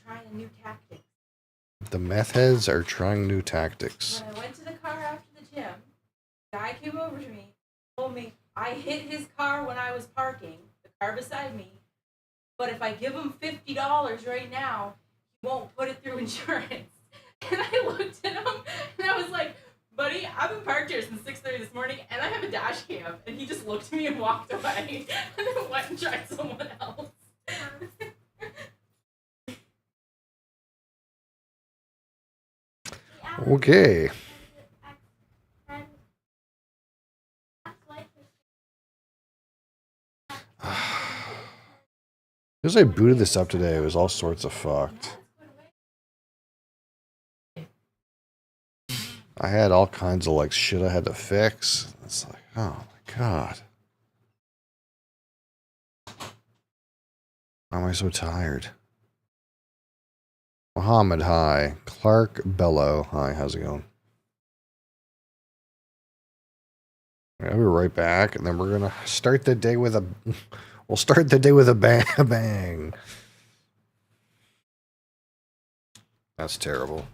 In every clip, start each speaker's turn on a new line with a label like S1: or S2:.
S1: trying a new tactic.
S2: The meth heads are trying new tactics.
S1: When I went to the car after the gym, the guy came over to me, told me I hit his car when I was parking, the car beside me, but if I give him $50 right now, he won't put it through insurance. And I looked at him and I was like, buddy, I've been parked here since 6:30 this morning and I have a dash cam. And he just looked at me and walked away and then went and tried someone else.
S2: Okay. As I booted this up today, it was all sorts of fucked. I had all kinds of like shit I had to fix. It's like, oh my god. Why am I so tired? Mohammed, hi. Clark Bello, hi, how's it going? I'll be right back, and then we're gonna start the day with a... We'll start the day with a bang. That's terrible.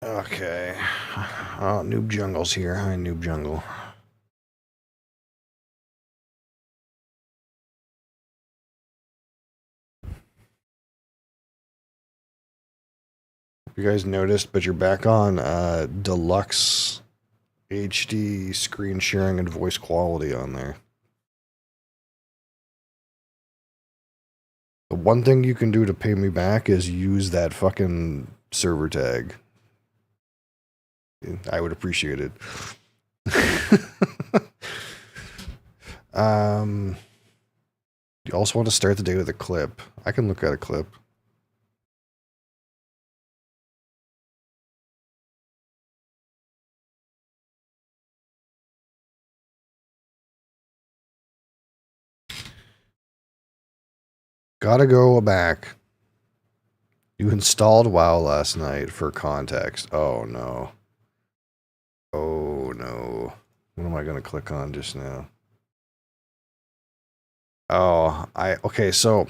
S2: Okay. Oh, Noob Jungle's here. Hi, Noob Jungle. You guys noticed, but you're back on deluxe HD screen sharing and voice quality on there. The one thing you can do to pay me back is use that fucking server tag. I would appreciate it. You also want to start the day with a clip. I can look at a clip. Gotta go back. You installed WoW last night for context. Oh no. Oh no. What am I gonna click on just now? Oh, okay, so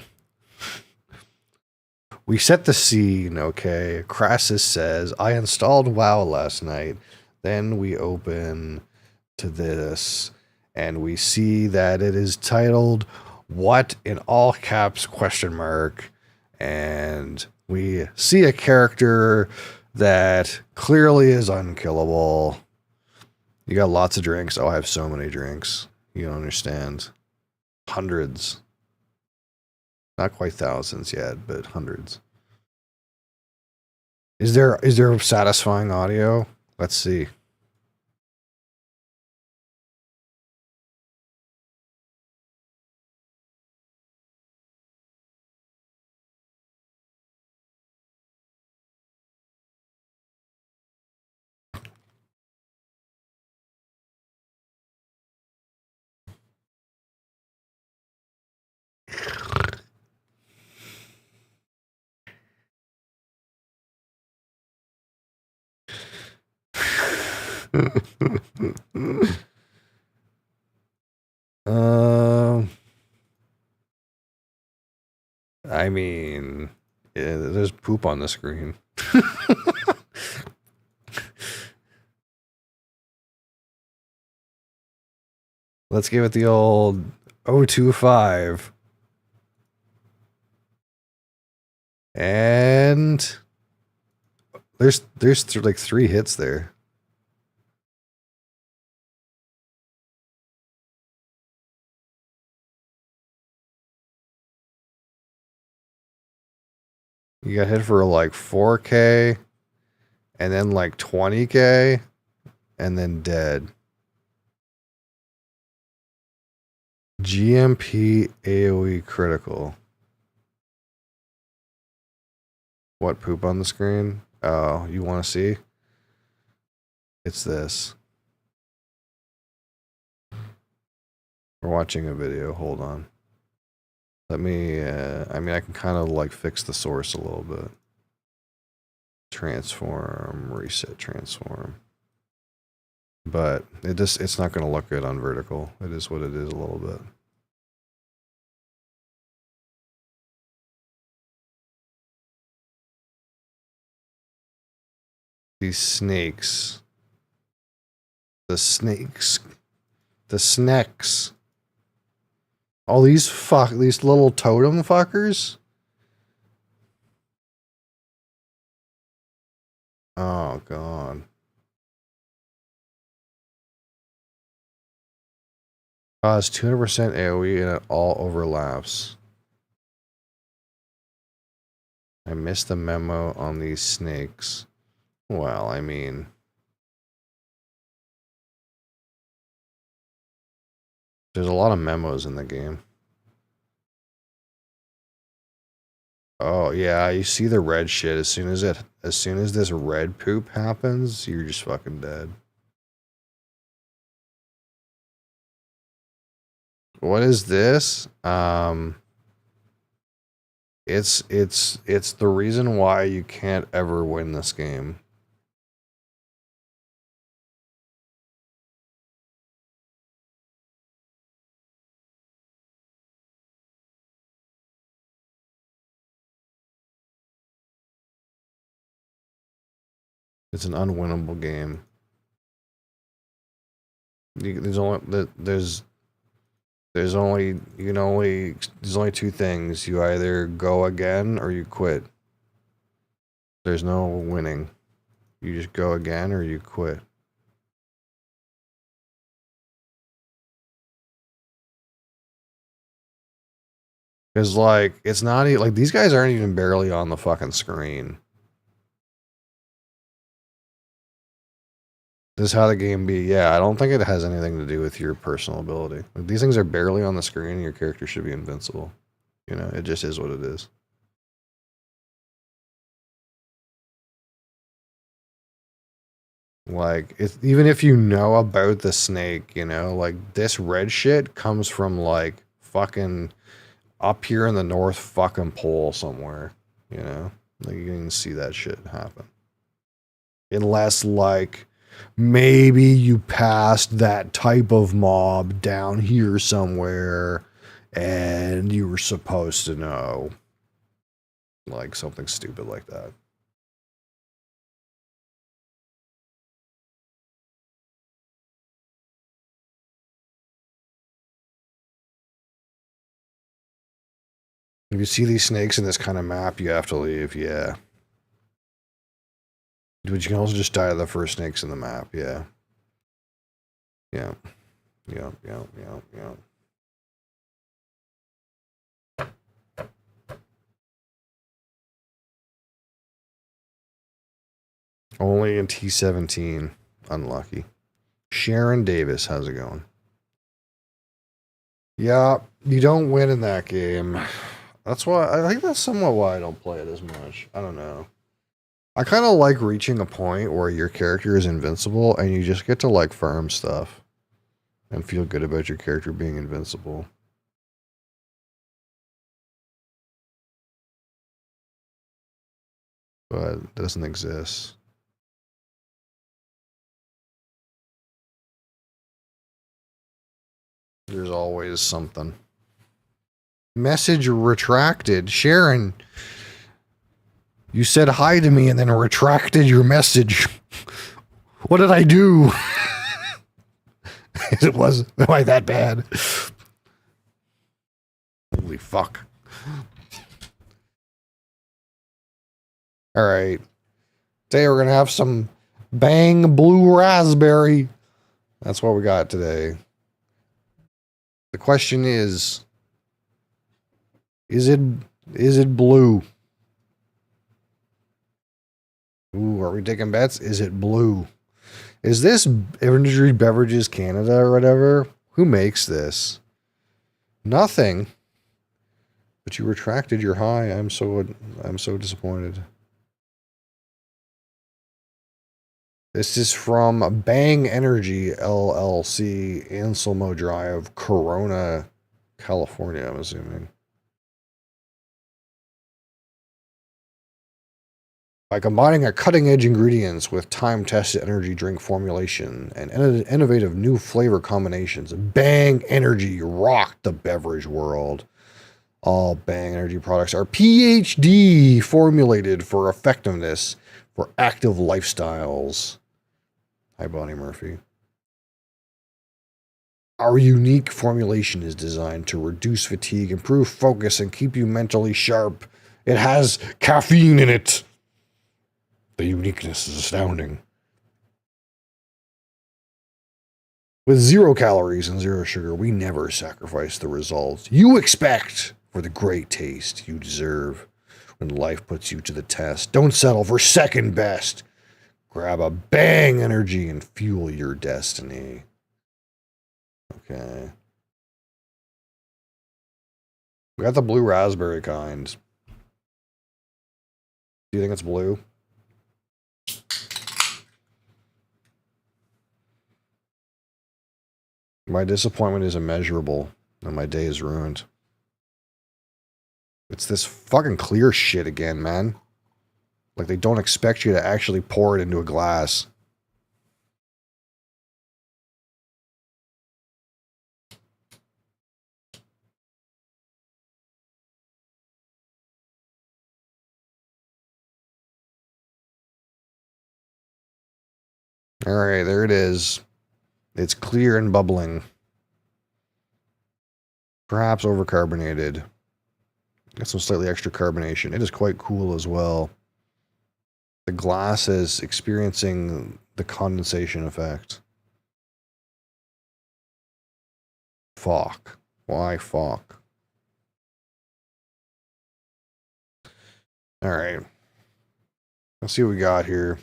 S2: we set the scene, okay? Crassus says, I installed WoW last night. Then we open to this, and we see that it is titled, What in all caps, question mark, and we see a character that clearly is unkillable. You got lots of drinks. Oh, I have so many drinks. You don't understand. Hundreds. Not quite thousands yet, but hundreds. Is there satisfying audio? Let's see. I mean, yeah, there's poop on the screen. Let's give it the old 025. And there's like 3 hits there. You got hit for like 4K and then like 20K and then dead. GMP AoE critical. What, poop on the screen? Oh, you want to see? It's this. We're watching a video. Hold on. Let me, I mean, I can kind of like fix the source a little bit. Transform, reset, transform. But it's not going to look good on vertical. It is what it is a little bit. These snakes. The snakes. The snacks. All these little totem fuckers. Oh god. It's 200% AoE and it all overlaps. I missed the memo on these snakes. Well, I mean, there's a lot of memos in the game. Oh yeah, you see the red shit as soon as this red poop happens, you're just fucking dead. What is this? It's the reason why you can't ever win this game. It's an unwinnable game. There's only two things. You either go again or you quit. There's no winning. You just go again or you quit. Because like it's not like these guys aren't even barely on the fucking screen. This is how the game be. Yeah, I don't think it has anything to do with your personal ability. Like, these things are barely on the screen and your character should be invincible. You know, it just is what it is. Like, even if you know about the snake, you know, like, this red shit comes from, like, fucking up here in the North fucking pole somewhere, you know? Like, you can see that shit happen. Unless, like, maybe you passed that type of mob down here somewhere and you were supposed to know. Like, something stupid like that. If you see these snakes in this kind of map, you have to leave, yeah. But you can also just die to the first snakes in the map, yeah. Yeah. Yeah. Only in T17. Unlucky. Sharon Davis, how's it going? Yeah, you don't win in that game. That's why, I think that's somewhat why I don't play it as much. I don't know. I kind of like reaching a point where your character is invincible and you just get to like farm stuff and feel good about your character being invincible. But it doesn't exist. There's always something. Message retracted. Sharon, you said hi to me and then retracted your message. What did I do? It was, am I that bad? Holy fuck. All right. Today we're going to have some Bang Blue Raspberry. That's what we got today. The question is it blue? Ooh, are we taking bets? Is it blue? Is this Energy Beverages Canada or whatever? Who makes this? Nothing. But you retracted your high. I'm so disappointed. This is from Bang Energy LLC, Anselmo Drive, Corona, California, I'm assuming. By combining a cutting-edge ingredients with time-tested energy drink formulation and innovative new flavor combinations, Bang Energy rocked the beverage world. All Bang Energy products are PhD formulated for effectiveness for active lifestyles. Hi, Bonnie Murphy. Our unique formulation is designed to reduce fatigue, improve focus, and keep you mentally sharp. It has caffeine in it. The uniqueness is astounding. With 0 calories and 0 sugar, we never sacrifice the results you expect for the great taste you deserve when life puts you to the test. Don't settle for second best. Grab a Bang Energy and fuel your destiny. Okay. We got the blue raspberry kind. Do you think it's blue? My disappointment is immeasurable, and my day is ruined. It's this fucking clear shit again, man. Like they don't expect you to actually pour it into a glass. Alright, there it is. It's clear and bubbling. Perhaps overcarbonated. Got some slightly extra carbonation. It is quite cool as well. The glass is experiencing the condensation effect. Fuck. Why fuck? Alright. Let's see what we got here.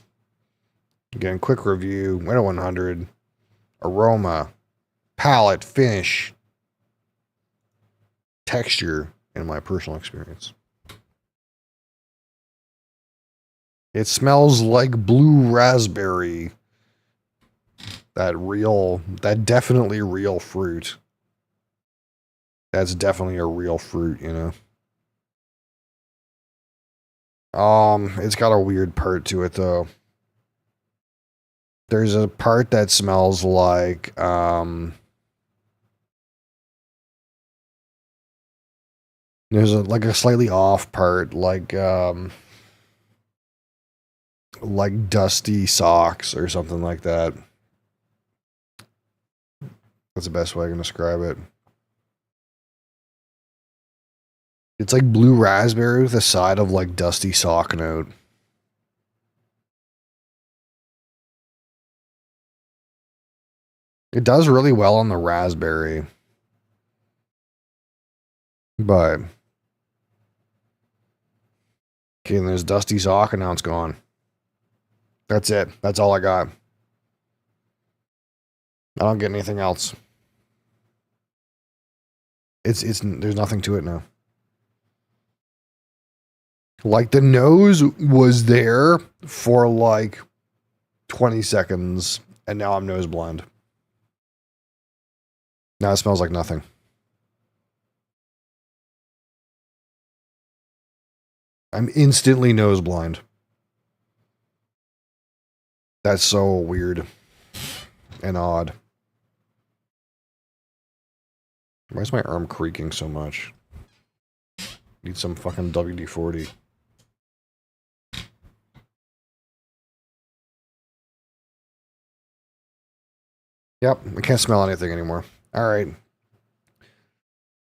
S2: Again, quick review. 1 out of 100. Aroma. Palette. Finish. Texture. In my personal experience. It smells like blue raspberry. That definitely real fruit. That's definitely a real fruit, you know. It's got a weird part to it though. There's a part that smells like there's a slightly off part, like dusty socks or something like that. That's the best way I can describe it. It's like blue raspberry with a side of like dusty sock note. It does really well on the raspberry. But okay, and there's dusty sock and now it's gone. That's it. That's all I got. I don't get anything else. It's there's nothing to it now. Like the nose was there for like 20 seconds and now I'm nose blind. Now it smells like nothing. I'm instantly nose blind. That's so weird and odd. Why is my arm creaking so much? Need some fucking WD-40. Yep, I can't smell anything anymore. Alright.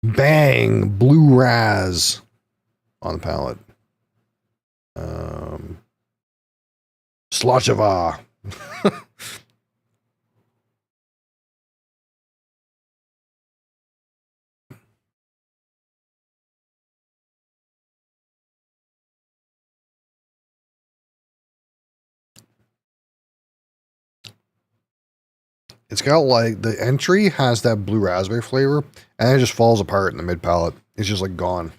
S2: Bang! Blue Raz on the palette. Slochava. It's got like the entry has that blue raspberry flavor, and it just falls apart in the mid palate. It's just like gone.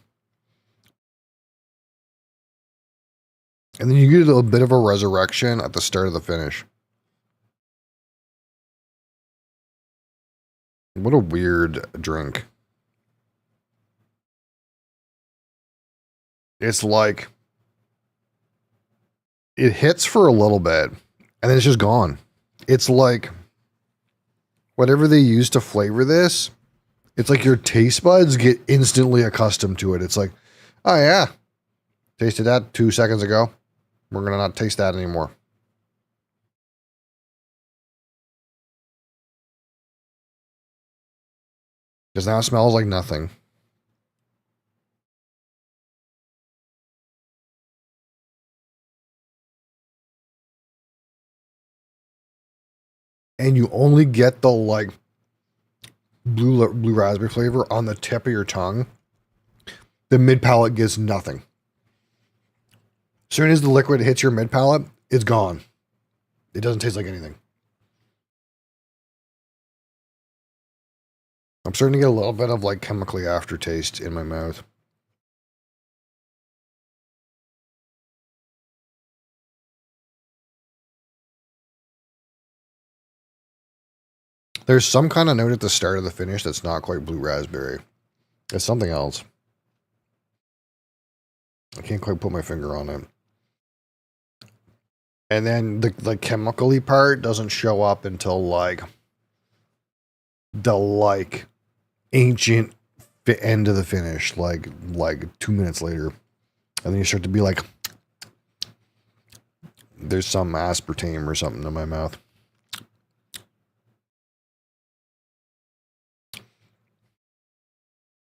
S2: And then you get a bit of a resurrection at the start of the finish. What a weird drink. It's like it hits for a little bit and then it's just gone. It's like whatever they use to flavor this, it's like your taste buds get instantly accustomed to it. It's like, oh yeah, tasted that 2 seconds ago. We're going to not taste that anymore. Because now it smells like nothing. And you only get the like blue raspberry flavor on the tip of your tongue. The mid palate gets nothing. As soon as the liquid hits your mid palate, it's gone. It doesn't taste like anything. I'm starting to get a little bit of like chemically aftertaste in my mouth. There's some kind of note at the start of the finish that's not quite blue raspberry. It's something else. I can't quite put my finger on it. And then the chemically part doesn't show up until like the like ancient end of the finish, like 2 minutes later. And then you start to be like, there's some aspartame or something in my mouth.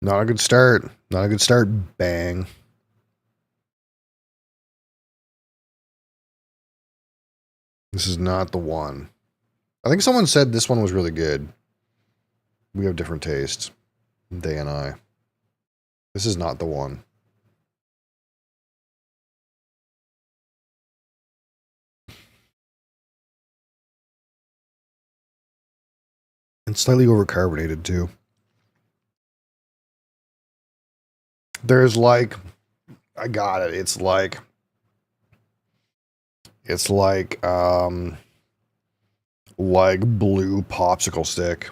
S2: Not a good start. Not a good start. Bang. This is not the one. I think someone said this one was really good. We have different tastes. They and I. This is not the one. It's slightly overcarbonated too. There's like, I got it. It's like blue popsicle stick.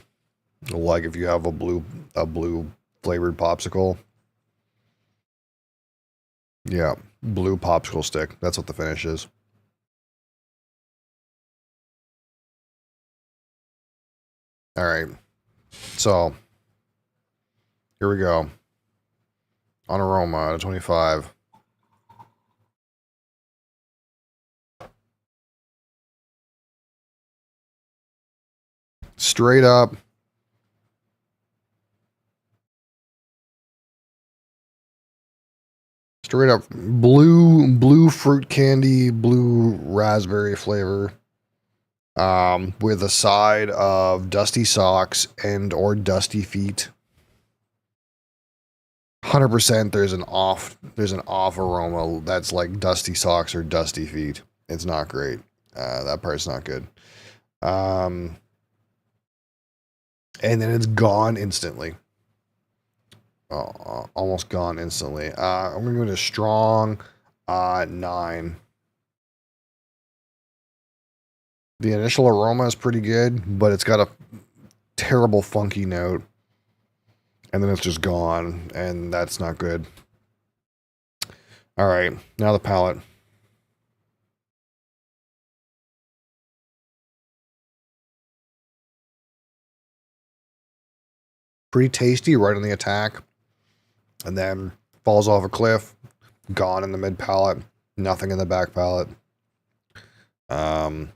S2: Like if you have a blue flavored popsicle. Yeah, blue popsicle stick. That's what the finish is. All right. So, here we go. On aroma out of 25. Straight up. Straight up blue fruit candy, blue raspberry flavor. With a side of dusty socks and or dusty feet. 100% there's an off aroma that's like dusty socks or dusty feet. It's not great. That part's not good. And then it's gone instantly. Almost gone instantly. I'm gonna give it a strong 9. The initial aroma is pretty good, but it's got a terrible funky note. And then it's just gone, and that's not good. All right, now the palate. Pretty tasty right on the attack, and then falls off a cliff, gone in the mid palate, nothing in the back palate. 2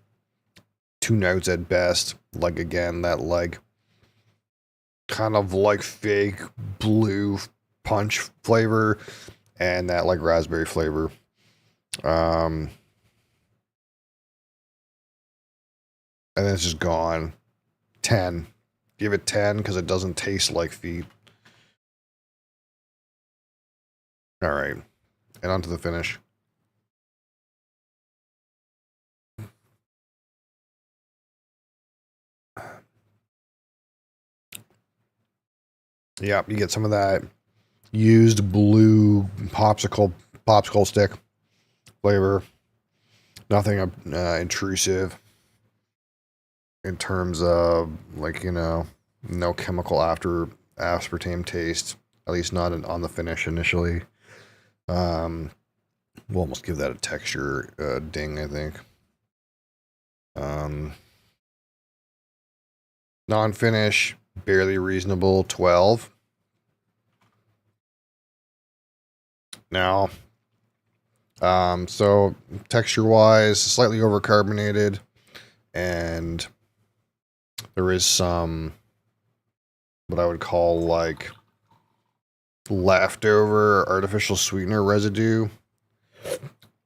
S2: notes at best, like again, that like kind of like fake blue punch flavor and that like raspberry flavor. And then it's just gone. 10. Give it 10 because it doesn't taste like feet. All right. And on to the finish. Yeah, you get some of that used blue popsicle stick flavor. Nothing intrusive in terms of, like, no chemical after aspartame taste. At least not on the finish initially. We'll almost give that a texture ding, I think. Non-finish, barely reasonable, 12. Now, so texture-wise, slightly overcarbonated, and there is some what I would call like leftover artificial sweetener residue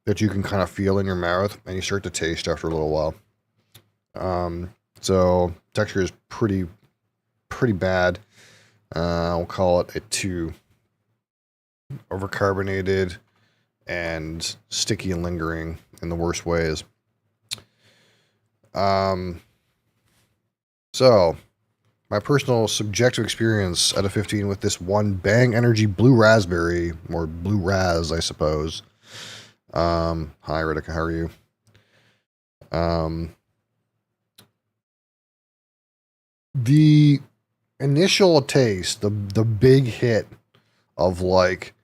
S2: that you can kind of feel in your mouth, and you start to taste after a little while. So texture is pretty bad. I'll call it a 2. Overcarbonated and sticky and lingering in the worst ways. So my personal subjective experience out of 15 with this one Bang Energy Blue Raspberry, or Blue Raz, I suppose. Hi, Ritika, how are you? The initial taste, the big hit of like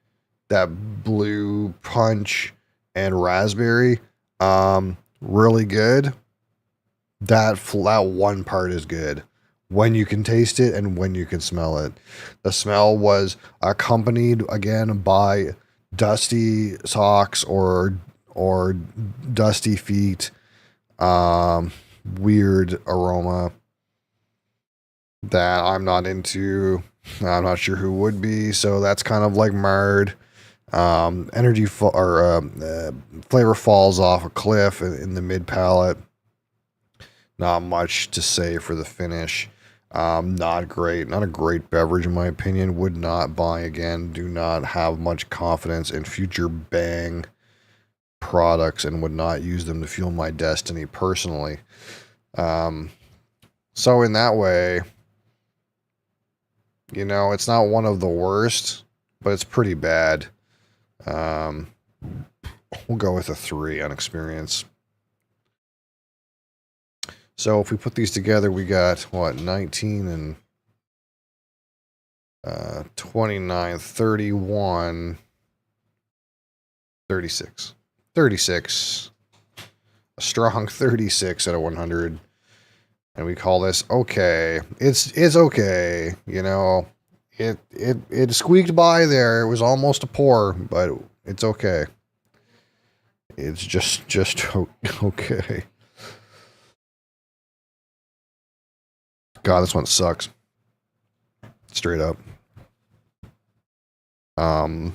S2: that blue punch and raspberry, really good. That one part is good when you can taste it and when you can smell it. The smell was accompanied again by dusty socks or dusty feet, weird aroma that I'm not into. I'm not sure who would be, so that's kind of like marred. Flavor falls off a cliff in the mid palate. Not much to say for the finish. Not great. Not a great beverage in my opinion. Would not buy again. Do not have much confidence in future Bang products and would not use them to fuel my destiny personally. So in that way, it's not one of the worst, but it's pretty bad. We'll go with a 3 on experience. So if we put these together, we got, what, 19 and 29, 31, 36. 36. A strong 36 out of 100. And we call this okay. It's okay, It squeaked by there. It was almost a pour, but it's okay. It's just okay. God, this one sucks. Straight up. And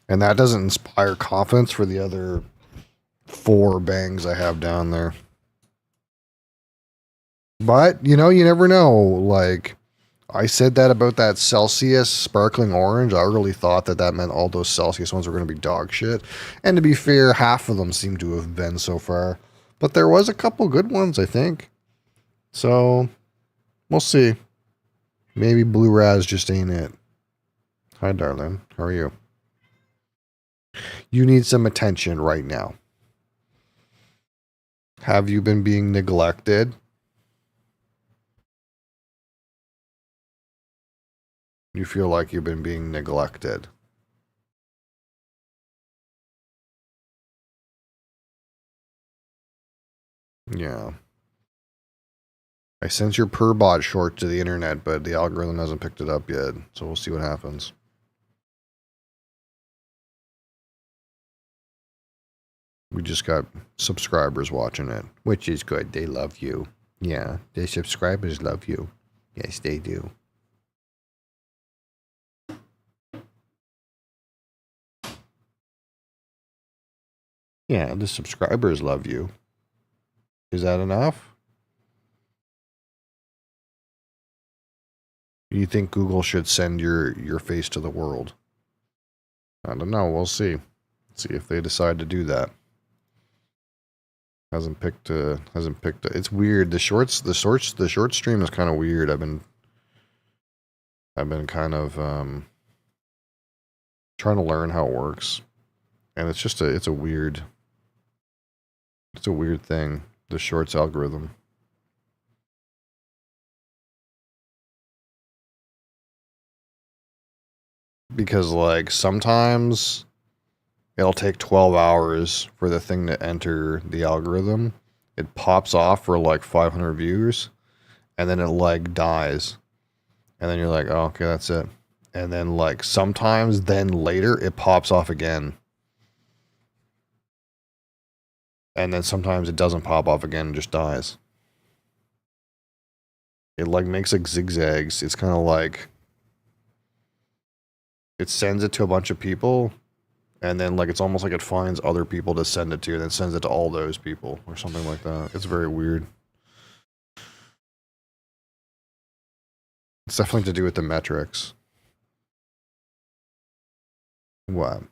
S2: that doesn't inspire confidence for the other 4 Bangs I have down there. But, you never know. Like, I said that about that Celsius sparkling orange. I really thought that meant all those Celsius ones were going to be dog shit. And to be fair, half of them seem to have been so far. But there was a couple good ones, I think. So, we'll see. Maybe Blue Raz just ain't it. Hi, darling. How are you? You need some attention right now. Have you been being neglected? You feel like you've been being neglected. Yeah. I sent your per bot short to the internet, but the algorithm hasn't picked it up yet, so we'll see what happens. We just got subscribers watching it, which is good. They love you. Yeah, the subscribers love you. Yes, they do. Yeah, the subscribers love you. Is that enough? You think Google should send your face to the world? I don't know. We'll see. See if they decide to do that. Hasn't picked. It's weird. The short stream is kind of weird. I've been kind of trying to learn how it works, and it's a weird thing, the shorts algorithm. Because like sometimes it'll take 12 hours for the thing to enter the algorithm. It pops off for like 500 views, and then it like dies. And then you're like, oh, okay, that's it. And then like sometimes then later it pops off again. And then sometimes it doesn't pop off again and just dies. It like makes like zigzags. It's kind of like it sends it to a bunch of people, and then like it's almost like it finds other people to send it to, and then sends it to all those people or something like that. It's very weird. It's definitely to do with the metrics. What?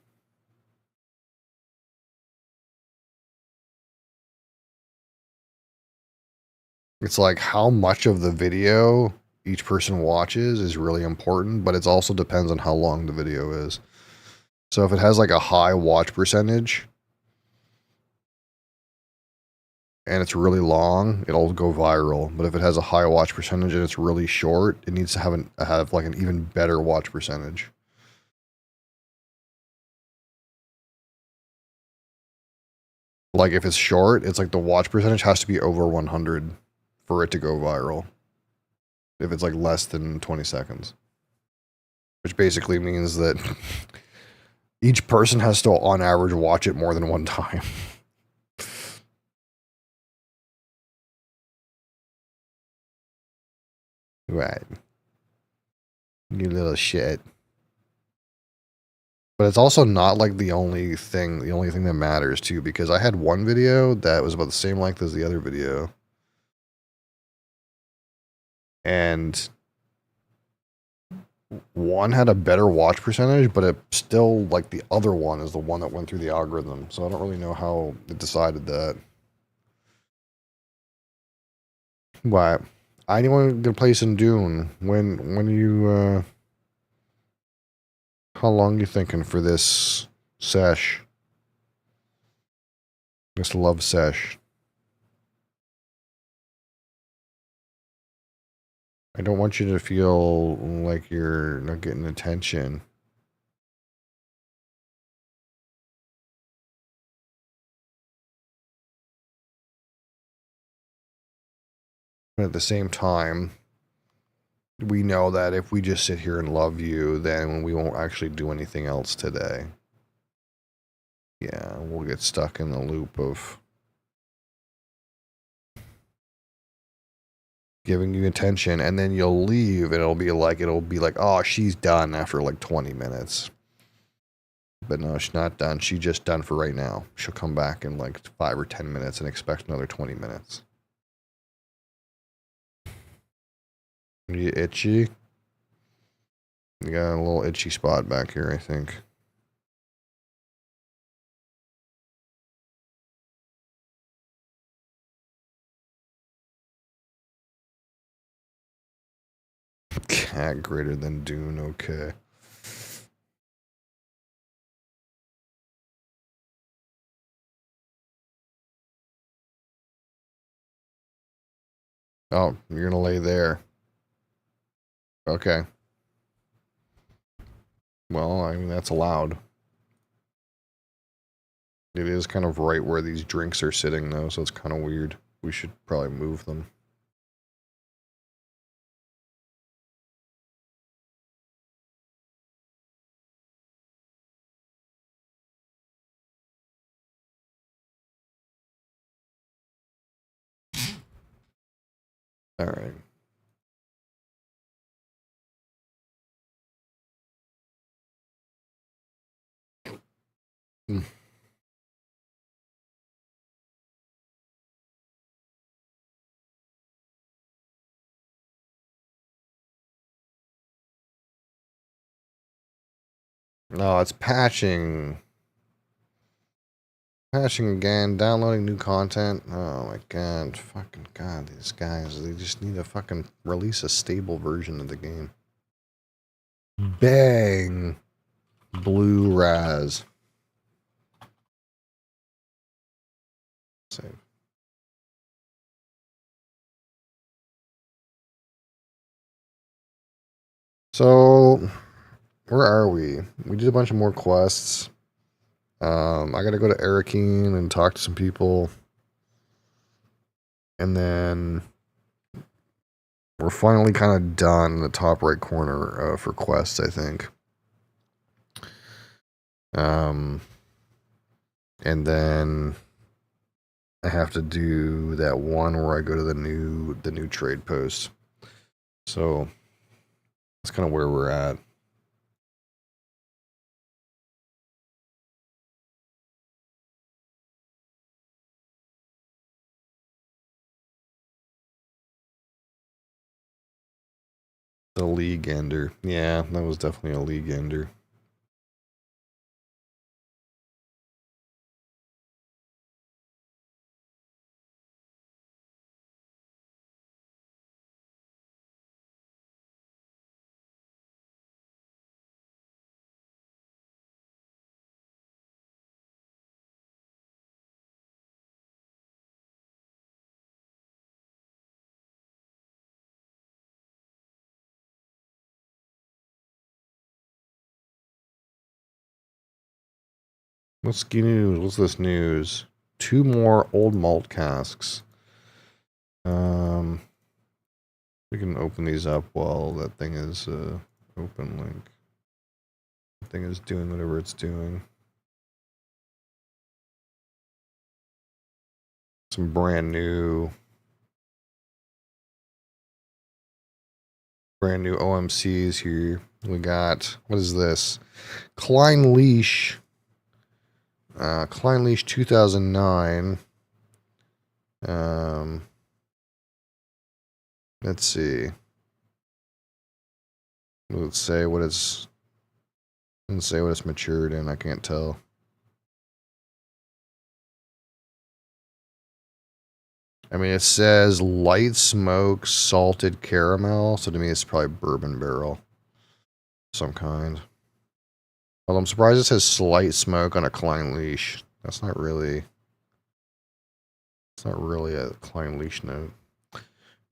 S2: It's like how much of the video each person watches is really important, but it also depends on how long the video is. So if it has like a high watch percentage and it's really long, it'll go viral. But if it has a high watch percentage and it's really short, it needs to have like an even better watch percentage. Like if it's short, it's like the watch percentage has to be over 100 for it to go viral. If it's like less than 20 seconds. Which basically means that each person has to, on average, watch it more than one time. Right. You little shit. But it's also not like the only thing that matters too, because I had one video that was about the same length as the other video. And one had a better watch percentage, but it still, like, the other one is the one that went through the algorithm. So I don't really know how it decided that. But anyone gonna play some Dune? When you how long you thinking for this sesh? This love sesh. I don't want you to feel like you're not getting attention. But at the same time, we know that if we just sit here and love you, then we won't actually do anything else today. Yeah, we'll get stuck in the loop of giving you attention, and then you'll leave, and it'll be like, oh, she's done after like 20 minutes. But no, she's not done. She's just done for right now. She'll come back in like 5 or 10 minutes and expect another 20 minutes. Are you itchy? You got a little itchy spot back here, I think. Cat greater than Dune, okay. Oh, you're gonna lay there. Okay. Well, I mean, that's allowed. It is kind of right where these drinks are sitting, though, so it's kind of weird. We should probably move them. All right. Mm. No, it's patching. Patching again, downloading new content. Oh my god, fucking god, these guys, they just need to fucking release a stable version of the game. Bang. Blue Raz. Save. So, where are we? We did a bunch of more quests. I gotta go to Arakeen and talk to some people. And then we're finally kind of done in the top right corner for quests, I think. And then I have to do that one where I go to the new trade post. So that's kind of where we're at. The league ender. Yeah, that was definitely a league ender. What's news? What's this news? 2 more old malt casks. We can open these up while that thing is open link. That thing is doing whatever it's doing. Some brand new OMCs here. We got, what is this? Klein Leash 2009. Let's see. Let's say what it's. Let's say what it's matured in. I can't tell. I mean, it says light smoke salted caramel, so to me it's probably bourbon barrel, of some kind. Although I'm surprised it says slight smoke on a Klein Leash. That's not really. It's not really a Klein Leash note.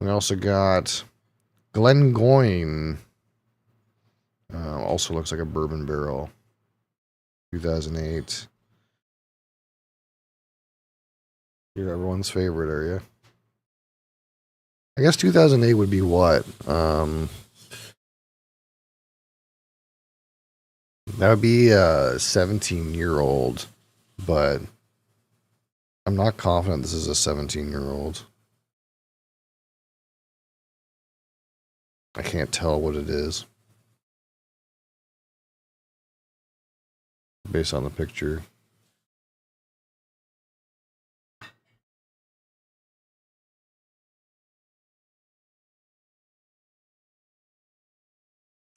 S2: We also got Glengoyne. Also looks like a bourbon barrel. 2008. You're everyone's favorite, are you? I guess 2008 would be what? That would be a 17-year-old, but I'm not confident this is a 17-year-old. I can't tell what it is based on the picture.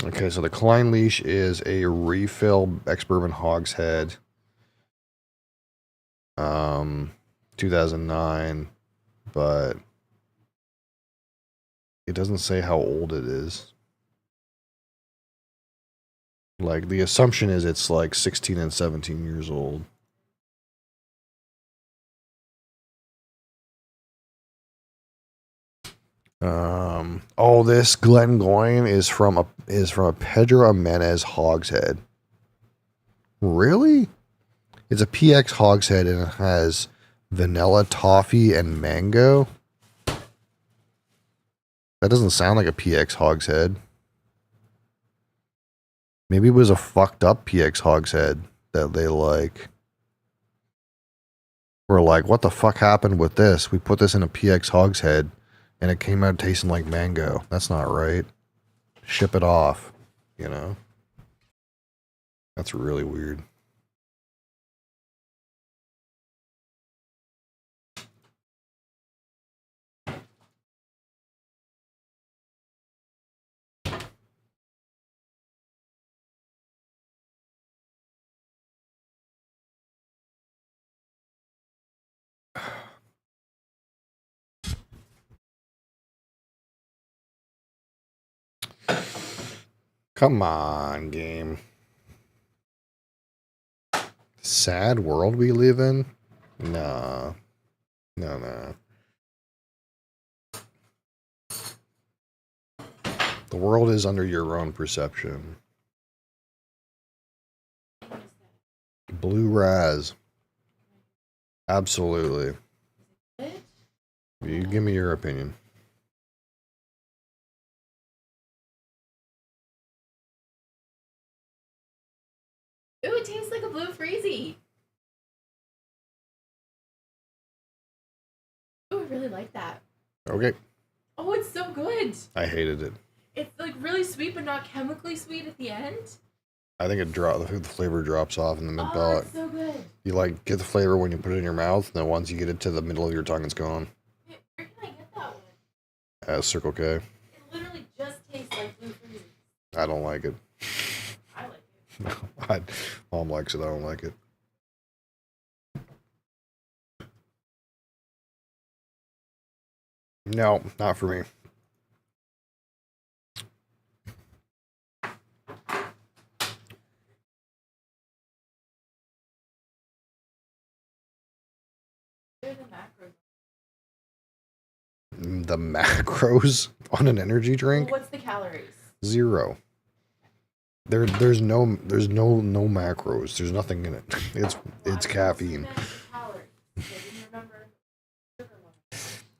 S2: Okay, so the Klein Leash is a refill ex-bourbon hogshead. 2009, but it doesn't say how old it is. Like, the assumption is it's like 16 and 17 years old. Oh, this Glengoyne is from a Pedro Jimenez hogshead. Really? It's a PX hogshead and it has vanilla, toffee, and mango. That doesn't sound like a PX hogshead. Maybe it was a fucked up PX hogshead that they like. We're like, what the fuck happened with this? We put this in a PX hogshead and it came out tasting like mango. That's not right. Ship it off, you know? That's really weird. Come on, game. Sad world we live in? Nah. No. The world is under your own perception. Blue Raz. Absolutely. You give me your opinion.
S3: Ooh, it tastes like a blue freezy. Ooh, I really like that.
S2: Okay.
S3: Oh, it's so good.
S2: I hated it.
S3: It's like really sweet, but not chemically sweet at the end.
S2: I think the flavor drops off in the mid
S3: Oh,
S2: palate.
S3: it's so good.
S2: You like get the flavor when you put it in your mouth, and then once you get it to the middle of your tongue, it's gone.
S3: Where can I get that one?
S2: Circle K.
S3: It literally just tastes like blue freezy.
S2: I don't like it.
S3: I like it.
S2: Mom likes it. I don't like it. No, not for me.
S3: They're the macros.
S2: The macros on an energy drink?
S3: Well, what's the calories?
S2: 0. There's no macros. There's nothing in it. It's caffeine.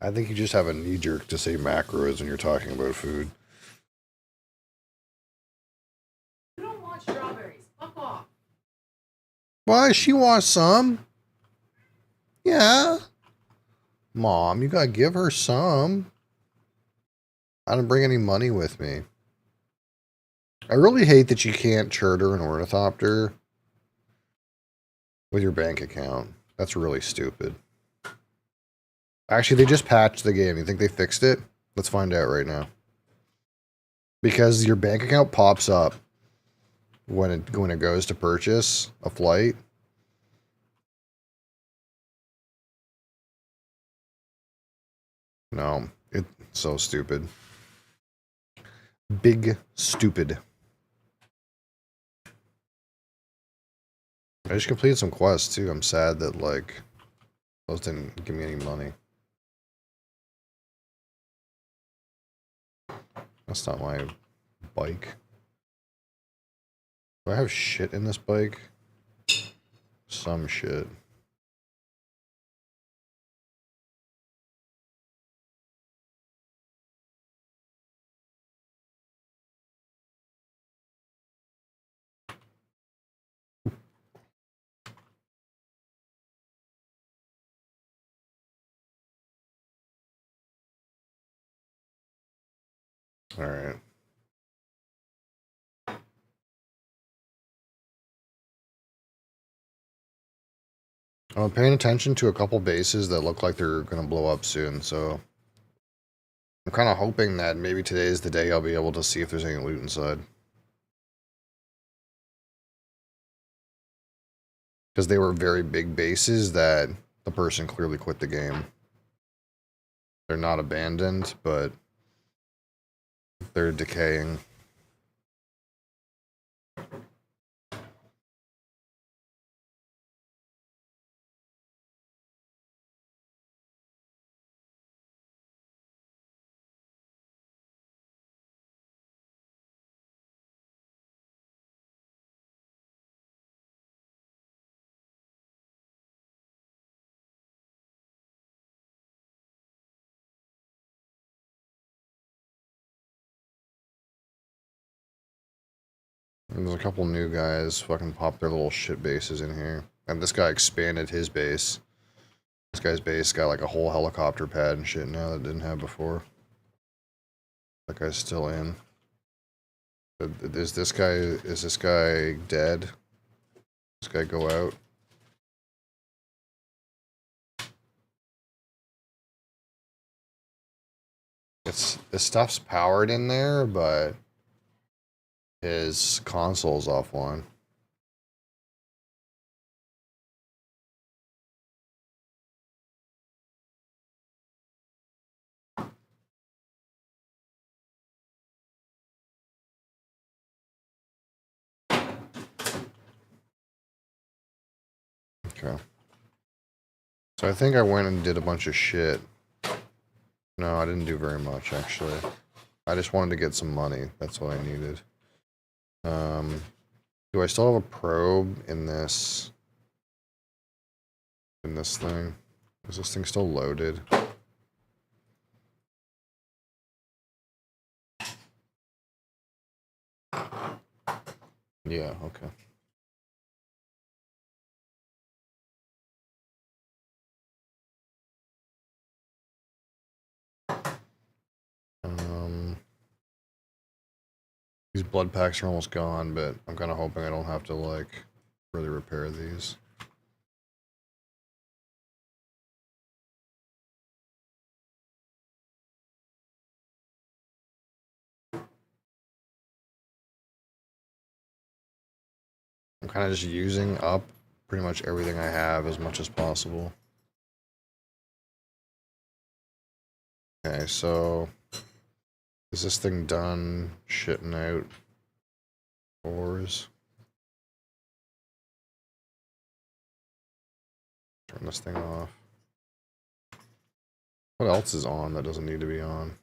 S2: I think you just have a knee jerk to say macros when you're talking about food.
S3: You don't want strawberries. Fuck off.
S2: Why? She wants some. Yeah. Mom, you gotta give her some. I didn't bring any money with me. I really hate that you can't charter an ornithopter with your bank account. That's really stupid. Actually, they just patched the game. You think they fixed it? Let's find out right now. Because your bank account pops up when it goes to purchase a flight. No, it's so stupid. Big stupid. I just completed some quests too. I'm sad that like those didn't give me any money. That's not my bike. Do I have shit in this bike? Some shit. All right. I'm paying attention to a couple bases that look like they're going to blow up soon, so I'm kind of hoping that maybe today is the day I'll be able to see if there's any loot inside. Because they were very big bases that the person clearly quit the game. They're not abandoned, but they're decaying. And there's a couple new guys fucking pop their little shit bases in here. And this guy expanded his base. This guy's base got like a whole helicopter pad and shit now that it didn't have before. That guy's still in. Is this guy dead? This guy go out? This stuff's powered in there, but his console's offline. Okay. So I think I went and did a bunch of shit. No, I didn't do very much, actually. I just wanted to get some money. That's what I needed. Do I still have a probe in this thing? Is this thing still loaded? Yeah, okay. These blood packs are almost gone, but I'm kind of hoping I don't have to, like, further repair these. I'm kind of just using up pretty much everything I have as much as possible. Okay, so is this thing done shitting out ores? Turn this thing off. What else is on that doesn't need to be on?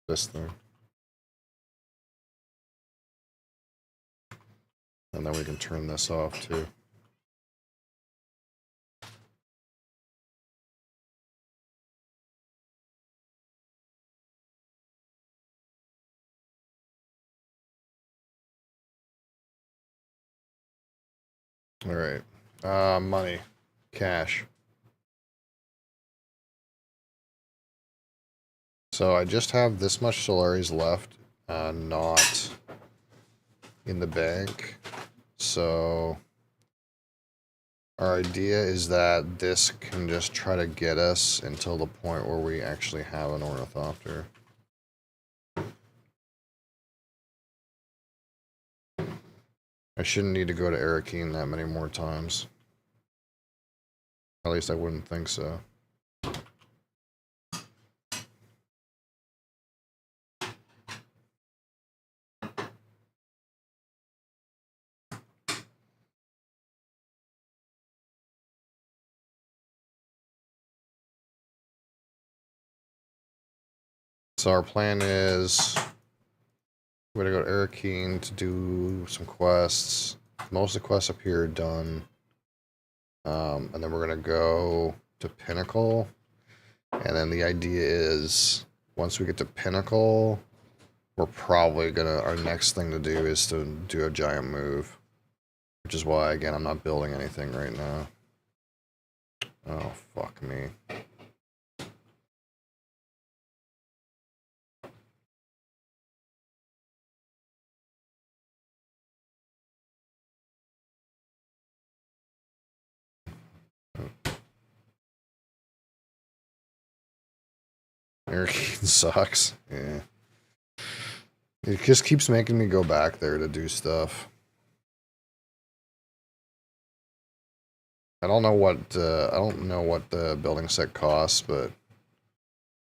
S2: This thing. And then we can turn this off too. All right. Money. Cash. So I just have this much Solaris left, not in the bank. So our idea is that this can just try to get us until the point where we actually have an ornithopter. I shouldn't need to go to Arakeen that many more times. At least I wouldn't think so. So our plan is we're gonna go to Arakeen to do some quests. Most of the quests up here are done. And then we're gonna go to Pinnacle. And then the idea is once we get to Pinnacle, we're probably gonna, our next thing to do is to do a giant move. Which is why, again, I'm not building anything right now. Oh, fuck me. Arakeen sucks. Yeah. It just keeps making me go back there to do stuff. I don't know what the building set costs, but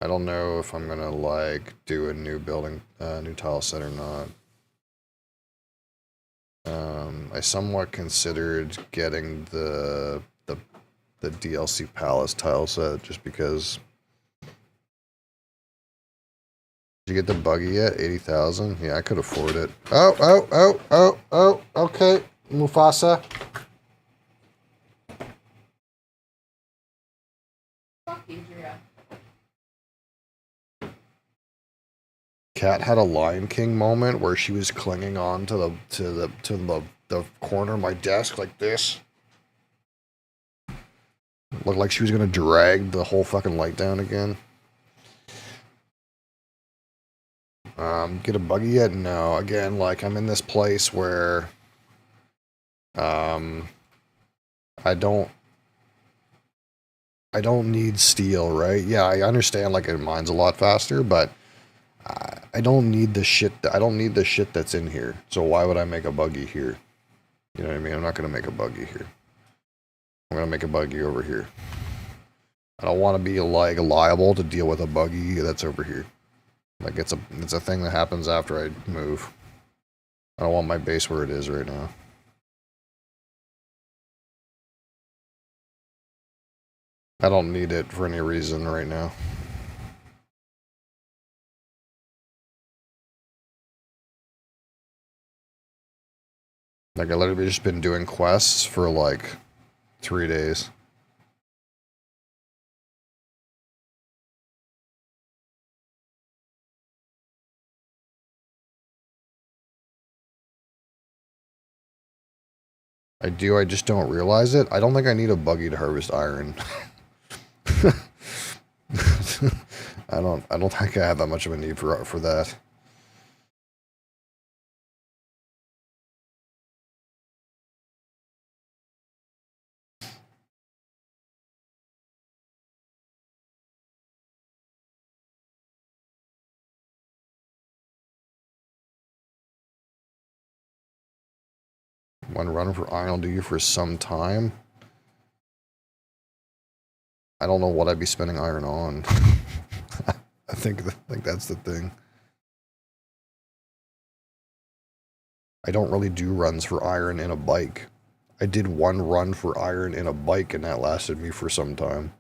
S2: I don't know if I'm gonna like do a new building, new tile set or not. I somewhat considered getting the DLC Palace tile set just because. Did you get the buggy yet? 80,000? Yeah, I could afford it. Oh, okay. Mufasa.
S3: Fuck Adria.
S2: Cat had a Lion King moment where she was clinging on to the corner of my desk like this. Looked like she was gonna drag the whole fucking light down again. Get a buggy yet? No. Again, like I'm in this place where I don't need steel, right? Yeah, I understand like it mines a lot faster, but I don't need the shit I don't need the shit that's in here. So why would I make a buggy here? You know what I mean? I'm not gonna make a buggy here. I'm gonna make a buggy over here. I don't want to be like liable to deal with a buggy that's over here. Like it's a thing that happens after I move. I don't want my base where it is right now. I don't need it for any reason right now. Like, I literally just been doing quests for like 3 days. I do, I just don't realize it. I don't think I need a buggy to harvest iron. I don't think I have that much of a need for that. One run for iron will do you for some time. I don't know what I'd be spending iron on. I think that's the thing. I don't really do runs for iron in a bike. I did one run for iron in a bike, and that lasted me for some time.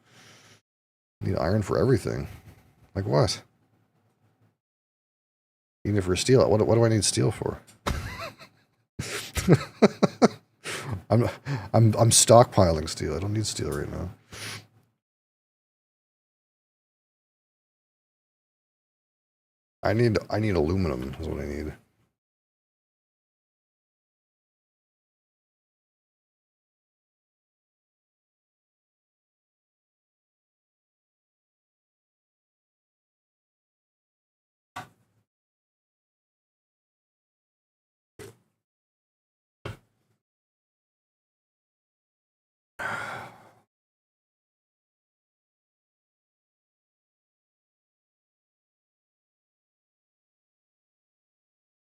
S2: I need iron for everything. Like what? Even for steel. What do I need steel for? I'm stockpiling steel. I don't need steel right now. I need aluminum is what I need.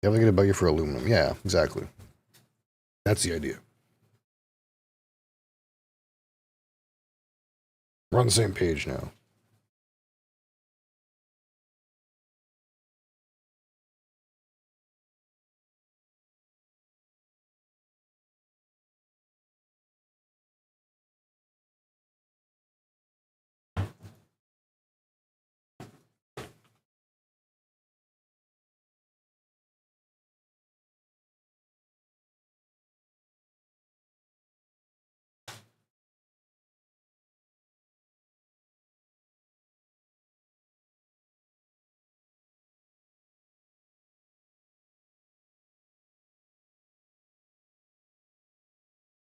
S2: You have to get a buggy for aluminum. Yeah, exactly. That's the idea. We're on the same page now.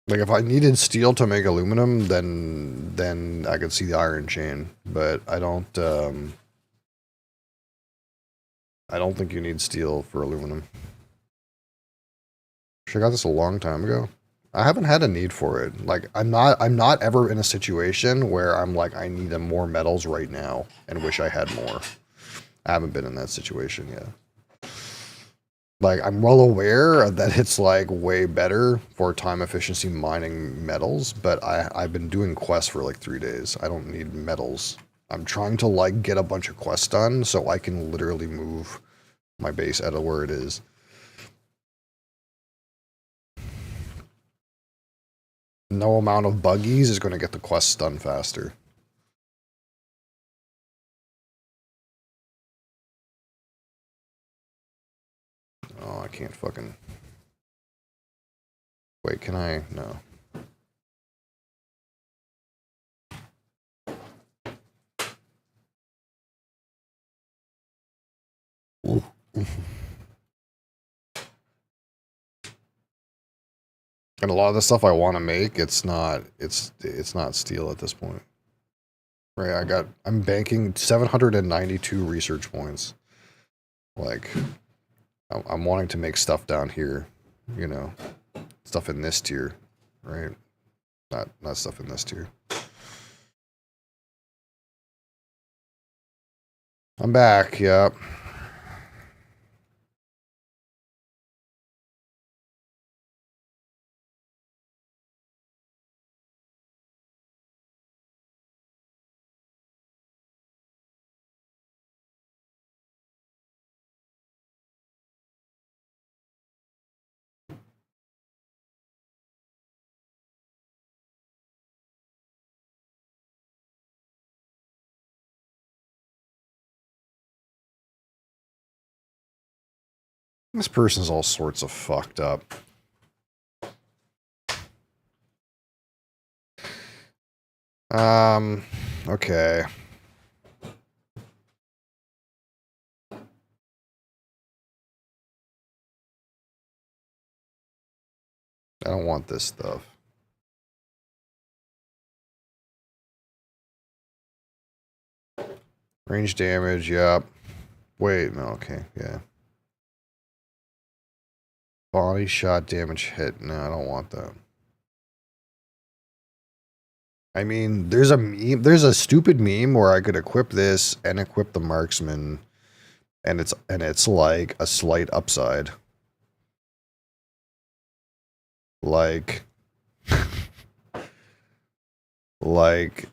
S2: Like if I needed steel to make aluminum, then I could see the iron chain. But I don't think you need steel for aluminum. Should have got this a long time ago. I haven't had a need for it. Like I'm not ever in a situation where I'm like I need more metals right now and wish I had more. I haven't been in that situation yet. Like, I'm well aware that it's, like, way better for time efficiency mining metals, but I've been doing quests for, like, 3 days. I don't need metals. I'm trying to, like, get a bunch of quests done so I can literally move my base out of where it is. No amount of buggies is going to get the quests done faster. Oh, I can't fucking... Wait, can I? No. And a lot of the stuff I want to make, it's not steel at this point. Right, I'm banking 792 research points. Like, I'm wanting to make stuff down here, you know, stuff in this tier, right? Not stuff in this tier. I'm back, yep. This person's all sorts of fucked up. Okay. I don't want this stuff. Range damage, yep. Wait, no, okay, yeah. Body shot damage hit. No, I don't want that. I mean, there's a stupid meme where I could equip this and equip the marksman, and it's like a slight upside. Like like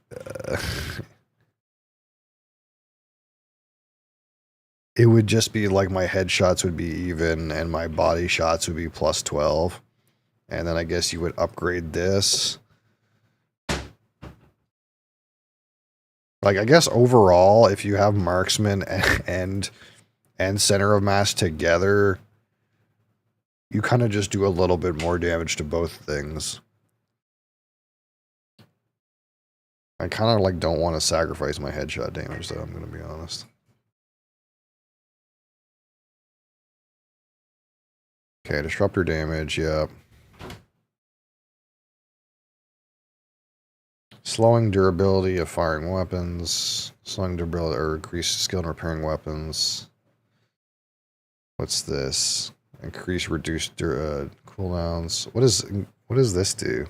S2: it would just be like my headshots would be even and my body shots would be plus 12. And then I guess you would upgrade this. Like, I guess overall, if you have marksman and center of mass together, you kind of just do a little bit more damage to both things. I kind of like don't want to sacrifice my headshot damage though, I'm going to be honest. Okay, disruptor damage, yep. Slowing durability of firing weapons. Slowing durability or increased skill in repairing weapons. What's this? Increase reduced cooldowns. What does this do?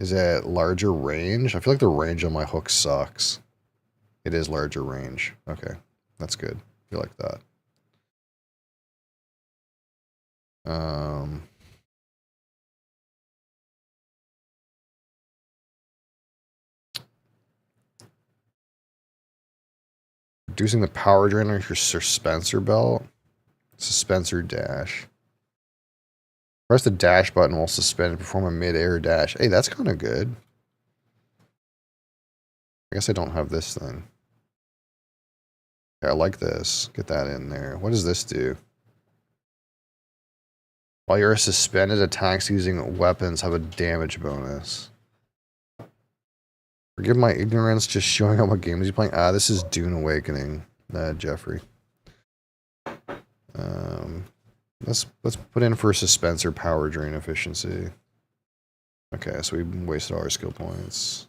S2: Is that larger range? I feel like the range on my hook sucks. It is larger range. Okay, that's good. I feel like that. Reducing the power drain on your suspensor belt. Suspensor dash. Press the dash button while suspended. Perform a mid-air dash. Hey, that's kind of good. I guess I don't have this thing. Yeah, I like this. Get that in there. What does this do? While you're suspended, attacks using weapons have a damage bonus. Forgive my ignorance, just showing up what game is he playing. Ah, this is Dune Awakening, Jeffrey. Let's put in for suspensor power drain efficiency. Okay, so we wasted all our skill points.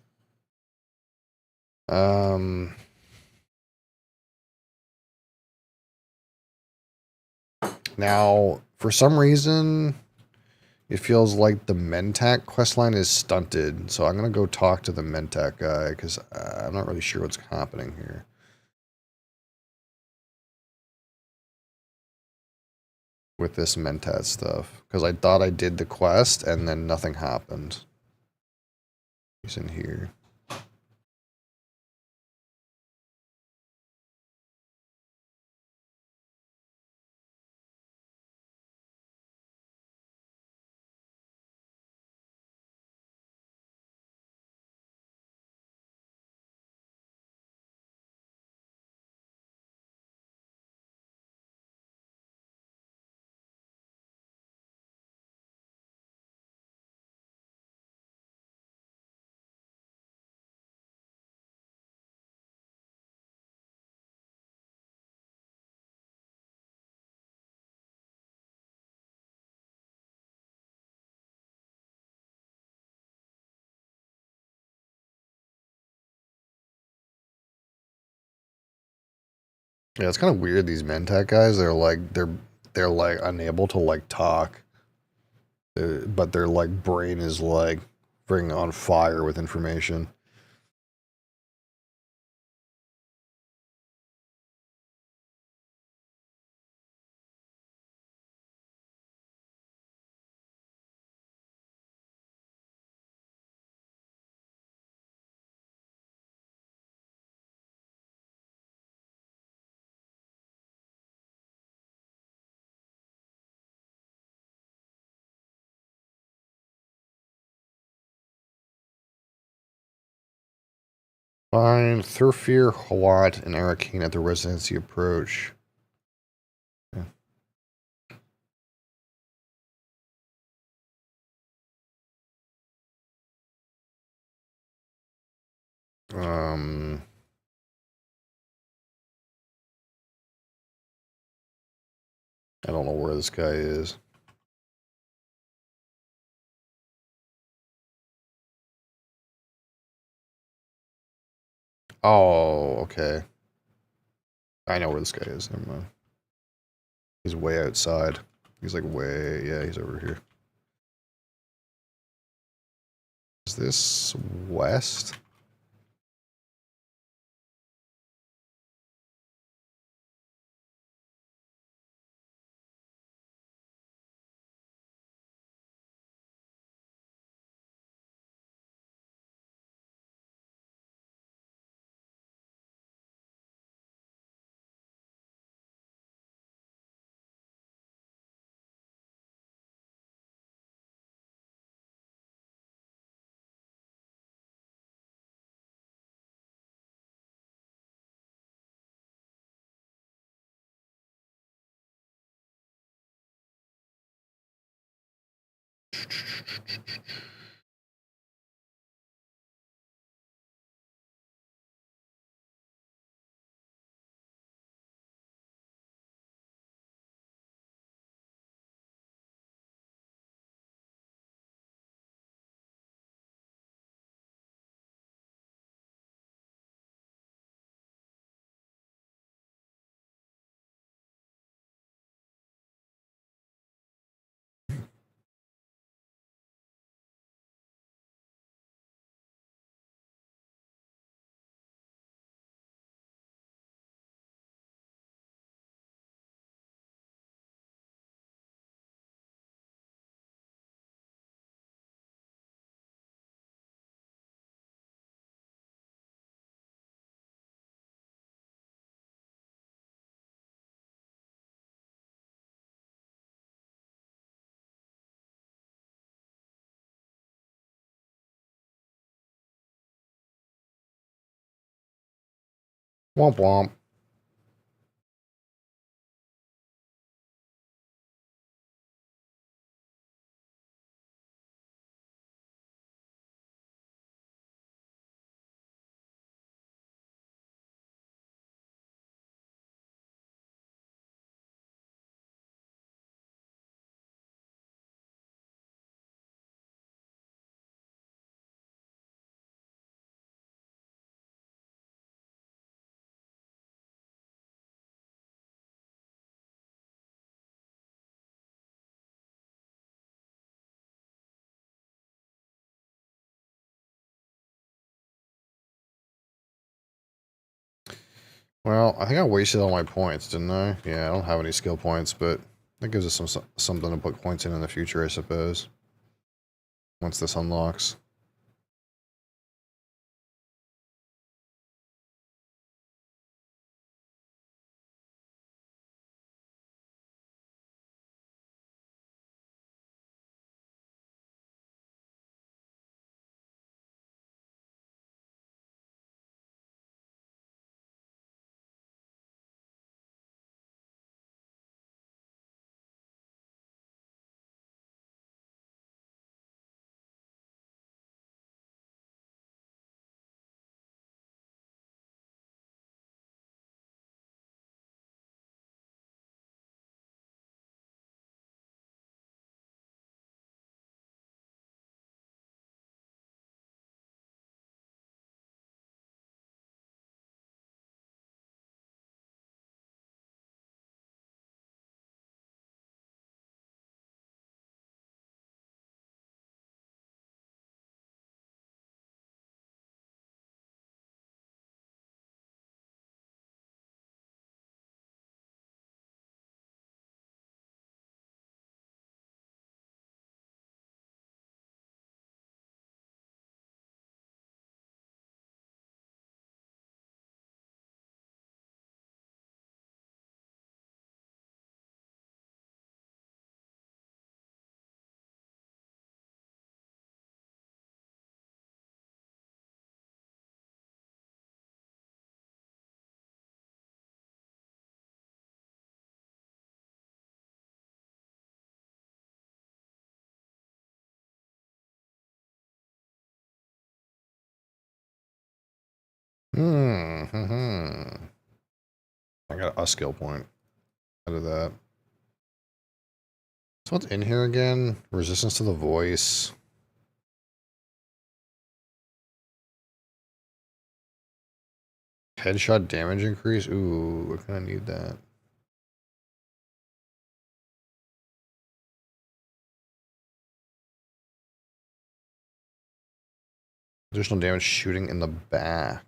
S2: Now, for some reason, it feels like the Mentak questline is stunted, so I'm gonna go talk to the Mentak guy, because I'm not really sure what's happening here. With this Mentat stuff, because I thought I did the quest, and then nothing happened. He's in here. Yeah, it's kind of weird. These Mentak guys, they're like unable to like talk, but their like brain is like bring on fire with information. Find Thurfir, Hawat, and Arakeen at the residency approach. Um. I don't know where this guy is. Oh, okay. I know where this guy is. Never mind. He's way outside. He's like way, yeah, he's over here. Is this west? Womp womp. Well, I think I wasted all my points, didn't I? Yeah, I don't have any skill points, but that gives us something to put points in the future, I suppose. Once this unlocks. I got a skill point out of that. So what's in here again? Resistance to the voice. Headshot damage increase? Ooh, I kind of need that. Additional damage shooting in the back.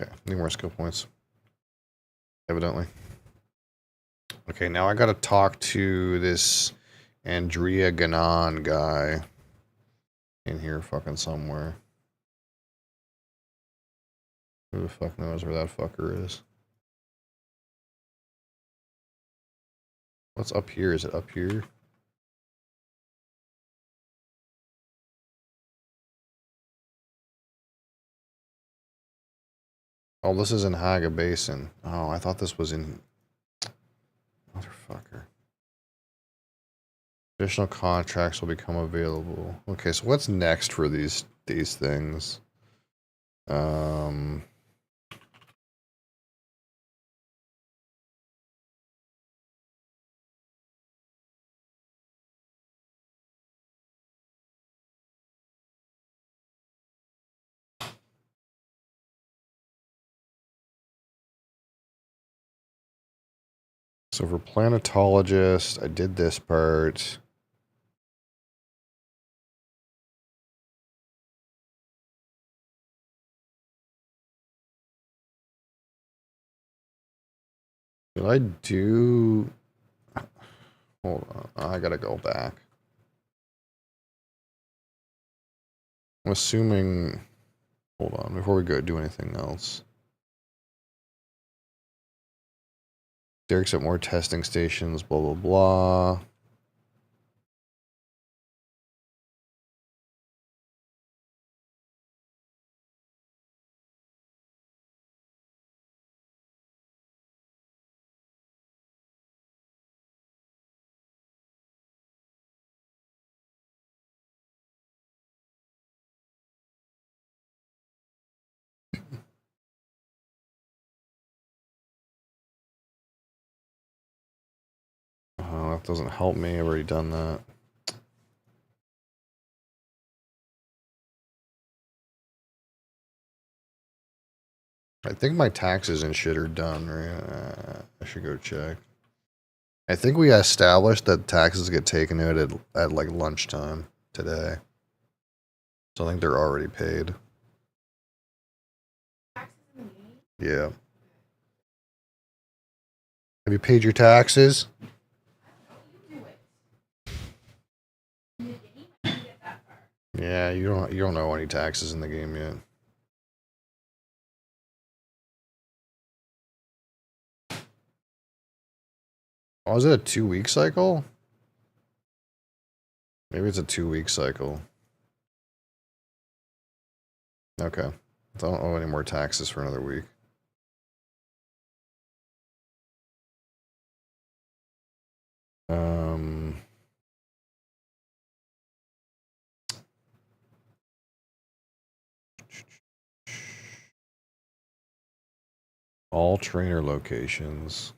S2: Okay, need more skill points. Evidently. Okay, now I gotta talk to this Andrea Ganon guy in here fucking somewhere. Who the fuck knows where that fucker is? What's up here? Is it up here? Oh, this is in Haga Basin. Oh, I thought this was in... Motherfucker. Additional contracts will become available. Okay, so what's next for these things? So for planetologist, I did this part. Did I do... Hold on, I gotta go back. I'm assuming... Hold on, before we go do anything else. Derek's at more testing stations, blah, blah, blah. Oh, that doesn't help me. I've already done that. I think my taxes and shit are done, right? I should go check. I think we established that taxes get taken out at like lunchtime today. So I think they're already paid. Yeah. Have you paid your taxes? Yeah, you don't know any taxes in the game yet. Oh, is it a 2-week cycle? Maybe it's a 2-week cycle. Okay. I don't owe any more taxes for another week. All trainer locations.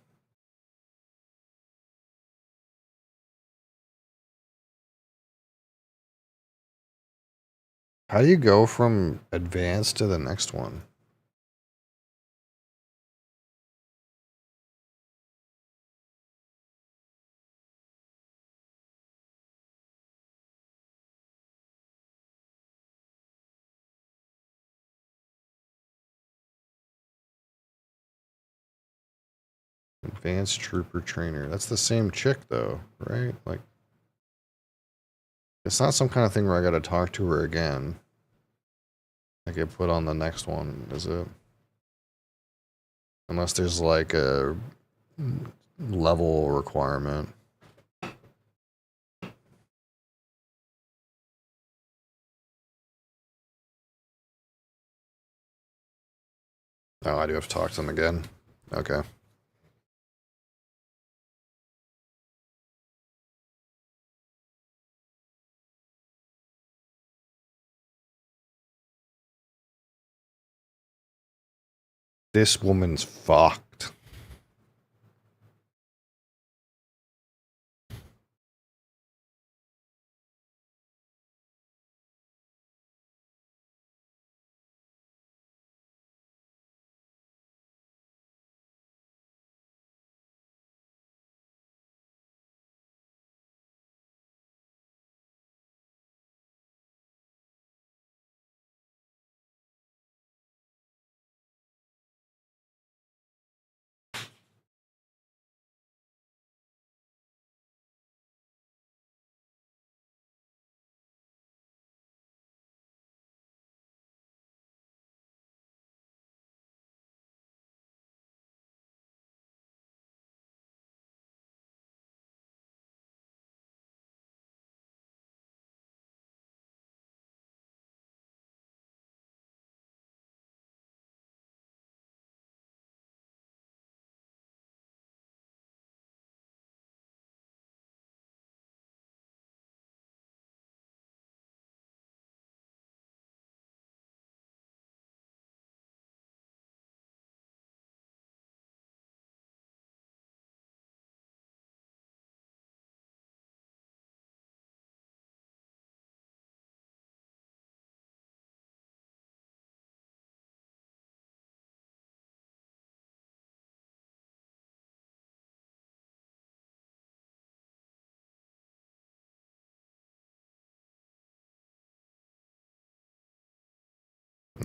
S2: How do you go from advanced to the next one? Advanced trooper trainer. That's the same chick though, right? Like, it's not some kind of thing where I gotta talk to her again. I get put on the next one, is it? Unless there's like a level requirement. Oh, I do have to talk to them again. Okay. This woman's fucked.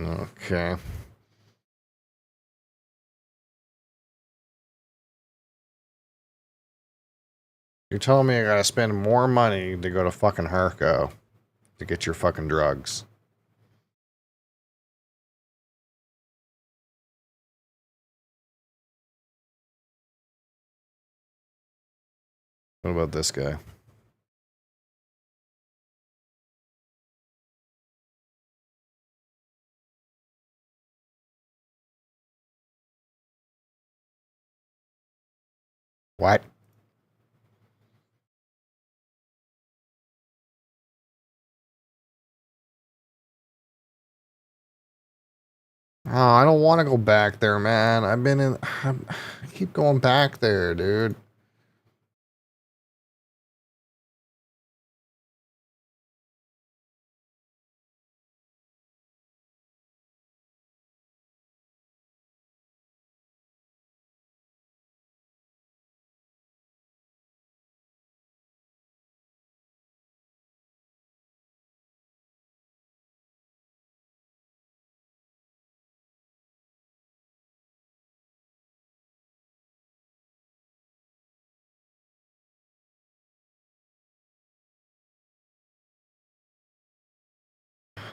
S2: Okay. You're telling me I gotta spend more money to go to fucking Harco to get your fucking drugs. What about this guy? What? Oh, I don't want to go back there, man. I keep going back there, dude.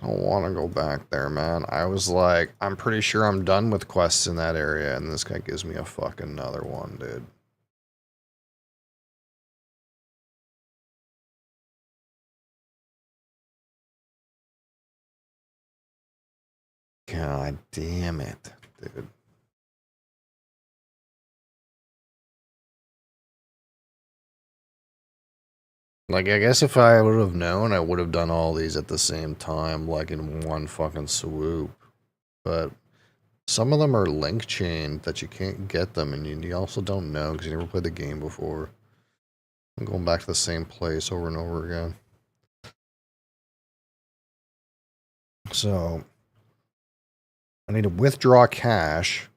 S2: I don't want to go back there, man. I was like, I'm pretty sure I'm done with quests in that area, and this guy gives me a fucking another one, dude. God damn it, dude. Like, I guess if I would have known, I would have done all these at the same time, like in one fucking swoop. But some of them are link chained that you can't get them, and you also don't know because you never played the game before. I'm going back to the same place over and over again. So, I need to withdraw cash.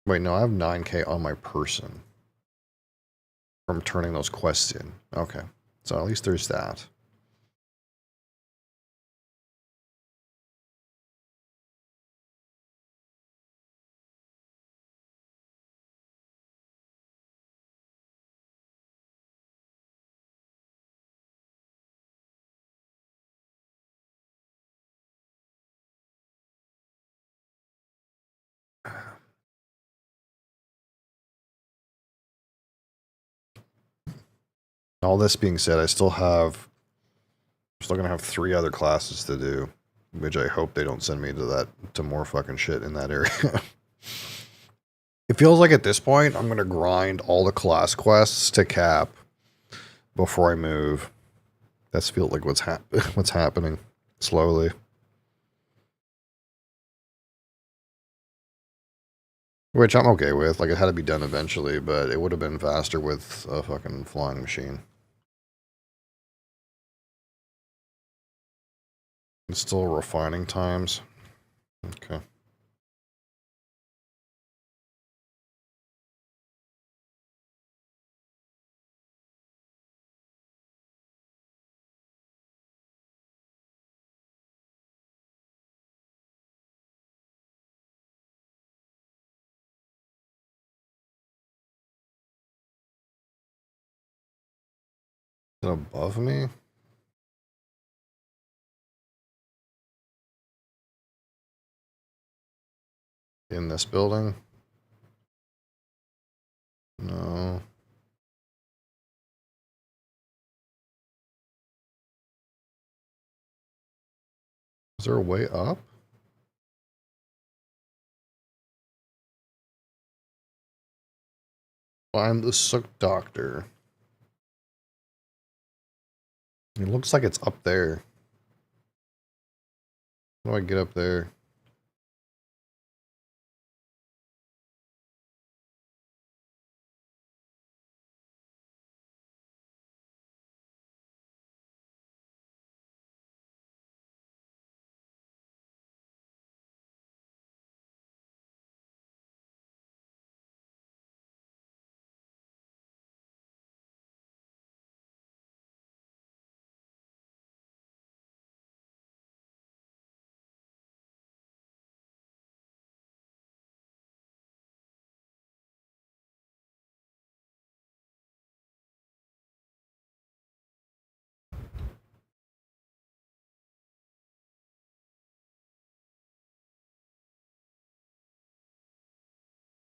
S2: Wait, no, I have 9K on my person from turning those quests in. Okay, so at least there's that. All this being said, I'm still gonna have 3 other classes to do, which I hope they don't send me to more fucking shit in that area. It feels like at this point, I'm gonna grind all the class quests to cap before I move. That's feels like what's happening slowly. Which I'm okay with. Like, it had to be done eventually, but it would have been faster with a fucking flying machine. It's still refining times. Okay. Is it above me? In this building? No. Is there a way up? Find the Sook Doctor. It looks like it's up there. How do I get up there?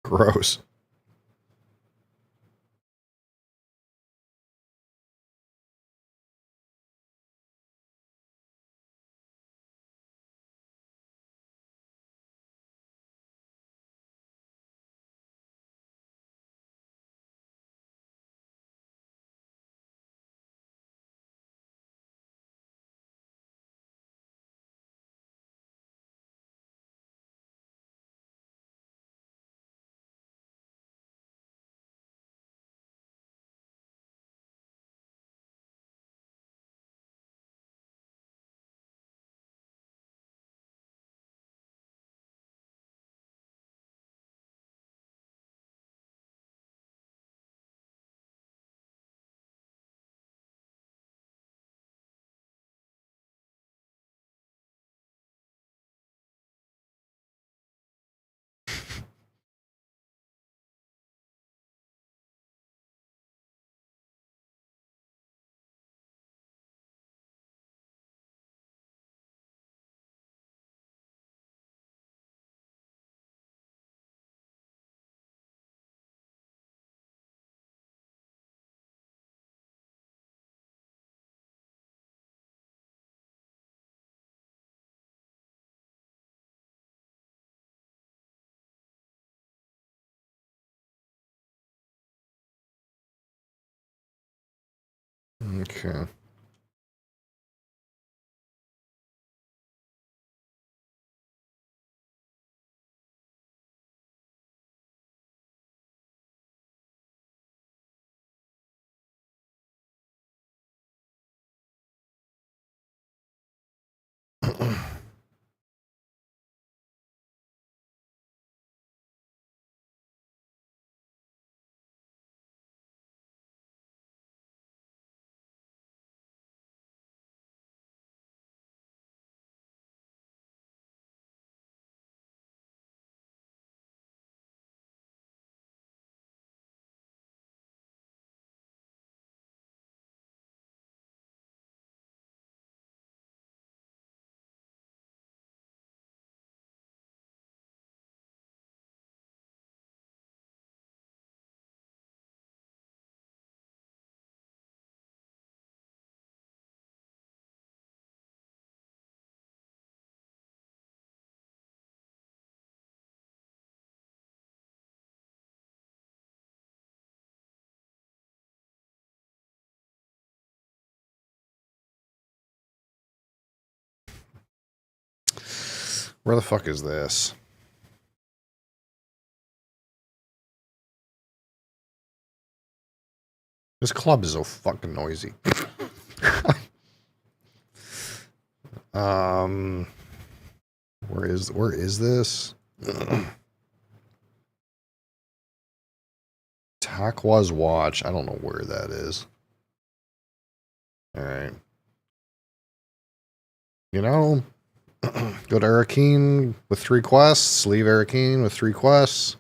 S2: Gross. Okay. Where the fuck is this? This club is so fucking noisy. Where is this? Takwa's watch. I don't know where that is. All right. You know, go to Arakeen with 3 quests. Leave Arakeen with 3 quests.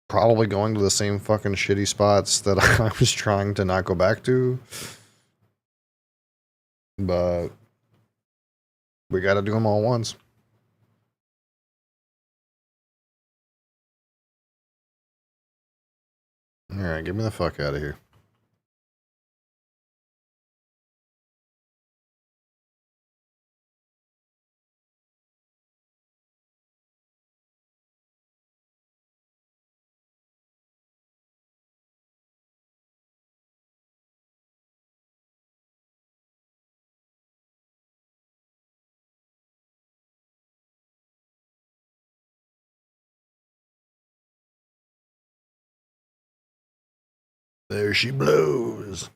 S2: Probably going to the same fucking shitty spots that I was trying to not go back to. But we gotta do them all once. Alright, get me the fuck out of here. There she blows.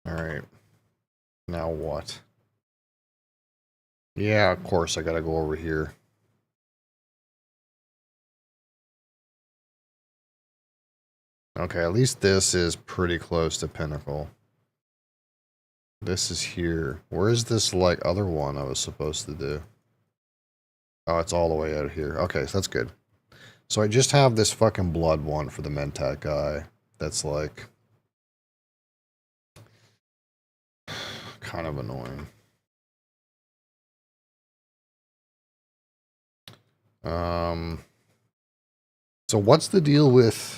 S2: Alright. Now what? Yeah, of course I gotta go over here. Okay, at least this is pretty close to Pinnacle. This is here. Where is this, like, other one I was supposed to do? Oh, it's all the way out here. Okay, so that's good. So I just have this fucking blood one for the Mentat guy. That's, like, kind of annoying. So what's the deal with...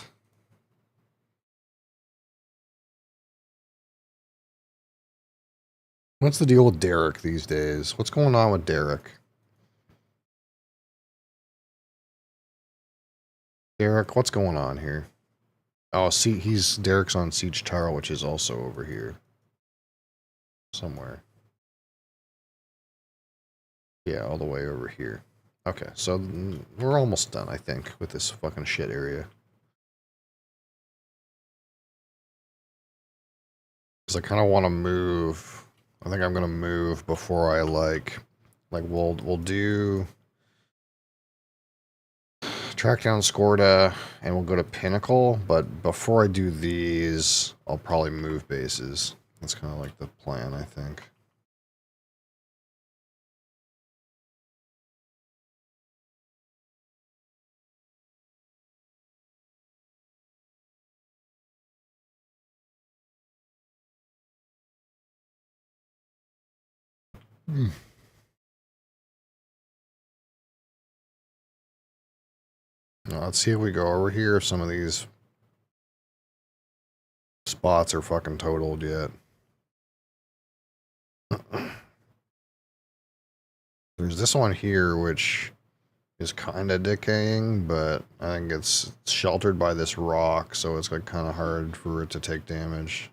S2: What's the deal with Derek these days? What's going on with Derek? Derek, what's going on here? Oh, see, Derek's on Siege Tower, which is also over here. Somewhere. Yeah, all the way over here. Okay, so we're almost done, I think, with this fucking shit area. Because I kind of want to move. I think I'm going to move before I, like we'll do... Track down Skorda, and we'll go to Pinnacle, but before I do these, I'll probably move bases. That's kind of like the plan, I think. Now, let's see if we go over here if some of these spots are fucking totaled yet. There's this one here, which is kind of decaying, but I think it's sheltered by this rock, so it's like kind of hard for it to take damage.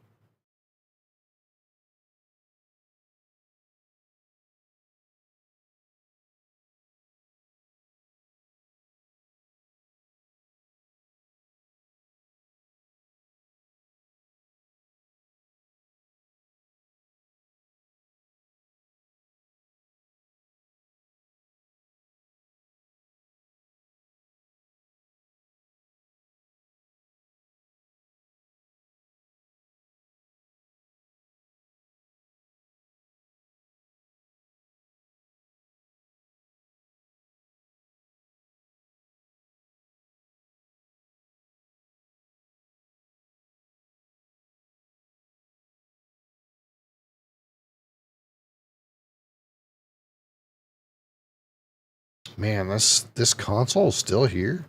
S2: Man, this console is still here.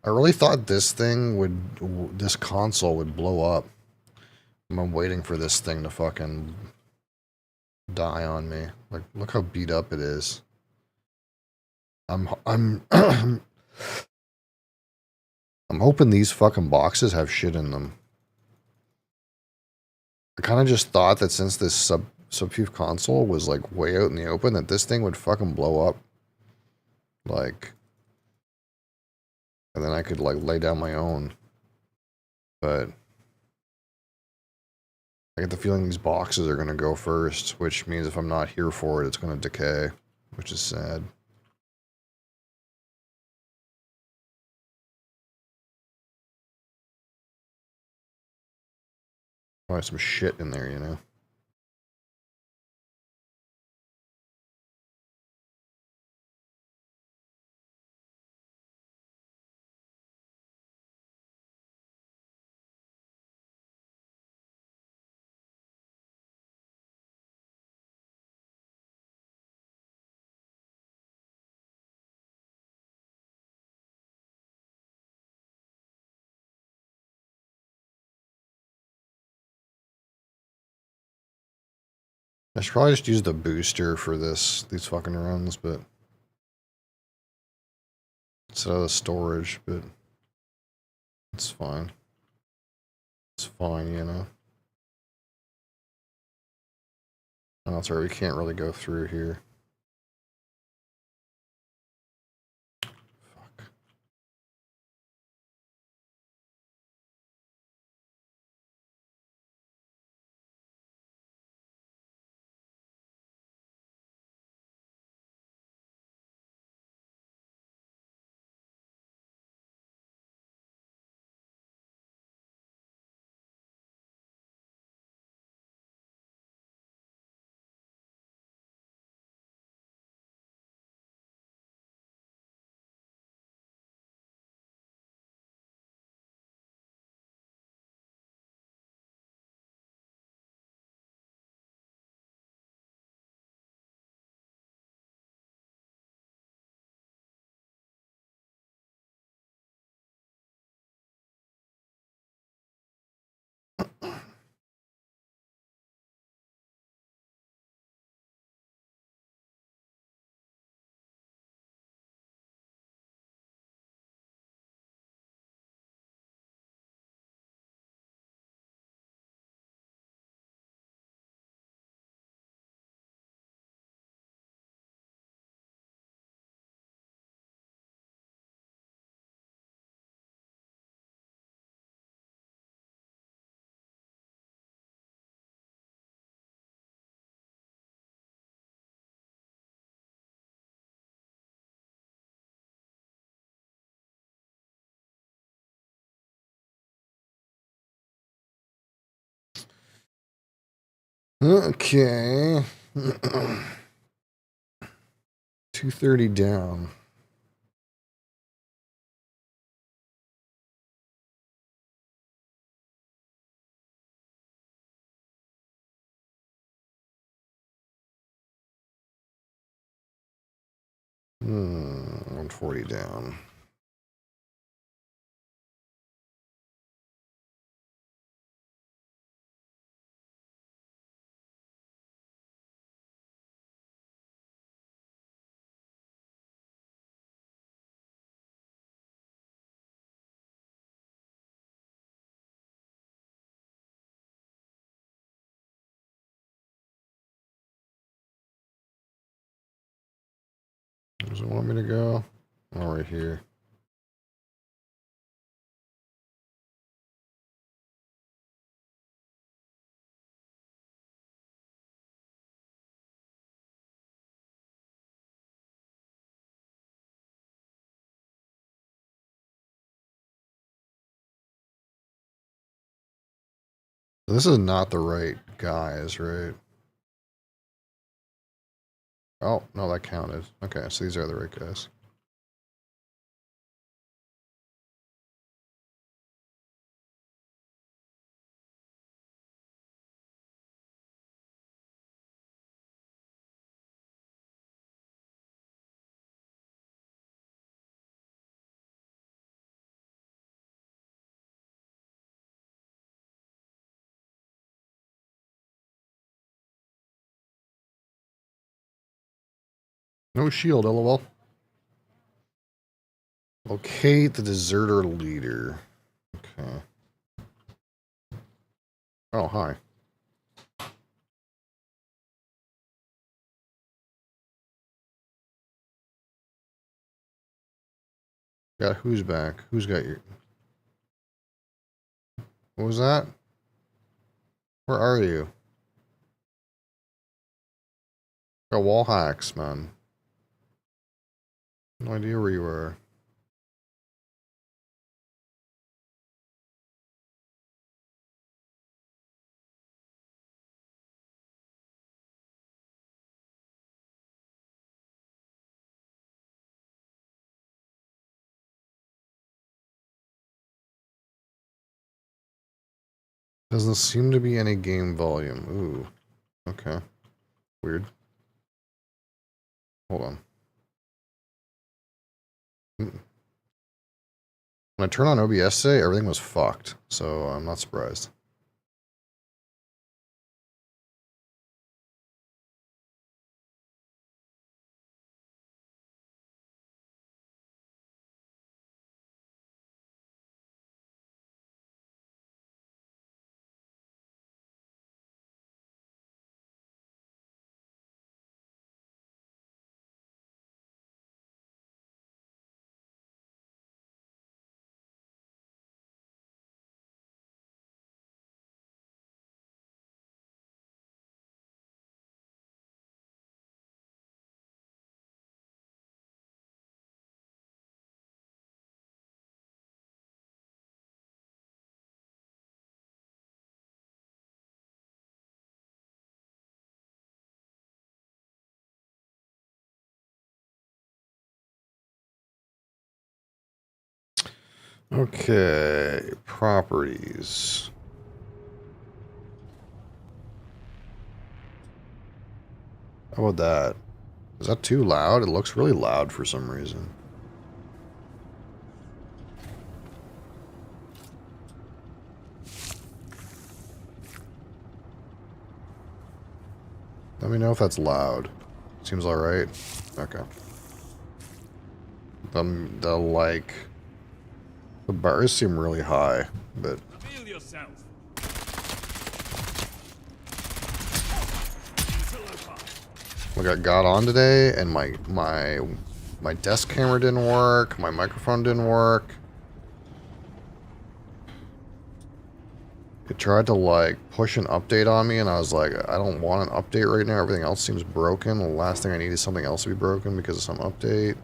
S2: I really thought this console would blow up. I'm waiting for this thing to fucking die on me. Like, look how beat up it is. I'm I'm hoping these fucking boxes have shit in them. I kind of just thought that since this subfuse console was like way out in the open, that this thing would fucking blow up. Like, and then I could like lay down my own. But I get the feeling these boxes are gonna go first, which means if I'm not here for it, it's gonna decay, which is sad. Probably some shit in there, you know? I should probably just use the booster for these fucking runs, but instead of the storage, but it's fine. It's fine, you know. Oh, sorry, we can't really go through here. Fuck. Okay. 230 down. Hmm, 140 down. Does it want me to go? Oh, right here. This is not the right guys, right? Oh, no, that counted. Okay, so these are the right guys. No shield, lol. Locate the deserter leader. Okay. Oh, hi. Got who's back? Who's got your... What was that? Where are you? Got wall hacks, man. No idea where you are. Doesn't seem to be any game volume. Ooh. Okay. Weird. Hold on. When I turned on OBS today, everything was fucked. So I'm not surprised. Okay, properties. How about that? Is that too loud? It looks really loud for some reason. Let me know if that's loud. Seems alright. Okay. The bars seem really high, but...
S4: Feel yourself.
S2: Like I got on today and my desk camera didn't work, my microphone didn't work. It tried to like push an update on me and I was like, I don't want an update right now. Everything else seems broken. The last thing I need is something else to be broken because of some update.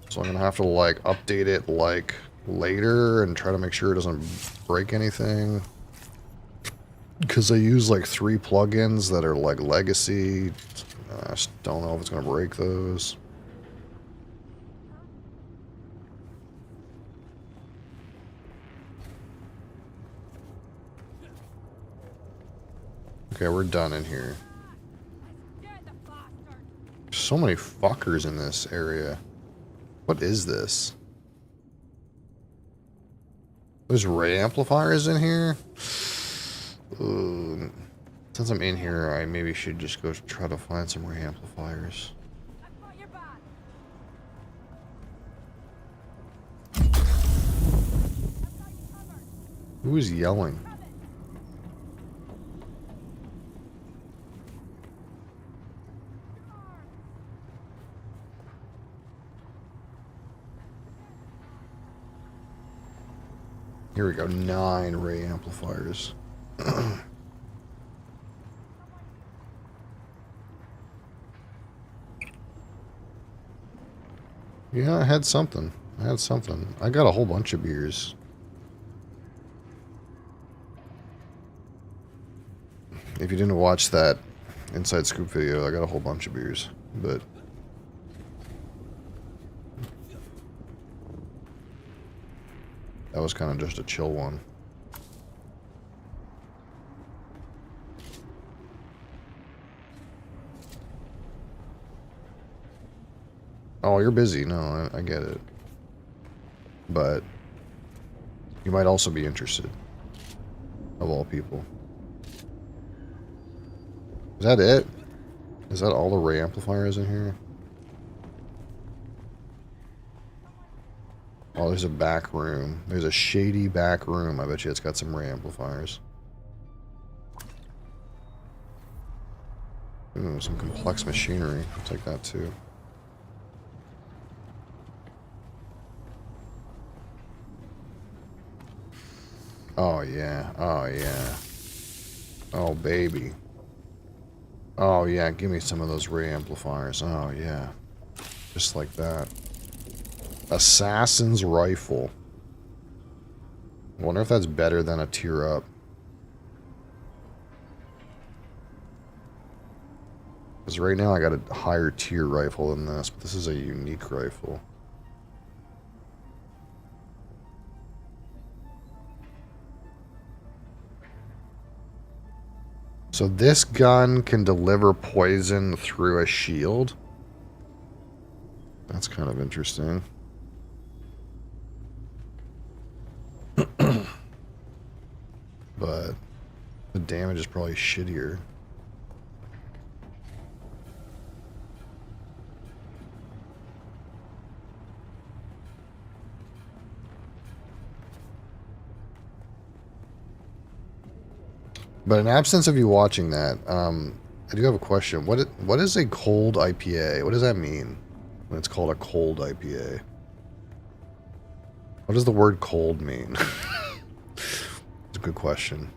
S2: So I'm gonna have to like update it like later and try to make sure it doesn't break anything. Because I use like 3 plugins that are like legacy. I just don't know if it's gonna break those. Okay, we're done in here. There's so many fuckers in this area. What is this? There's ray amplifiers in here? Since I'm in here, I maybe should just go try to find some ray amplifiers. Who is yelling? Here we go, 9 ray amplifiers. Yeah, I had something. I got a whole bunch of beers. If you didn't watch that Inside Scoop video, I got a whole bunch of beers. But that was kind of just a chill one. Oh, you're busy. No, I get it. But you might also be interested. Of all people. Is that it? Is that all the ray amplifiers in here? Oh, there's a back room. There's a shady back room. I bet you it's got some ray amplifiers. Ooh, some complex machinery. I'll take that too. Oh yeah. Oh yeah. Oh baby. Oh yeah, give me some of those ray amplifiers. Oh yeah. Just like that. Assassin's rifle. I wonder if that's better than a tier up. Because right now I got a higher tier rifle than this, but this is a unique rifle. So this gun can deliver poison through a shield. That's kind of interesting. But the damage is probably shittier. But in absence of you watching that, I do have a question. What is a cold IPA? What does that mean when it's called a cold IPA? What does the word cold mean? It's a good question.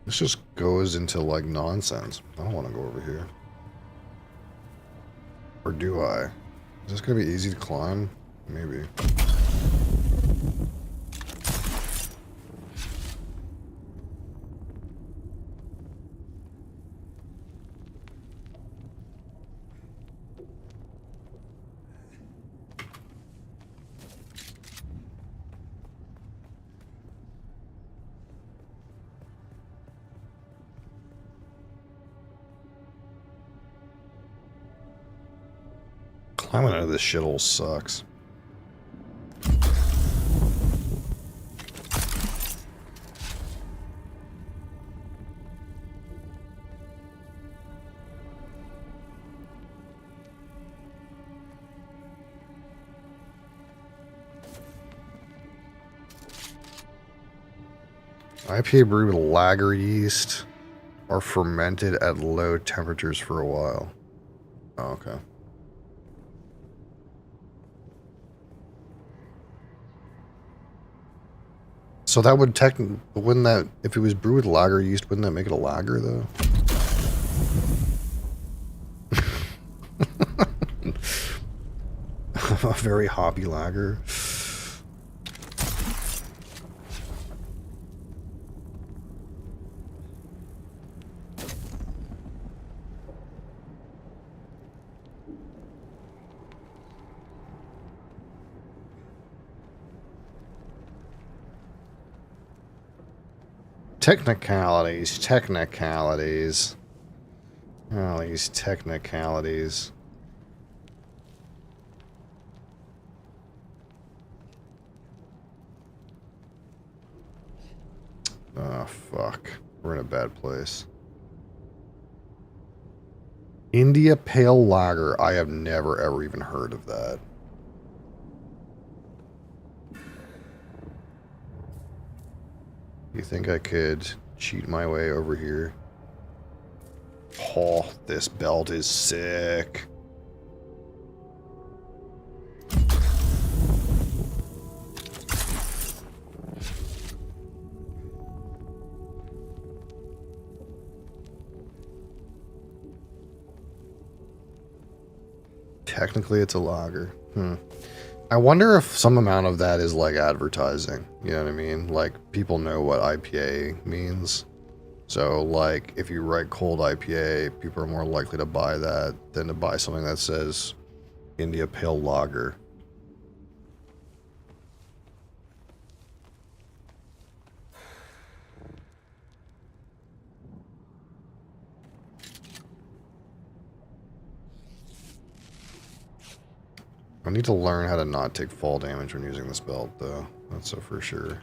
S2: This just goes into like nonsense. I don't want to go over here. Or do I? Is this going to be easy to climb? Maybe. Climbing out of this shithole sucks. IPA brewed with lager yeast or fermented at low temperatures for a while. Oh, okay. So that would technically, wouldn't that, if it was brewed with lager yeast, wouldn't that make it a lager though? A very hoppy lager. Technicalities, technicalities. Oh, these technicalities. Oh, fuck. We're in a bad place. India Pale Lager. I have never, ever even heard of that. You think I could cheat my way over here? Oh, this belt is sick. Technically, it's a lager. I wonder if some amount of that is like advertising. You know what I mean? Like, people know what IPA means. So, like, if you write cold IPA, people are more likely to buy that than to buy something that says India Pale Lager. I need to learn how to not take fall damage when using this belt, though. That's so for sure.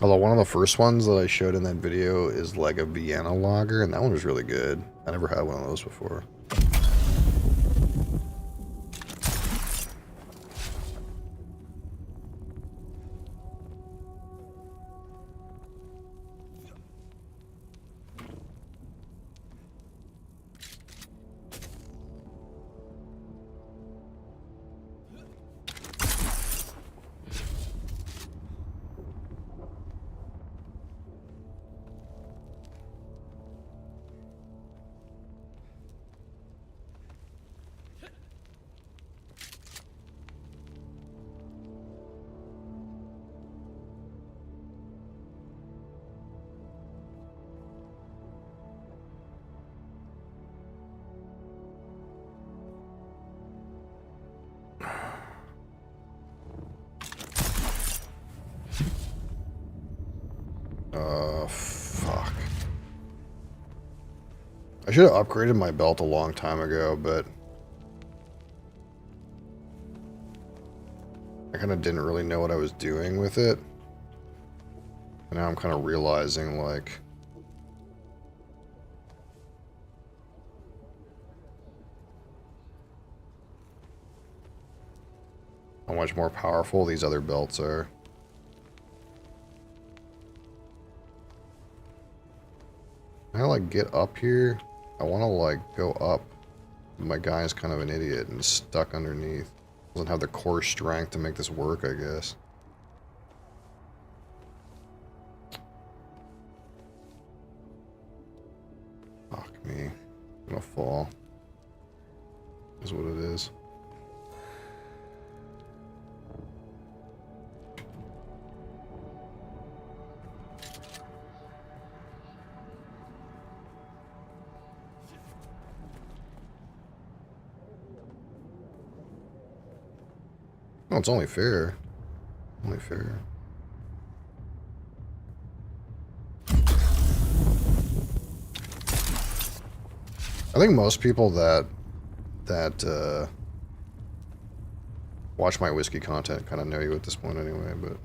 S2: Although one of the first ones that I showed in that video is like a Vienna lager, and that one was really good. I never had one of those before. Fuck. I should have upgraded my belt a long time ago, but I kind of didn't really know what I was doing with it. And now I'm kind of realizing, like, how much more powerful these other belts are. Can I, like, get up here? I want to, like, go up. My guy's kind of an idiot and stuck underneath. Doesn't have the core strength to make this work, I guess. Fuck me. I'm gonna fall. Is what it is. No, it's only fair. Only fair. I think most people that watch my whiskey content kind of know you at this point anyway, but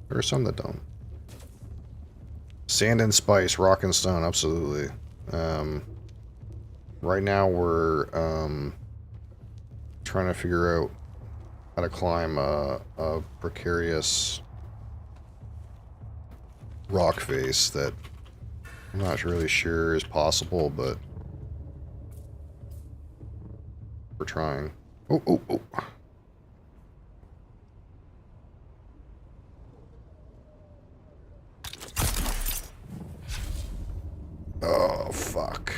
S2: there are some that don't. Sand and Spice, Rock and Stone, absolutely. Right now we're trying to figure out how to climb a precarious rock face that I'm not really sure is possible, but we're trying. Oh, oh, oh. Oh, fuck.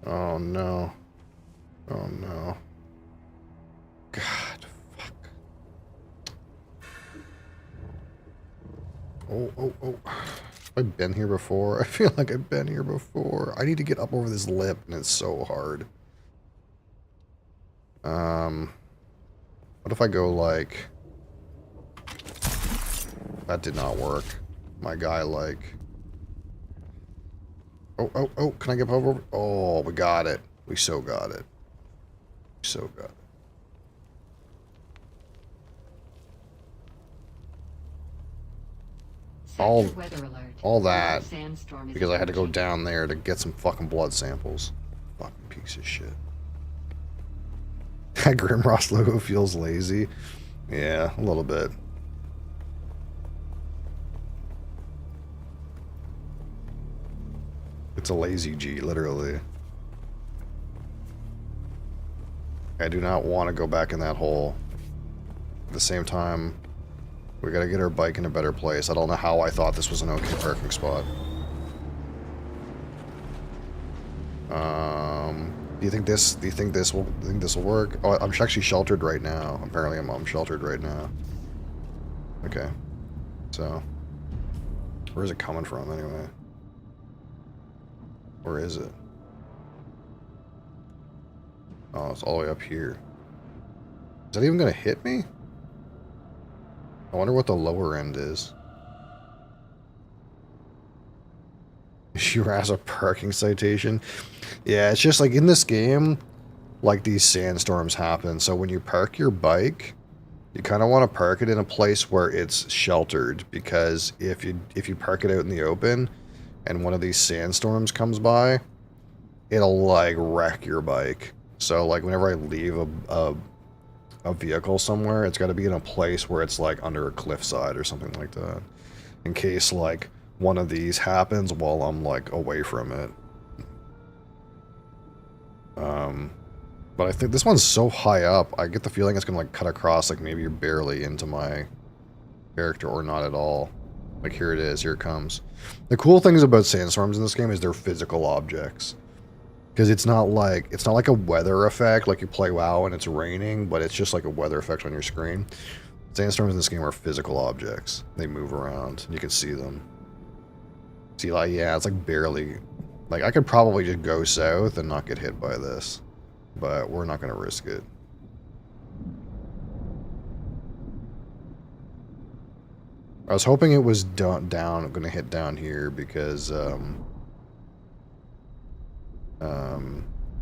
S2: Oh no. Oh no. God, fuck. Oh, oh, oh. Have I been here before? I feel like I've been here before. I need to get up over this lip, and it's so hard. What if I go like... That did not work. My guy like... Oh, oh, oh, can I get over? Oh, we got it. We so got it. We so got it. All that because I had to go down there to get some fucking blood samples. Fucking piece of shit. That Grimross logo feels lazy. Yeah, a little bit. It's a lazy G, literally. I do not want to go back in that hole. At the same time, we gotta get our bike in a better place. I don't know how I thought this was an okay parking spot. Do you think this will work? Oh, I'm actually sheltered right now. Apparently I'm sheltered right now. Okay. So, where is it coming from anyway? Where is it? Oh, it's all the way up here. Is that even gonna hit me? I wonder what the lower end is. You has a parking citation. Yeah, it's just like in this game, like these sandstorms happen. So when you park your bike, you kind of want to park it in a place where it's sheltered, because if you park it out in the open and one of these sandstorms comes by, it'll like wreck your bike. So like whenever I leave a vehicle somewhere, it's got to be in a place where it's like under a cliffside or something like that, in case like one of these happens while I'm like away from it. But I think this one's so high up, I get the feeling it's gonna like cut across, like maybe you're barely into my character or not at all. Like here it is, here it comes. The cool things about sandstorms in this game is they're physical objects. Because it's not like a weather effect like you play WoW and it's raining, but it's just like a weather effect on your screen. Sandstorms in this game are physical objects. They move around, and you can see them. See, like, yeah, it's like barely... Like, I could probably just go south and not get hit by this. But we're not going to risk it. I was hoping it was down, going to hit down here because,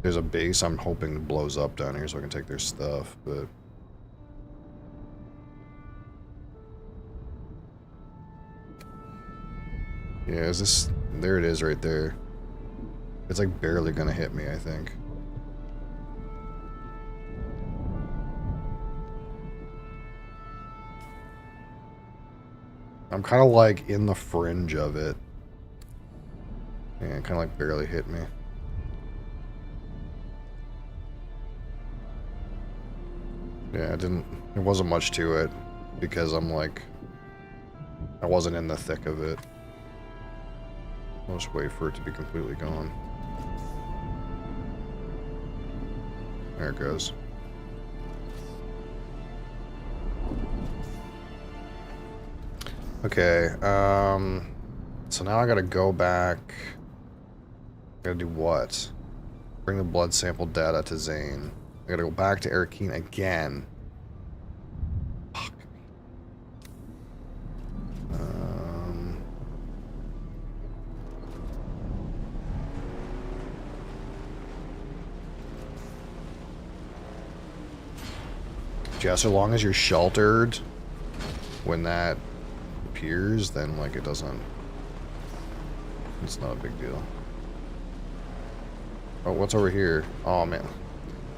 S2: there's a base I'm hoping blows up down here so I can take their stuff, but... Yeah, is this... There it is right there. It's like barely gonna hit me, I think. I'm kind of like in the fringe of it. Yeah, it kind of like barely hit me. Yeah, it wasn't much to it, because I'm like, I wasn't in the thick of it. I'll just wait for it to be completely gone. There it goes. Okay, so now I gotta go back. I gotta do what? Bring the blood sample data to Zane. I gotta go back to Arakeen again. Fuck. Yeah, so long as you're sheltered when that appears, then like it doesn't... It's not a big deal. Oh, what's over here? Oh, man.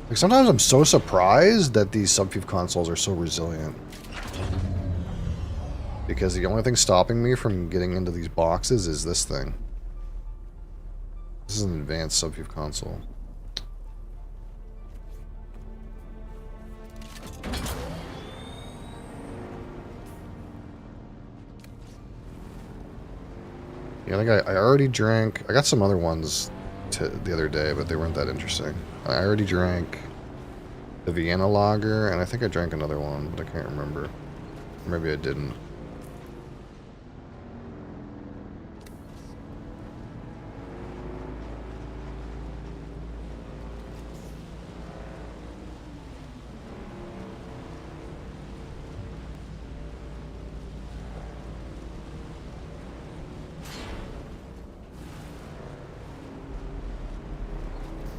S2: Like, sometimes I'm so surprised that these Subfuve consoles are so resilient. Because the only thing stopping me from getting into these boxes is this thing. This is an advanced Subfuve console. Yeah, I think I already drank... I got some other ones the other day, but they weren't that interesting. I already drank the Vienna Lager, and I think I drank another one, but I can't remember. Maybe I didn't.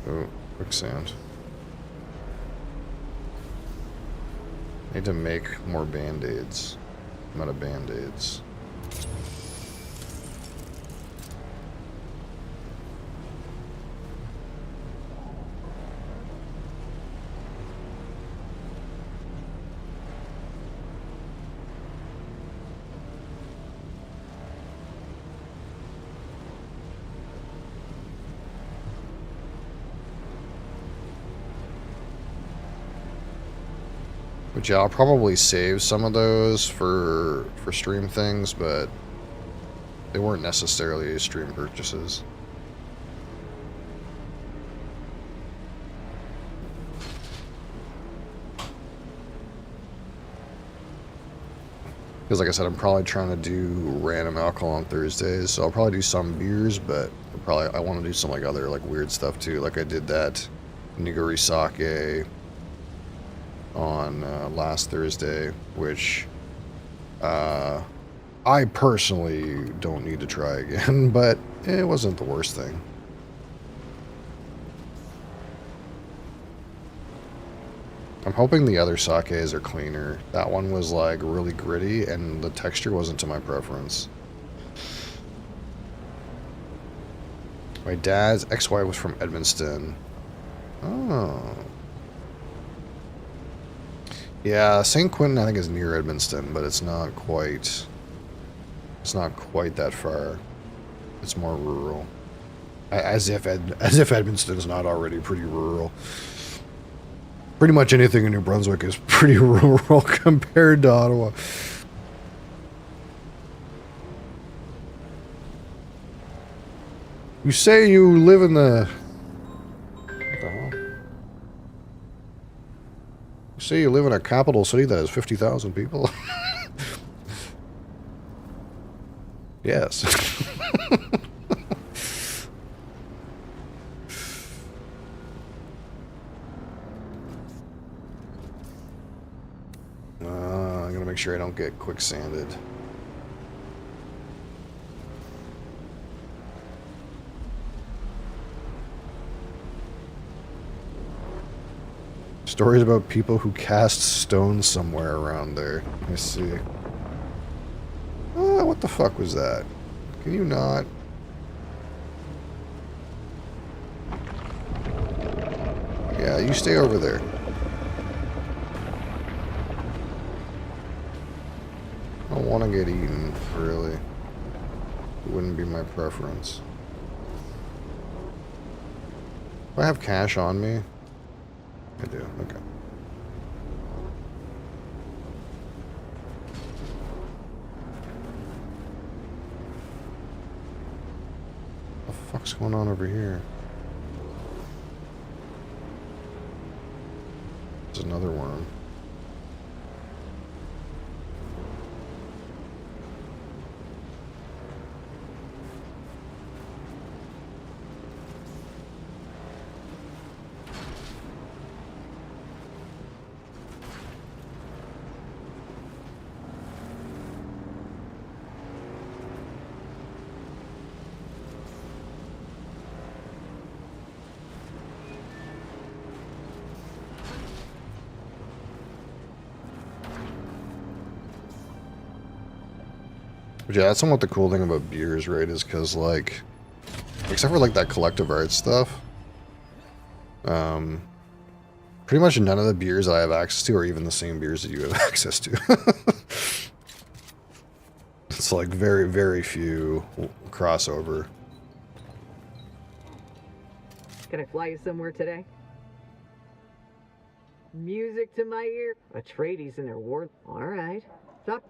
S2: Oh, quicksand. Need to make more band-aids. I'm out of band-aids. But yeah, I'll probably save some of those for stream things, but they weren't necessarily stream purchases. Because like I said, I'm probably trying to do random alcohol on Thursdays, so I'll probably do some beers, but I want to do some like other like weird stuff too. Like I did that nigiri sake on last Thursday, which I personally don't need to try again, but it wasn't the worst thing. I'm hoping the other sakes are cleaner. That one was like really gritty and the texture wasn't to my preference. My dad's ex-wife was from Edmundston. Oh. Yeah, St. Quentin I think is near Edmundston, but it's not quite that far. It's more rural. As if Edmundston's not already pretty rural. Pretty much anything in New Brunswick is pretty rural compared to Ottawa. You say you live in the... What the hell? You say you live in a capital city that has 50,000 people? Yes. I'm gonna make sure I don't get quicksanded. Stories about people who cast stones somewhere around there. Let me see. What the fuck was that? Can you not? Yeah, you stay over there. I don't want to get eaten, really. It wouldn't be my preference. Do I have cash on me? I do, okay. What the fuck's going on over here? There's another worm. But yeah, that's somewhat the cool thing about beers, right? Is because, like, except for, like, that collective art stuff, pretty much none of the beers that I have access to are even the same beers that you have access to. It's, like, very, very few crossover.
S4: Can I fly you somewhere today? Music to my ear? Atreides in their ward. All right. Stop.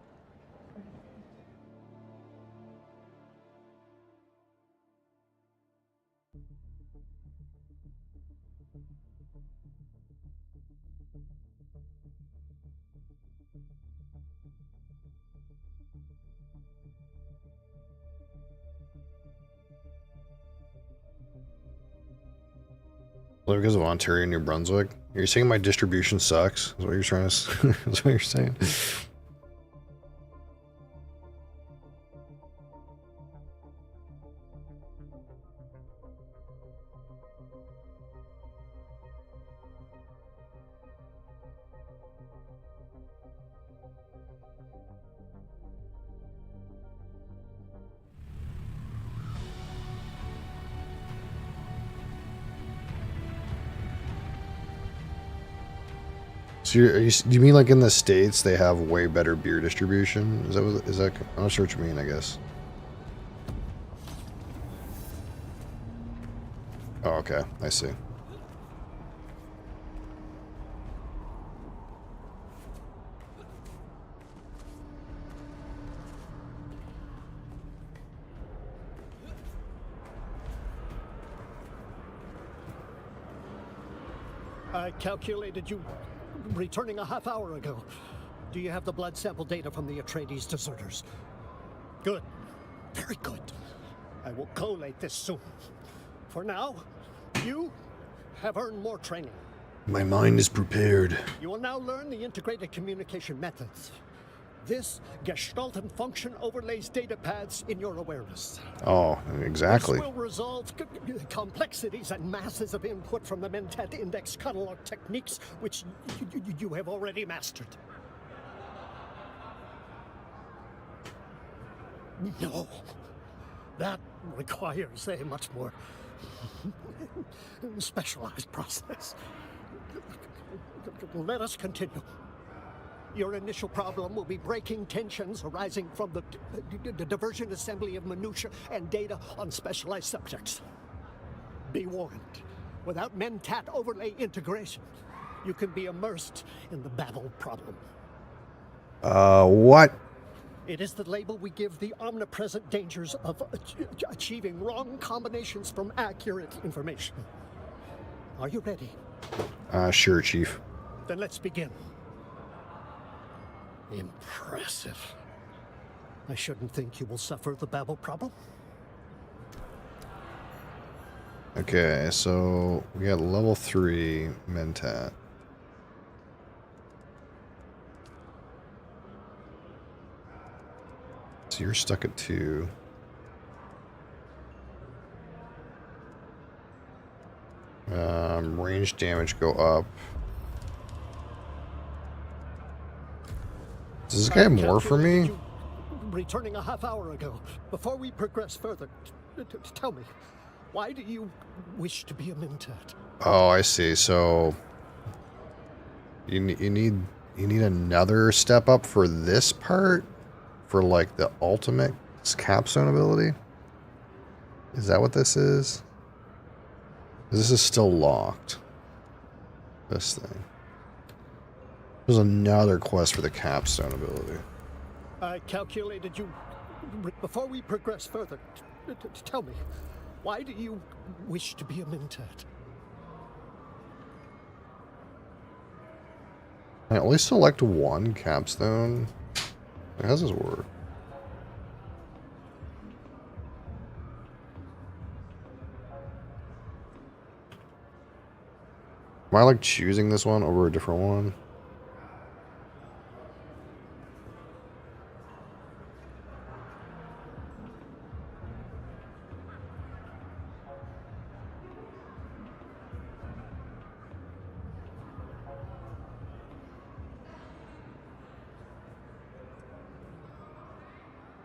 S2: Well, because of Ontario, New Brunswick. You're saying my distribution sucks? Is what you're trying to... That's what you're saying? So do you mean like in the States they have way better beer distribution? Is that I'm not sure what you mean, I guess. Oh, okay, I see.
S5: I calculated you returning a half hour ago. Do you have the blood sample data from the Atreides deserters? Good. Very good. I will collate this soon. For now, you have earned more training.
S2: My mind is prepared.
S5: You will now learn the integrated communication methods. This Gestalt and function overlays data paths in your awareness.
S2: Oh, exactly.
S5: This will resolve complexities and masses of input from the Mentat Index catalog techniques, which you have already mastered. No, that requires a much more specialized process. Let us continue. Your initial problem will be breaking tensions arising from the diversion assembly of minutiae and data on specialized subjects. Be warned, without Mentat overlay integration, you can be immersed in the Babel problem.
S2: What?
S5: It is the label we give the omnipresent dangers of achieving wrong combinations from accurate information. Are you ready?
S2: Sure, Chief.
S5: Then let's begin. Impressive. I shouldn't think you will suffer the Babel problem.
S2: Okay, so we got level 3 Mentat. So you're stuck at 2. Range damage go up. Does this guy have more for me?
S5: Returning a half hour ago. Before we progress further, tell me, why do you wish to be a Mentat?
S2: Oh, I see. So you need another step up for this part, for like the ultimate capstone ability. Is that what this is? This is still locked. This thing. There's another quest for the capstone ability.
S5: I calculated you. Before we progress further, tell me, why do you wish to be a Mentat?
S2: I only select one capstone. How does this work? Am I like choosing this one over a different one?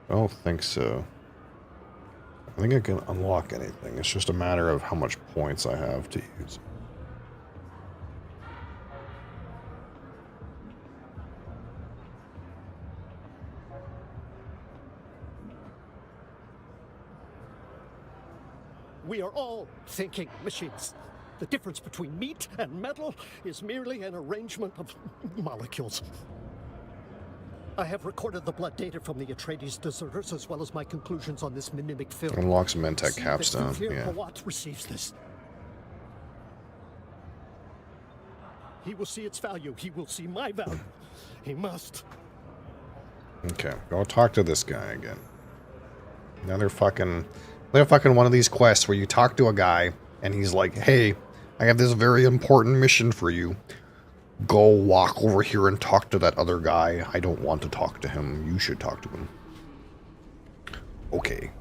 S2: I don't think so. I think I can unlock anything. It's just a matter of how much points I have to use.
S5: We are all thinking machines. The difference between meat and metal is merely an arrangement of molecules. I have recorded the blood data from the Atreides deserters, as well as my conclusions on this mimic film.
S2: Unlocks Mentat
S5: See
S2: capstone.
S5: that
S2: Yeah.
S5: Hawat receives this. He will see its value. He will see my value. He must.
S2: Okay, go talk to this guy again. Another fucking one of these quests where you talk to a guy and he's like, "Hey, I have this very important mission for you. Go walk over here and talk to that other guy. I don't want to talk to him. You should talk to him." Okay.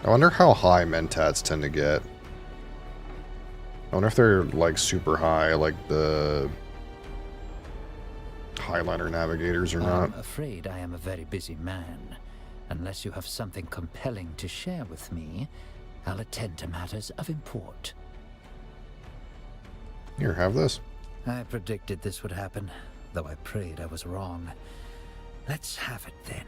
S2: I wonder how high Mentats tend to get. I wonder if they're like super high, like the Highliner navigators or not.
S6: I'm afraid I am a very busy man. Unless you have something compelling to share with me, I'll attend to matters of import.
S2: Here, have this.
S6: I predicted this would happen, though I prayed I was wrong. Let's have it then.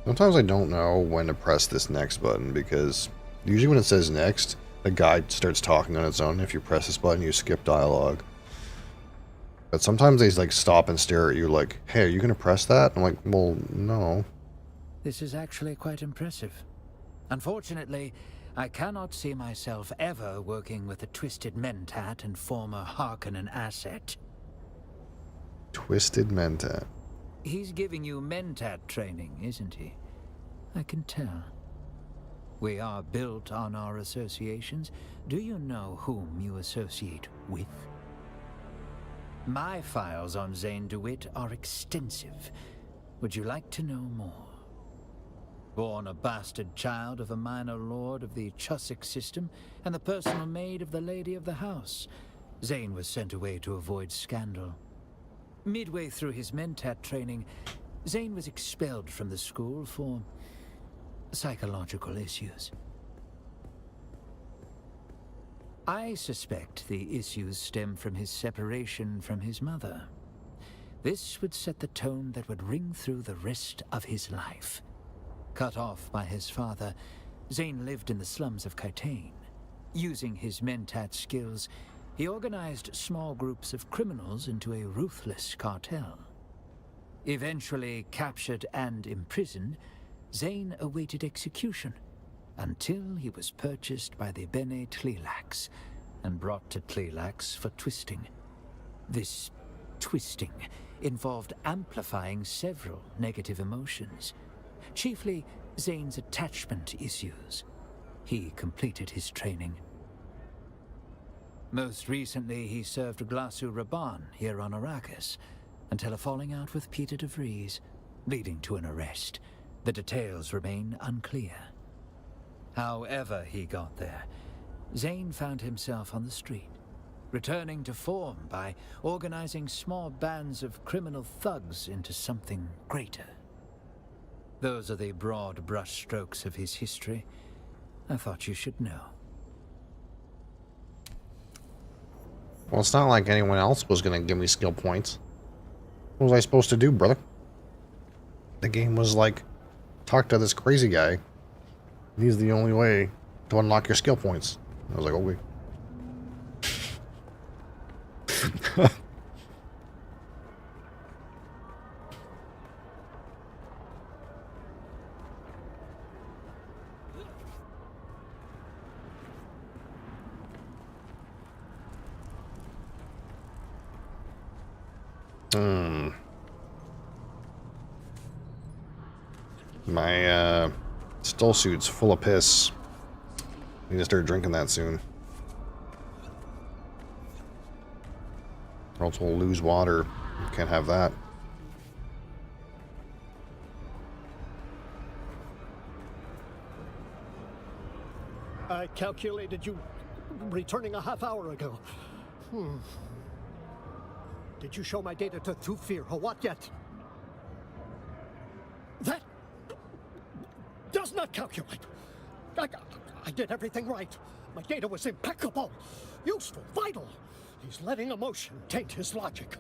S2: Sometimes I don't know when to press this next button, because usually when it says next, the guide starts talking on its own. If you press this button, you skip dialogue. But sometimes they like stop and stare at you like, hey, are you going to press that? I'm like, well, no.
S6: This is actually quite impressive. Unfortunately, I cannot see myself ever working with a twisted mentat and former Harkonnen asset.
S2: Twisted mentat.
S6: He's giving you mentat training, isn't he? I can tell. We are built on our associations. Do you know whom you associate with? My files on Zane DeWitt are extensive. Would you like to know more? Born a bastard child of a minor lord of the Chusik system and the personal maid of the lady of the house, Zane was sent away to avoid scandal. Midway through his mentat training, Zane was expelled from the school for psychological issues. I suspect the issues stem from his separation from his mother. This would set the tone that would ring through the rest of his life. Cut off by his father, Zane lived in the slums of Kitane. Using his mentat skills, he organized small groups of criminals into a ruthless cartel. Eventually captured and imprisoned, Zane awaited execution until he was purchased by the Bene Tleilax and brought to Tleilax for twisting. This twisting involved amplifying several negative emotions, chiefly Zane's attachment issues. He completed his training. Most recently, he served Glasu Raban here on Arrakis, until a falling out with Peter de Vries, leading to an arrest. The details remain unclear. However he got there, Zane found himself on the street, returning to form by organizing small bands of criminal thugs into something greater. Those are the broad brushstrokes of his history. I thought you should know.
S2: Well, it's not like anyone else was going to give me skill points. What was I supposed to do, brother? The game was like, talk to this crazy guy. He's the only way to unlock your skill points. I was like, okay. My still suit's full of piss. I need to start drinking that soon. Or else we'll lose water. Can't have that.
S5: I calculated you returning a half hour ago. Did you show my data to Thufir or what yet? That does not calculate. I did everything right. My data was impeccable, useful, vital. He's letting emotion taint his logic.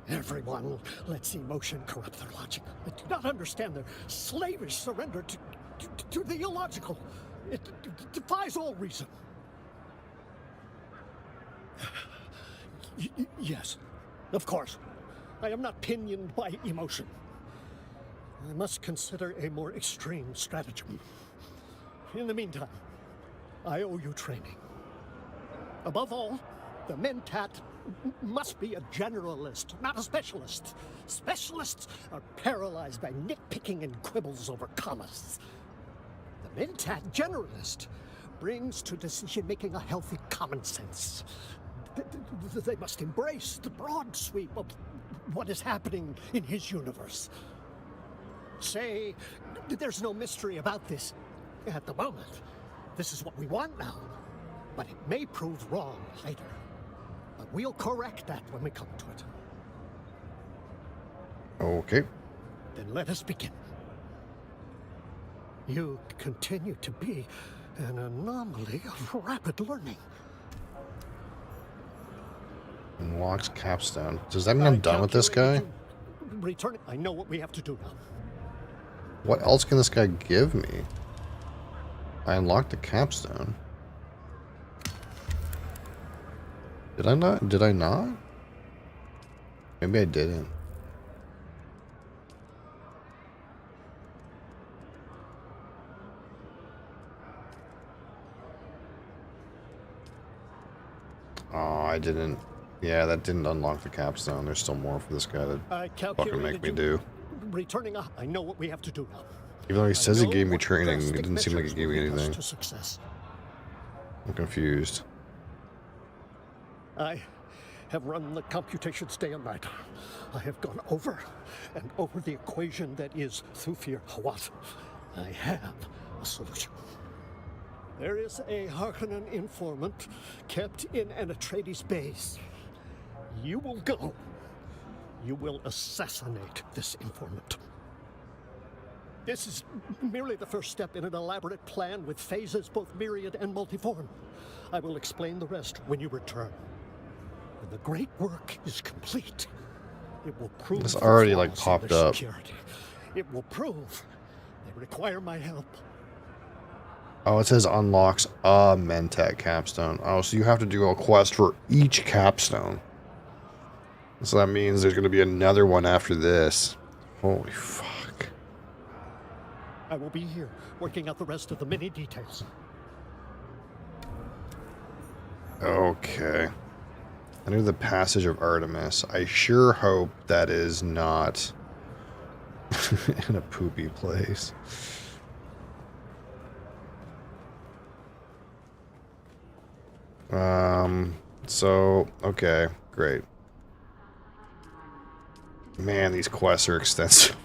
S5: Everyone lets emotion corrupt their logic. I do not understand their slavish surrender to the illogical. It defies all reason. Yes, of course. I am not pinioned by emotion. I must consider a more extreme stratagem. In the meantime, I owe you training. Above all, the mentat must be a generalist, not a specialist. Specialists are paralyzed by nitpicking and quibbles over commas. The mentat generalist brings to decision-making a healthy common sense. They must embrace the broad sweep of what is happening in his universe. Say, there's no mystery about this at the moment. This is what we want now, but it may prove wrong later. But we'll correct that when we come to it.
S2: Okay.
S5: Then let us begin. You continue to be An anomaly of rapid learning.
S2: Unlocks capstone. Does that mean I'm done with this guy?
S5: Return. I know what we have to do now.
S2: What else can this guy give me? I unlocked the capstone. Did I not? Did I not? Maybe I didn't. Oh, I didn't. Yeah, that didn't unlock the capstone. There's still more for this guy to fucking make me do.
S5: Returning. I know what we have to do now.
S2: Even though he says he gave me training, it didn't seem like he gave me anything.
S5: To success.
S2: I'm confused.
S5: I have run the computations day and night. I have gone over and over the equation that is Thufir Hawat. I have a solution. There is a Harkonnen informant kept in an Atreides base. You will go. You will assassinate this informant. This is merely the first step in an elaborate plan with phases both myriad and multiform. I will explain the rest when you return. When the great work is complete, it will prove
S2: this already like
S5: flaws in
S2: popped
S5: their
S2: up.
S5: security. It will prove they require my help.
S2: Oh, it says unlocks a Mentat capstone. Oh, so you have to do a quest for each capstone. So that means there's going to be another one after this. Holy fuck.
S5: I will be here, working out the rest of the many details.
S2: Okay. I knew the Passage of Artemis. I sure hope that is not in a poopy place. So, okay, great. Man, these quests are extensive.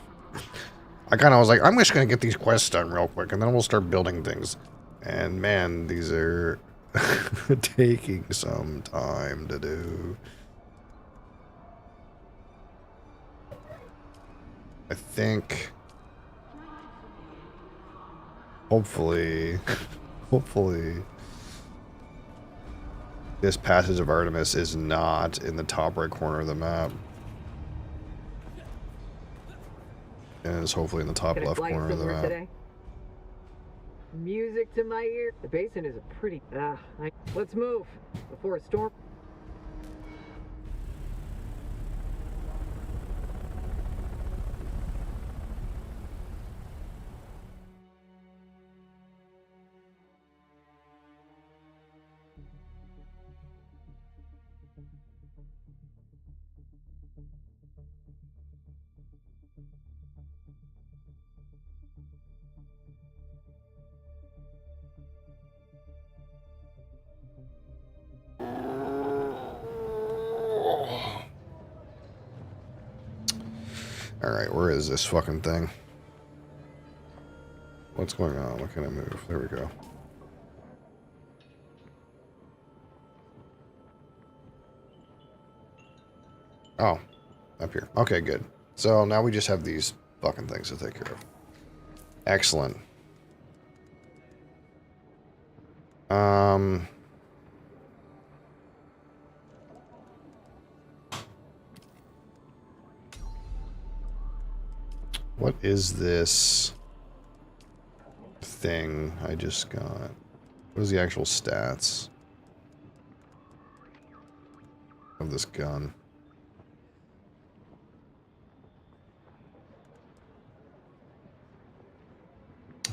S2: I kind of was like, I'm just going to get these quests done real quick, and then we'll start building things. And man, these are taking some time to do. I think... Hopefully... this Passage of Artemis is not in the top right corner of the map. And it's hopefully in the top left corner of the map.
S4: Today? Music to my ear. The basin is a pretty... let's move before a storm...
S2: Alright, where is this fucking thing? What's going on? What can I move? There we go. Oh, up here. Okay, good. So now we just have these fucking things to take care of. Excellent. What is this thing I just got? What is the actual stats of this gun?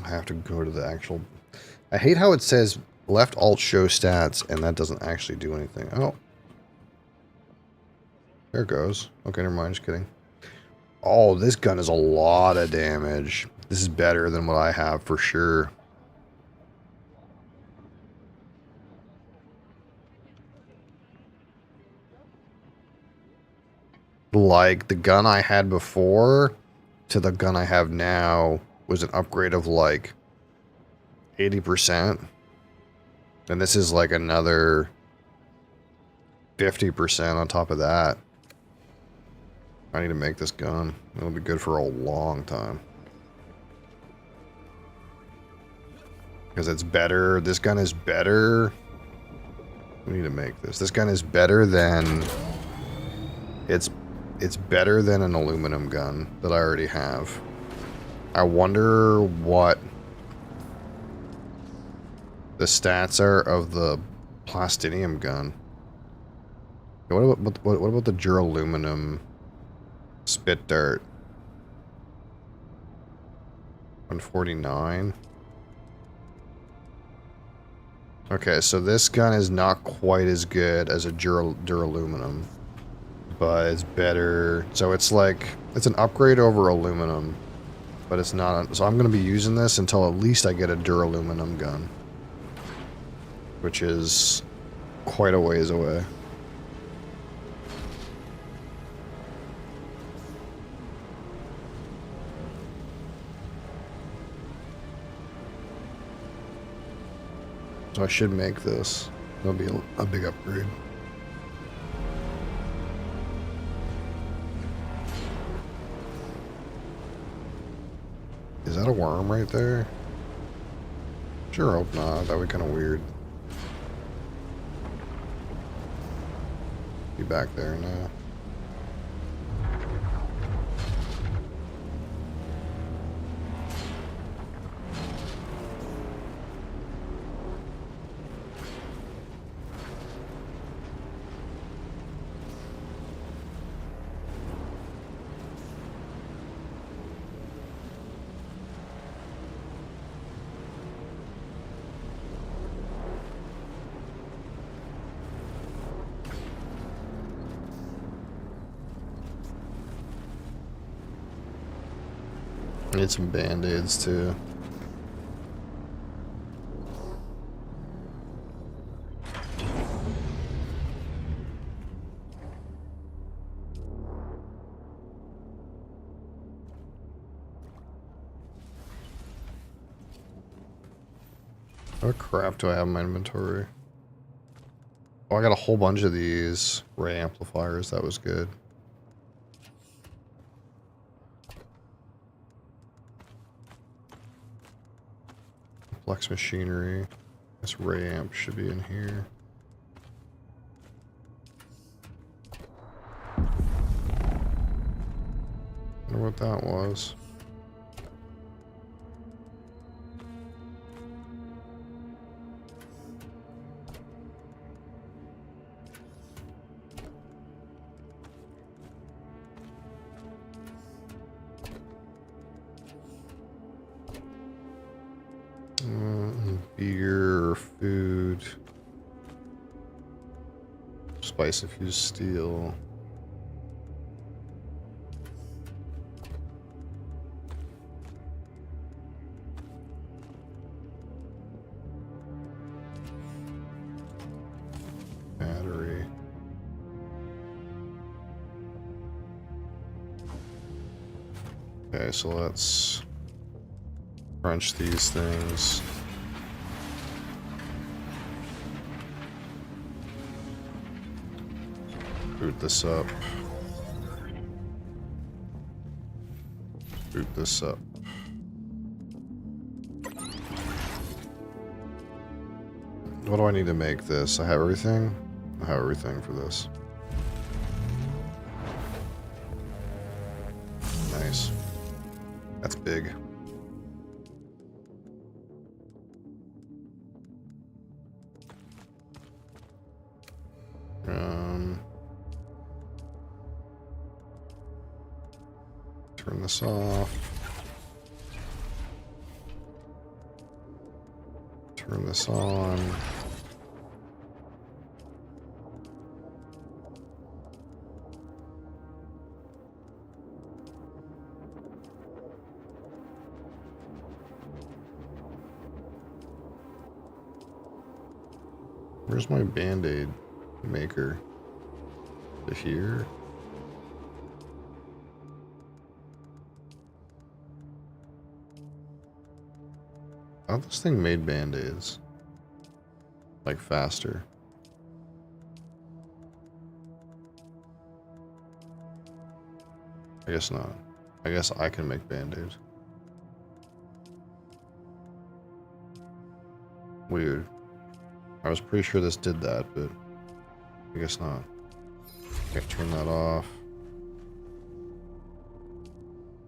S2: I have to go to the actual... I hate how it says left alt show stats and that doesn't actually do anything. Oh. There it goes. Okay, never mind, just kidding. Oh, this gun is a lot of damage. This is better than what I have for sure. Like, the gun I had before to the gun I have now was an upgrade of like 80%. And this is like another 50% on top of that. I need to make this gun. It'll be good for a long time. Because it's better. This gun is better. We need to make this. This gun is better than... It's better than an aluminum gun that I already have. I wonder what the stats are of the plastinium gun. What about the duraluminum spit dart? 149. Okay, so this gun is not quite as good as a duraluminum, but it's better. So it's like, it's an upgrade over aluminum, but it's not. So I'm going to be using this until at least I get a duraluminum gun, which is quite a ways away. So I should make this. That'll be a big upgrade. Is that a worm right there? Sure hope not. That would be kind of weird. Be back there now. Need some band-aids too. What crap do I have in my inventory? Oh, I got a whole bunch of these ray amplifiers. That was good. Flex machinery. This ray amp should be in here. Wonder what that was. Beer, food, spice infused steel. Battery. Okay, so let's crunch these things. Boot this up. Boot this up. What do I need to make this? I have everything? I have everything for this. Nice. That's big. Turn this off. Turn this on. Where's my Band-Aid maker? To here? I thought this thing made Band-Aids. Like, faster. I guess not. I guess I can make Band-Aids. Weird. I was pretty sure this did that, but I guess not. Okay, turn that off.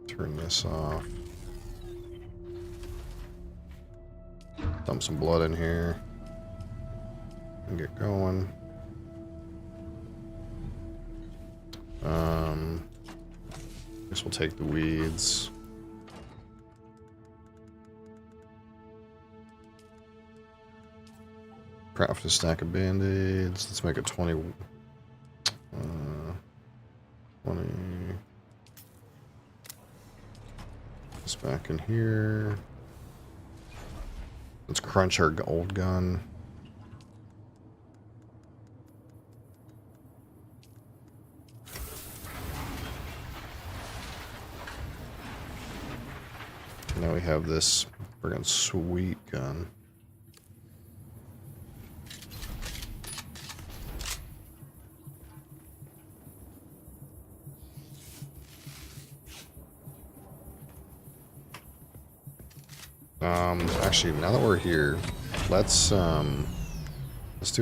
S2: Turn this off. Dump some blood in here. And get going. Guess we'll take the weeds. Craft a stack of band-aids. Let's make it 20. 20. This back in here. Let's crunch our old gun. Now we have this friggin' sweet gun. Actually, now that we're here, let's do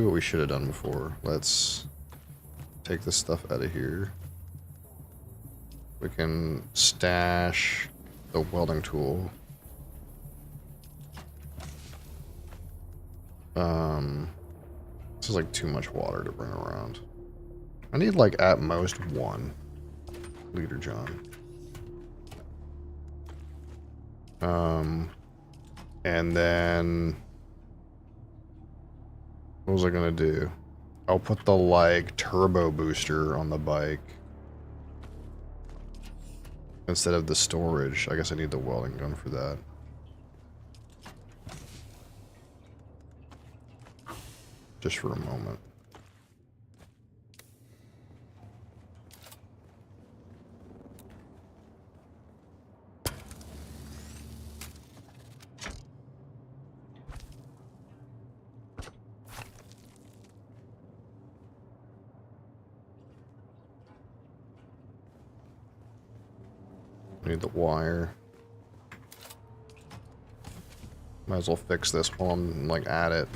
S2: what we should have done before. Let's take this stuff out of here. We can stash the welding tool. This is like too much water to bring around. I need like at most 1 liter, John. And then what was I gonna do? I'll put the like turbo booster on the bike instead of the storage. I guess I need the welding gun for that. Just for a moment. I need the wire. Might as well fix this while I'm like at it.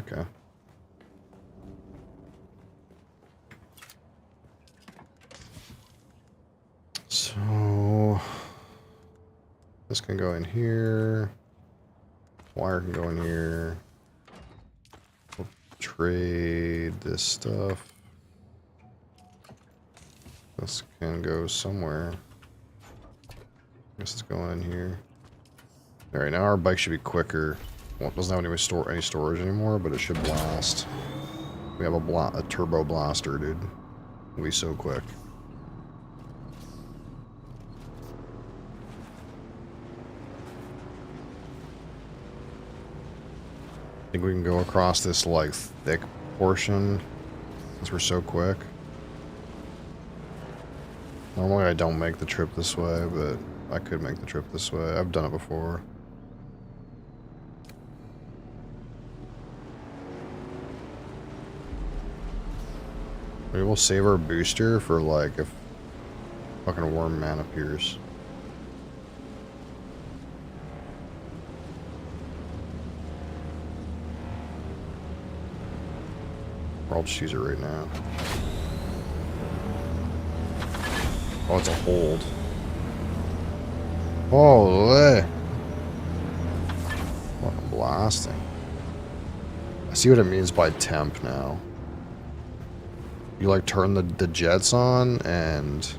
S2: Okay. So this can go in here. Wire can go in here. We'll trade this stuff. This can go somewhere. I guess it's going in here. Alright, now our bike should be quicker. Well, it doesn't have any storage anymore, but it should blast. We have a turbo blaster, dude. It'll be so quick. I think we can go across this like thick portion since we're so quick. Normally I don't make the trip this way, but I could make the trip this way. I've done it before. Maybe we'll save our booster for like if fucking warm man appears. Or I'll just use it right now. Oh, it's a hold. Holy! What a blasting. I see what it means by temp now. You like turn the jets on and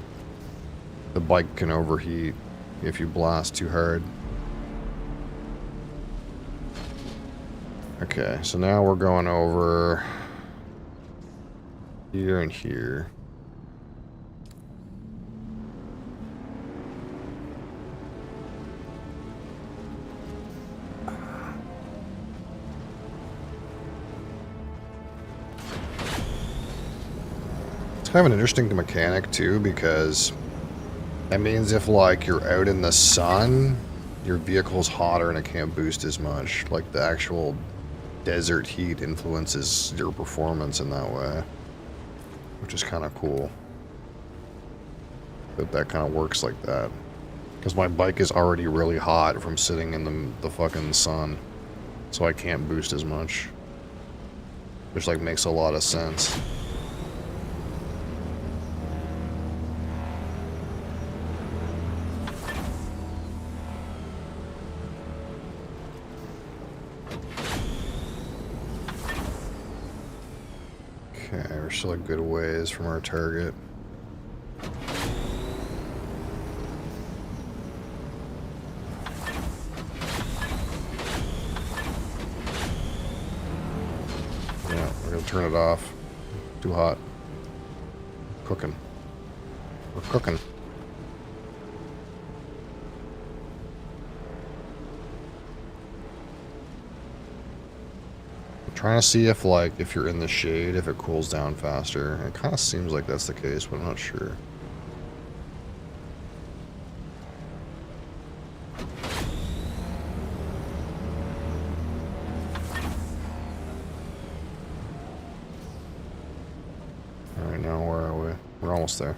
S2: the bike can overheat if you blast too hard. Okay, so now we're going over here and here. Kind of an interesting mechanic too, because That means if, like, you're out in the sun, your vehicle's hotter and it can't boost as much. Like, the actual desert heat influences your performance in that way. Which is kind of cool. But that kind of works like that. Because my bike is already really hot from sitting in the fucking sun. So I can't boost as much. Which, like, makes a lot of sense. Okay, we're still a good ways from our target. Yeah, we're gonna turn it off. Too hot. Cooking. We're cooking. Trying to see if, like, if you're in the shade, if it cools down faster. It kind of seems like that's the case, but I'm not sure. Alright, now where are we? We're almost there.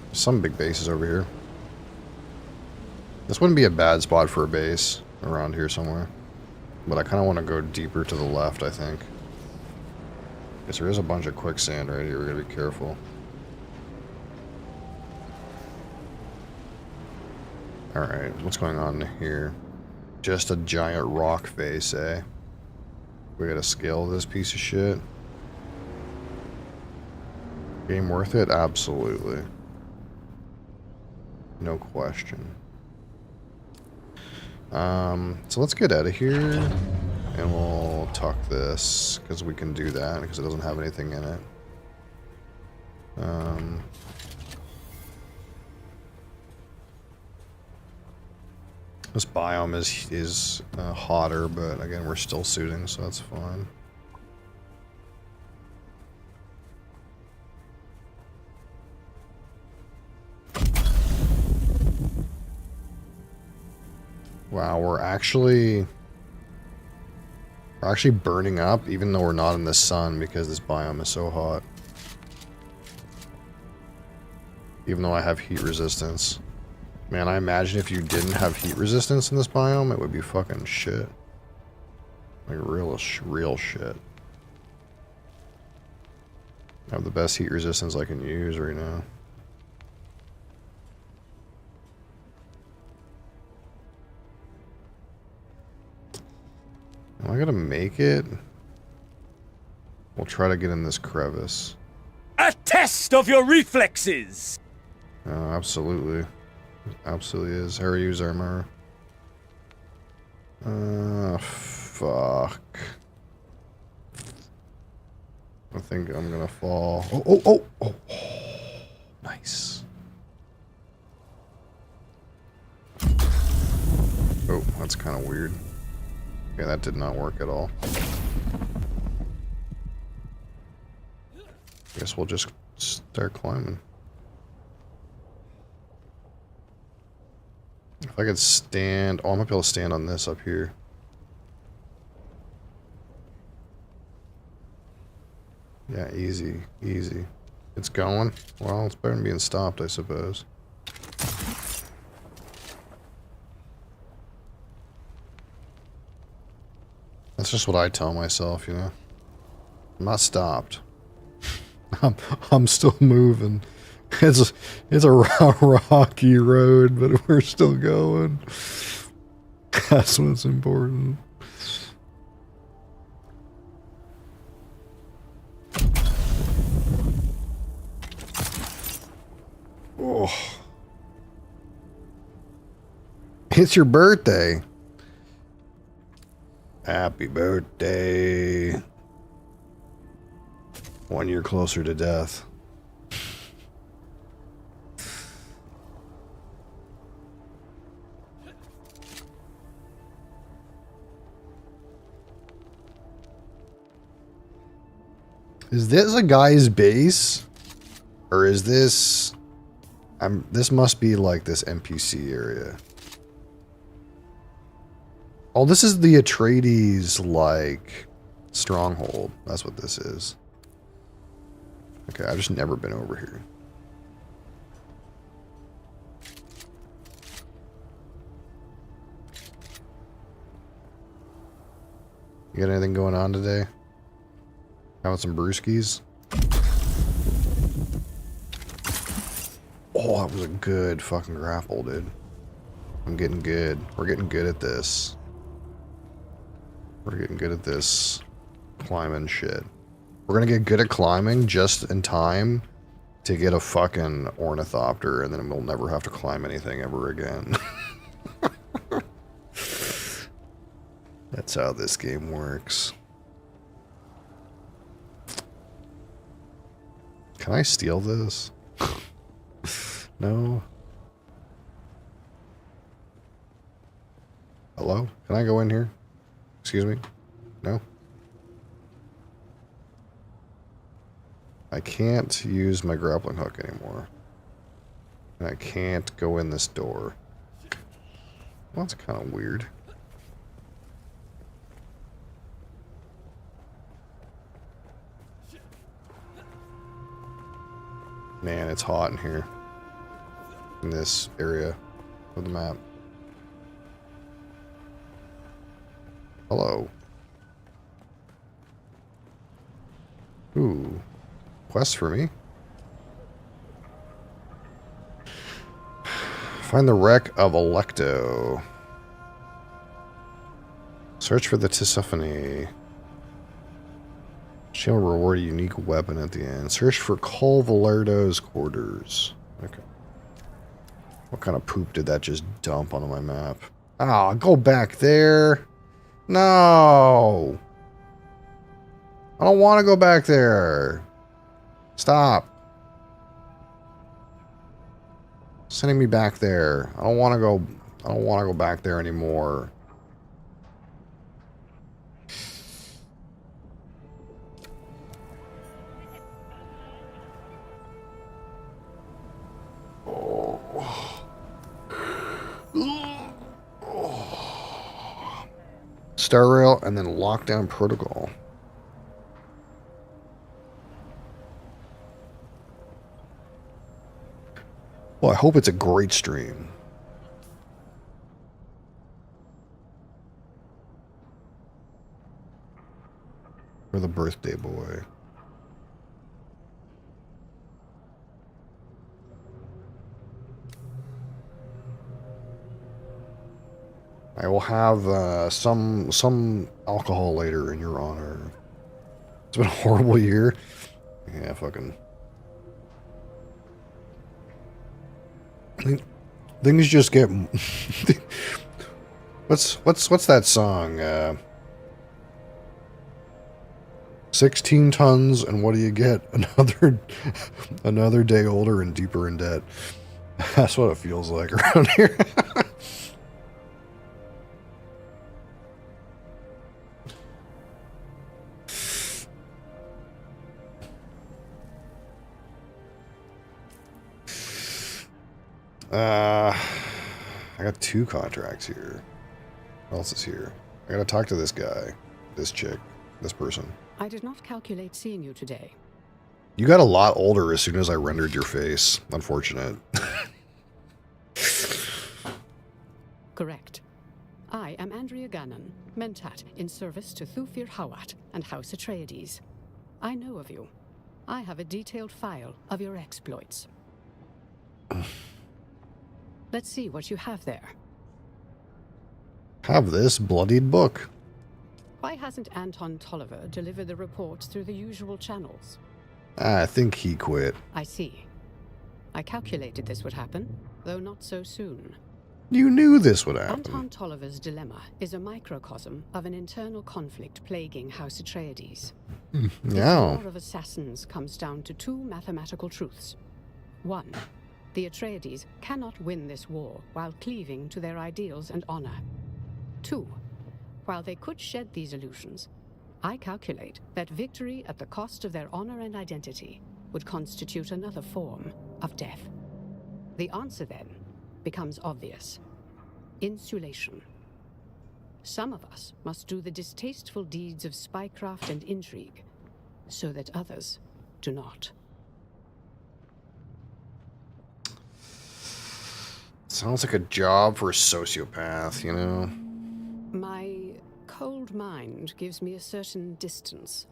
S2: There's some big bases over here. This wouldn't be a bad spot for a base around here somewhere. But I kind of want to go deeper to the left, I think. Because there is a bunch of quicksand right here. We're going to be careful. Alright, what's going on here? Just a giant rock face, eh? We gotta scale this piece of shit. Game worth it? Absolutely. No question. So let's get out of here, and we'll tuck this, because we can do that, because it doesn't have anything in it. This biome is hotter, but again, we're still suiting, so that's fine. Wow, we're actually burning up, even though we're not in the sun, because this biome is so hot. Even though I have heat resistance. Man, I imagine if you didn't have heat resistance in this biome, it would be fucking shit. Like real shit. I have the best heat resistance I can use right now. Am I gonna make it? We'll try to get in this crevice.
S7: A test of your reflexes!
S2: Oh, absolutely. Absolutely is. How are you, Zarmar? Fuck. I think I'm gonna fall. Oh. Nice. Oh, that's kind of weird. Okay, that did not work at all. Guess we'll just start climbing. If I could stand... Oh, I might be able to stand on this up here. Yeah, easy. Easy. It's going. Well, it's better than being stopped, I suppose. That's just what I tell myself, you know. I'm not stopped. I'm still moving. It's a rocky road, but we're still going. That's what's important. Oh. It's your birthday. Happy birthday. 1 year closer to death. Is this a guy's base? Or is this This must be like this NPC area. Oh, this is the Atreides, like, stronghold. That's what this is. Okay, I've just never been over here. You got anything going on today? Having some brewskis? Oh, that was a good fucking grapple, dude. I'm getting good. We're getting good at this. We're getting good at this climbing shit. We're gonna get good at climbing just in time to get a fucking ornithopter, and then we'll never have to climb anything ever again. That's how this game works. Can I steal this? No. Hello? Can I go in here? Excuse me? No? I can't use my grappling hook anymore. And I can't go in this door. Well, that's kind of weird. Man, it's hot in here. In this area of the map. Hello. Ooh. Quest for me? Find the wreck of Alecto. Search for the Tisiphone. She'll reward a unique weapon at the end. Search for Col Valardo's quarters. Okay. What kind of poop did that just dump onto my map? Ah, go back there. No. I don't want to go back there. Stop. Sending me back there. I don't want to go back there anymore. Star Rail and then Lockdown Protocol. Well, I hope it's a great stream. For the birthday boy. I will have some alcohol later in your honor. It's been a horrible year. Yeah, fucking. Things just get. What's that song? 16 tons, and what do you get? Another day older and deeper in debt. That's what it feels like around here. I got 2 contracts here. What else is here? I gotta talk to this guy, this chick, this person.
S8: I did not calculate seeing you today.
S2: You got a lot older as soon as I rendered your face. Unfortunate.
S8: Correct. I am Andrea Gannon, Mentat, in service to Thufir Hawat and House Atreides. I know of you. I have a detailed file of your exploits. Let's see what you have there.
S2: Have this bloodied book.
S8: Why hasn't Anton Tolliver delivered the reports through the usual channels?
S2: I think he quit.
S8: I see. I calculated this would happen, though not so soon.
S2: You knew this would happen.
S8: Anton Tolliver's dilemma is a microcosm of an internal conflict plaguing House Atreides.
S2: Yeah.
S8: The war of assassins comes down to 2 mathematical truths. 1. The Atreides cannot win this war while cleaving to their ideals and honor. 2. While they could shed these illusions, I calculate that victory at the cost of their honor and identity would constitute another form of death. The answer, then, becomes obvious. Insulation. Some of us must do the distasteful deeds of spycraft and intrigue, so that others do not.
S2: Sounds like a job for a sociopath, you know?
S8: My cold mind gives me a certain distance.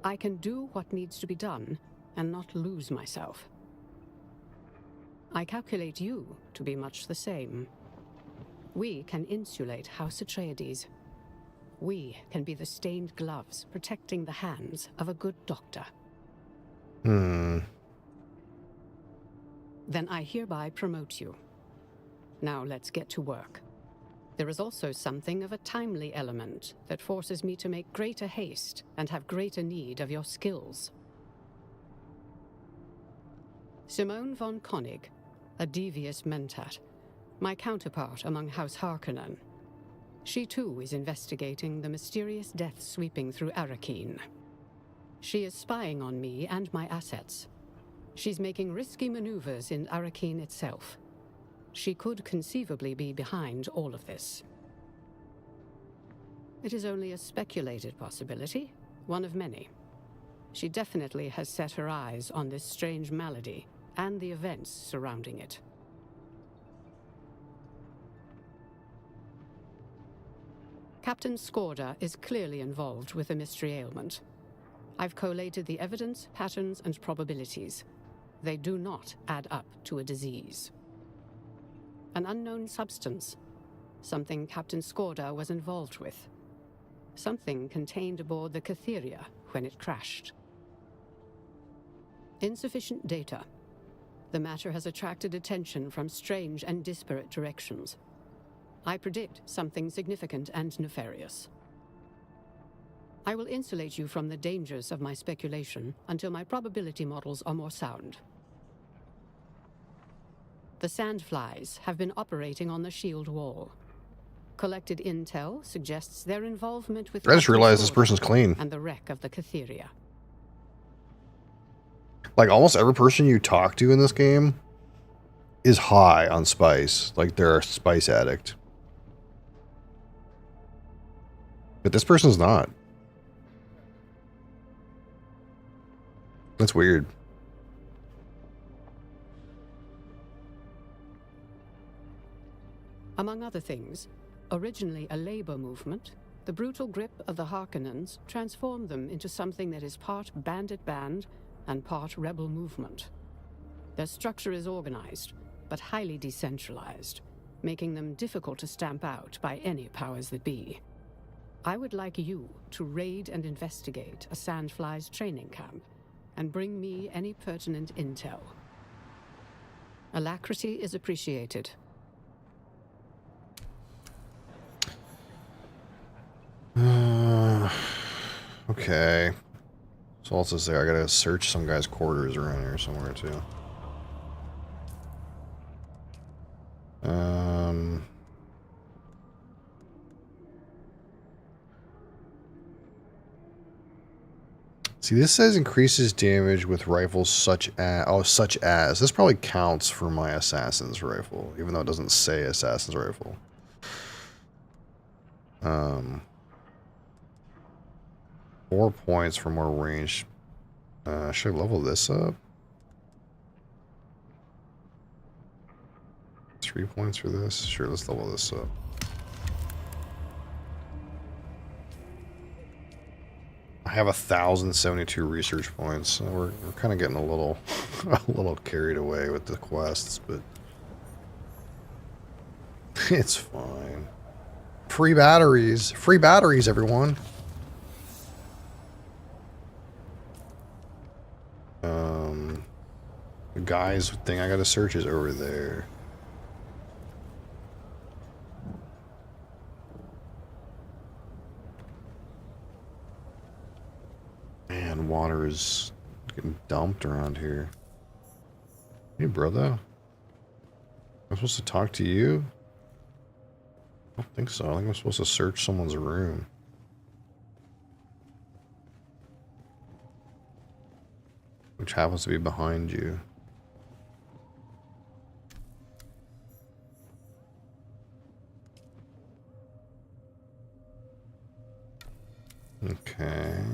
S8: I can do what needs to be done and not lose myself. I calculate you to be much the same. We can insulate House Atreides. We can be the stained gloves protecting the hands of a good doctor.
S2: Hmm.
S8: Then I hereby promote you. Now let's get to work. There is also something of a timely element that forces me to make greater haste and have greater need of your skills. Simone von Koenig, a devious mentat, my counterpart among House Harkonnen. She too is investigating the mysterious death sweeping through Arrakeen. She is spying on me and my assets. She's making risky maneuvers in Arrakeen itself. She could conceivably be behind all of this. It is only a speculated possibility, one of many. She definitely has set her eyes on this strange malady and the events surrounding it. Captain Skorda is clearly involved with the mystery ailment. I've collated the evidence, patterns, and probabilities. They do not add up to a disease. An unknown substance. Something Captain Skorda was involved with. Something contained aboard the Catheria when it crashed. Insufficient data. The matter has attracted attention from strange and disparate directions. I predict something significant and nefarious. I will insulate you from the dangers of my speculation until my probability models are more sound. The Sandflies have been operating on the shield wall. Collected intel suggests their involvement with
S2: I just
S8: Captain
S2: realized this
S8: Skorda
S2: person's clean.
S8: and the wreck of the Catheria.
S2: Like, almost every person you talk to in this game is high on spice. Like, they're a spice addict. But this person's not. That's weird.
S8: Among other things, originally a labor movement, the brutal grip of the Harkonnens transformed them into something that is part bandit band and part rebel movement. Their structure is organized, but highly decentralized, making them difficult to stamp out by any powers that be. I would like you to raid and investigate a Sandflies training camp and bring me any pertinent intel. Alacrity is appreciated.
S2: Okay. So also say I gotta search some guy's quarters around here somewhere too. See, this says increases damage with rifles such as. This probably counts for my assassin's rifle, even though it doesn't say assassin's rifle. 4 points for more range. Should I level this up? 3 points for this? Sure, let's level this up. I have 1,072 research points. So we're kind of getting a little carried away with the quests, but it's fine. Free batteries, everyone. The guy's thing I gotta search is over there. Man, water is getting dumped around here. Hey, brother. I'm supposed to talk to you? I don't think so. I think I'm supposed to search someone's room. Which happens to be behind you. Okay.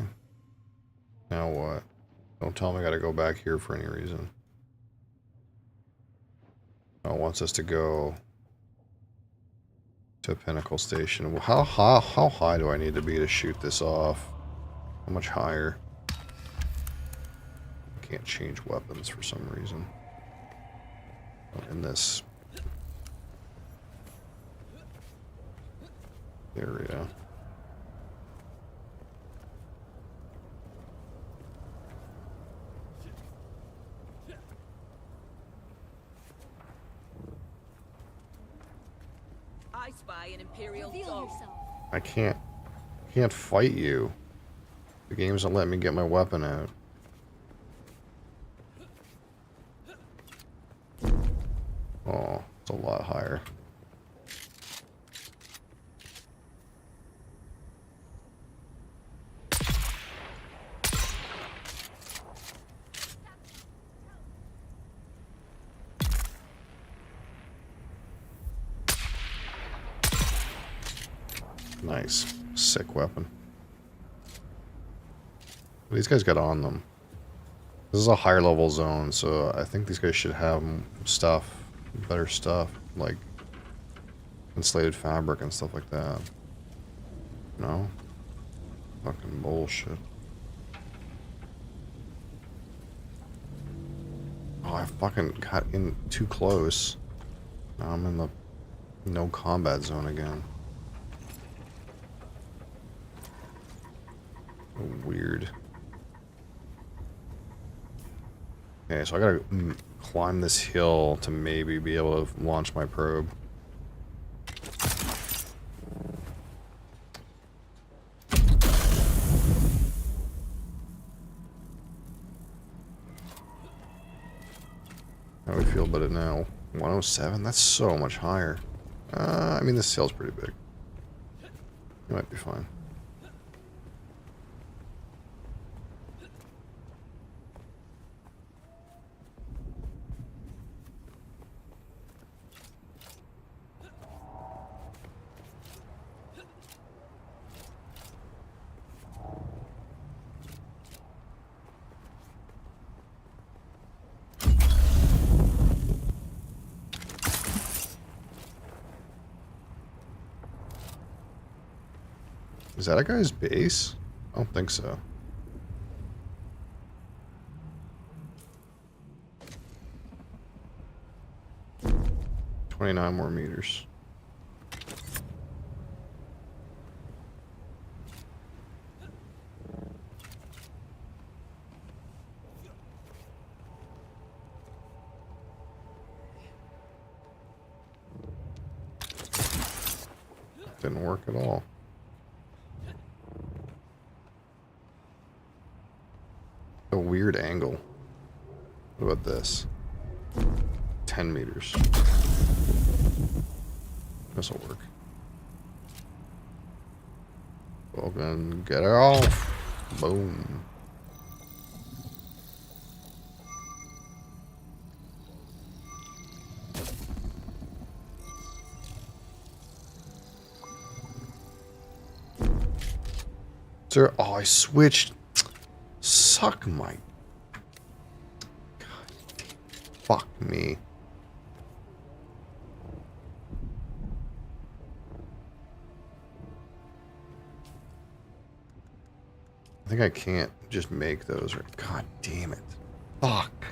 S2: Now what? Don't tell me I gotta go back here for any reason. Oh, it wants us to go to Pinnacle Station. Well, how high do I need to be to shoot this off? How much higher? I can't change weapons for some reason. Oh, in this area.
S9: I spy an Imperial dog.
S2: I can't fight you. The game doesn't let me get my weapon out. Oh, it's a lot higher. Nice. Sick weapon. These guys got on them. This is a higher level zone, so I think these guys should have stuff, better stuff, like insulated fabric and stuff like that. No? Fucking bullshit. Oh, I fucking got in too close. Now I'm in the no combat zone again. Weird. Okay, so I gotta climb this hill to maybe be able to launch my probe. How do we feel about it now? 107? That's so much higher. I mean, this hill's pretty big. It might be fine. Is that a guy's base? I don't think so. "29 more meters. Didn't work at all. A weird angle. What about this? 10 meters. This'll work. Well then, get her off. Boom. Sir, oh, I switched. Suck my... God damn. Fuck me. I think I can't just make those. God damn it. Fuck.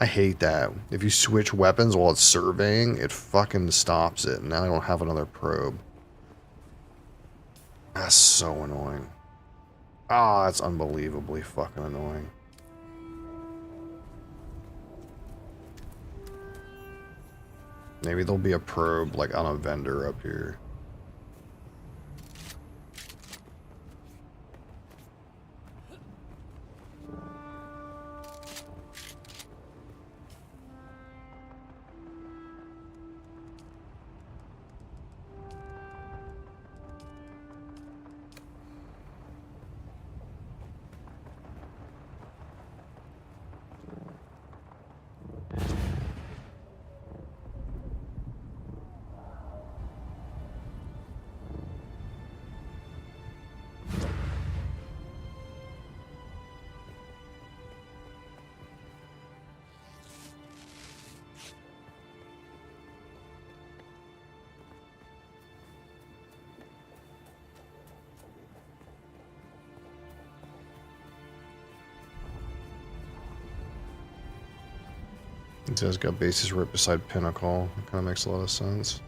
S2: I hate that. If you switch weapons while it's surveying, it fucking stops it. Now I don't have another probe. That's so annoying. Ah, that's unbelievably fucking annoying. Maybe there'll be a probe like on a vendor up here. It has got bases right beside Pinnacle. It kind of makes a lot of sense.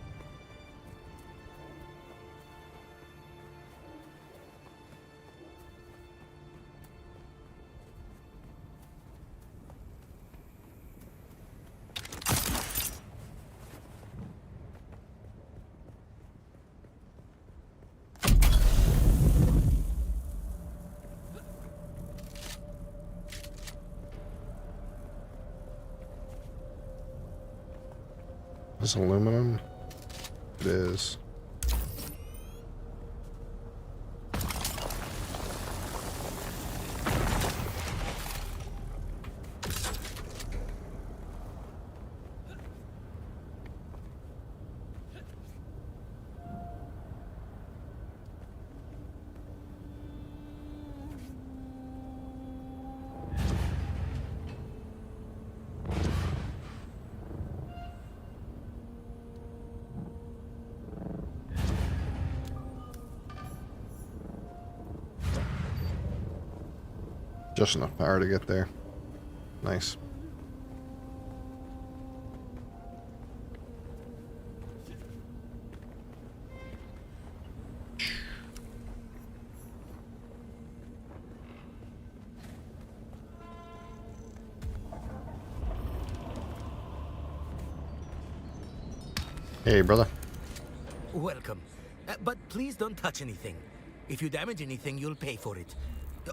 S2: Is this aluminum? It is. Just enough power to get there. Nice. Hey, brother.
S10: Welcome. But please don't touch anything. If you damage anything, you'll pay for it.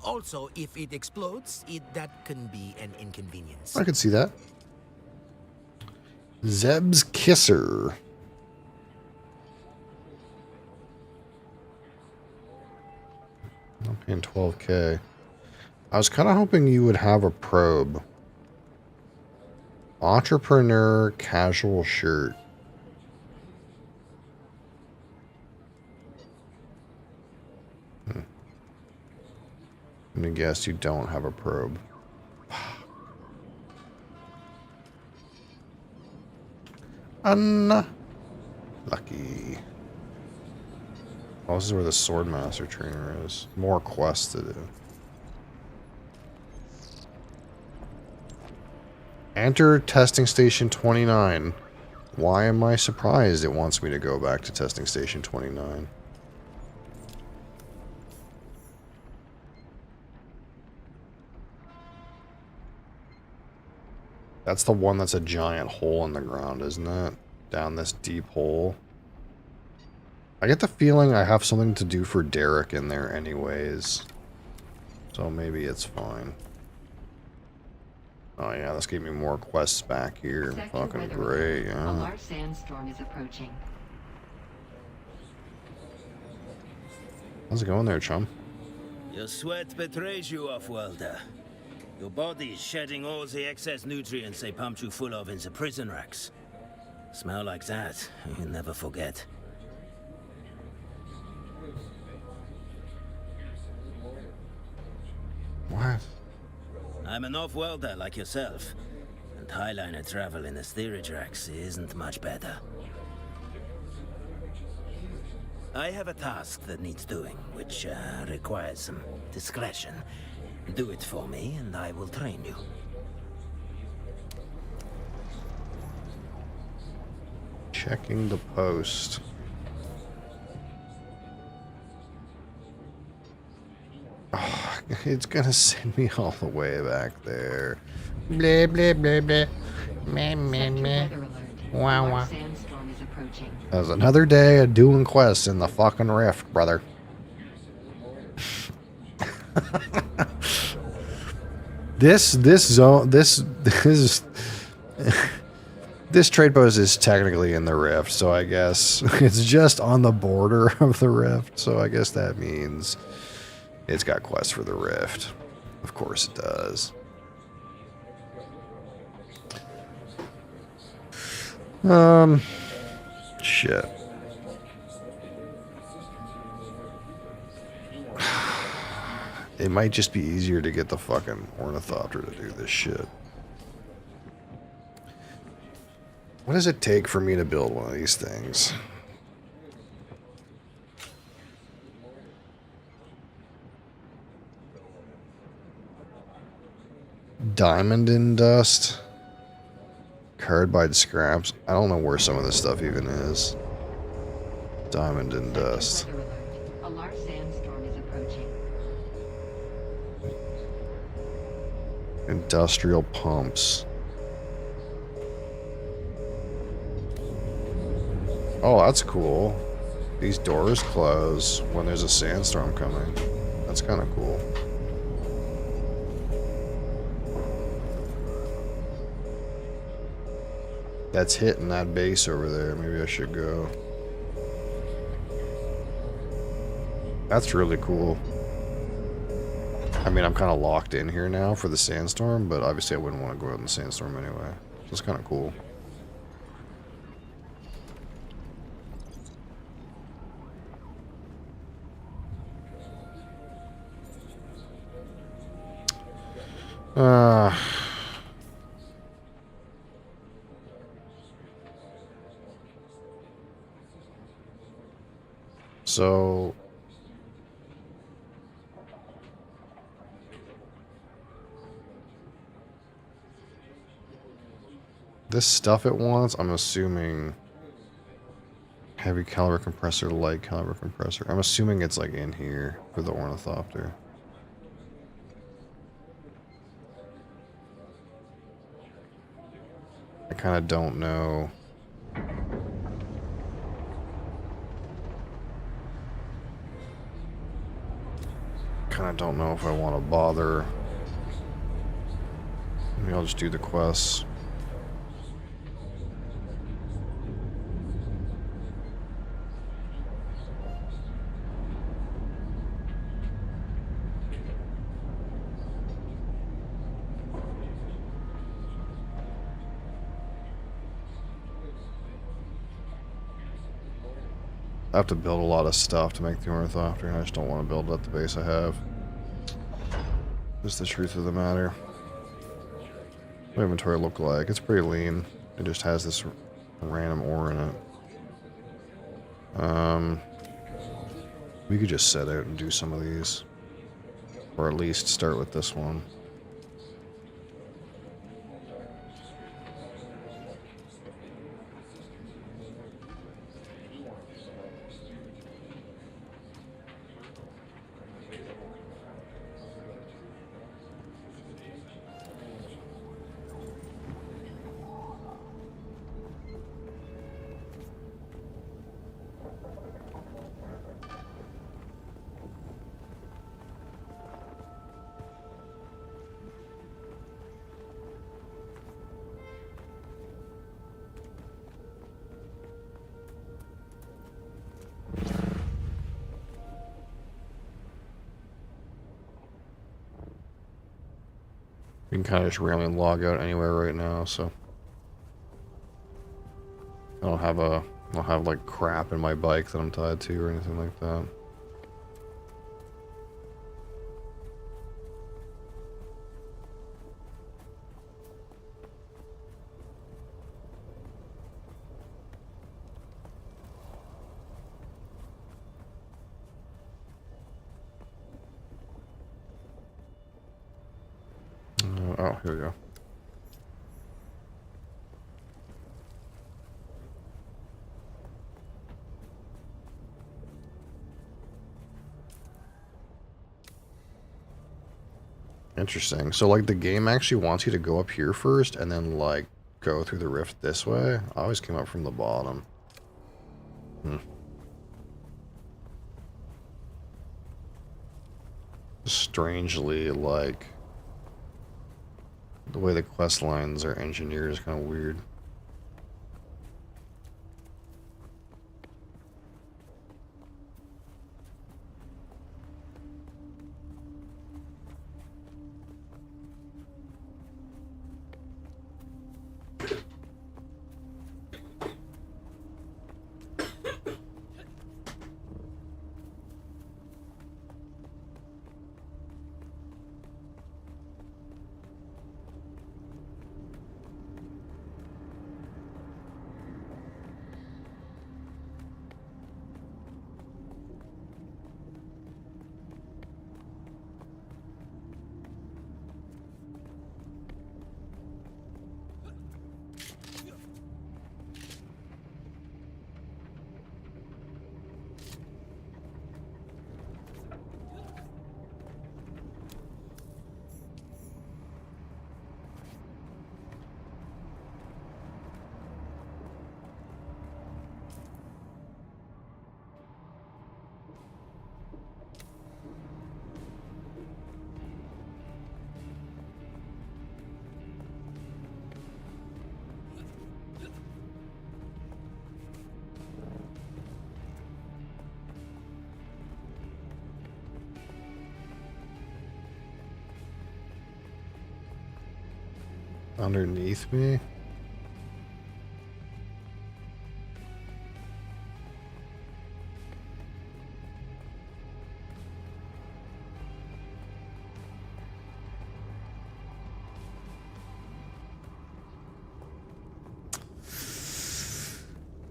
S10: Also, if it explodes, that can be an inconvenience.
S2: I could see that. Zeb's Kisser. I'm paying 12K. I was kind of hoping you would have a probe. Entrepreneur casual shirt. I'm gonna guess you don't have a probe. Unlucky. Oh, this is where the Swordmaster trainer is. More quests to do. Enter testing station 29. Why am I surprised it wants me to go back to testing station 29? That's the one that's a giant hole in the ground, isn't it? Down this deep hole. I get the feeling I have something to do for Derek in there anyways. So maybe it's fine. Oh yeah, this gave me more quests back here. Fucking great, yeah.
S11: A large sandstorm is approaching.
S2: How's it going there, chum?
S12: Your sweat betrays you, off-worlder. Your body's shedding all the excess nutrients they pumped you full of in the prison racks. Smell like that, you'll never forget.
S2: What?
S12: I'm an off-worlder like yourself, and Highliner travel in the steerage racks isn't much better. I have a task that needs doing, which requires some discretion. Do it for me, and I will train you.
S2: Checking the post. Oh, it's gonna send me all the way back there. Blah, blah, blah, blah. Meh, meh, meh. Wow, wow. That was another day of doing quests in the fucking rift, brother. This trade post is technically in the rift, so I guess it's just on the border of the rift, so I guess that means it's got quests for the rift. Of course it does. Shit. It might just be easier to get the fucking Ornithopter to do this shit. What does it take for me to build one of these things? Diamond in dust? Carbide scraps. I don't know where some of this stuff even is. Diamond and dust.
S11: Weather alert. A large sandstorm is approaching.
S2: Industrial pumps. Oh, that's cool. These doors close when there's a sandstorm coming. That's kind of cool. That's hitting that base over there. Maybe I should go. That's really cool. I mean, I'm kind of locked in here now for the sandstorm, but obviously I wouldn't want to go out in the sandstorm anyway. So it's kind of cool. So this stuff it wants, I'm assuming heavy caliber compressor, light caliber compressor. I'm assuming it's like in here for the ornithopter. I kind of don't know. Kind of don't know if I want to bother. Maybe I'll just do the quests. I have to build a lot of stuff to make the ornithopter, and I just don't want to build at the base I have. Just the truth of the matter. What inventory look like? It's pretty lean. It just has this random ore in it. We could just set out and do some of these. Or at least start with this one. You can kind of just randomly log out anywhere right now, so I don't have like crap in my bike that I'm tied to or anything like that. Oh, here we go. Interesting. So, like, the game actually wants you to go up here first and then, like, go through the rift this way? I always came up from the bottom. Strangely, like, the way the quest lines are engineered is kind of weird. Underneath me?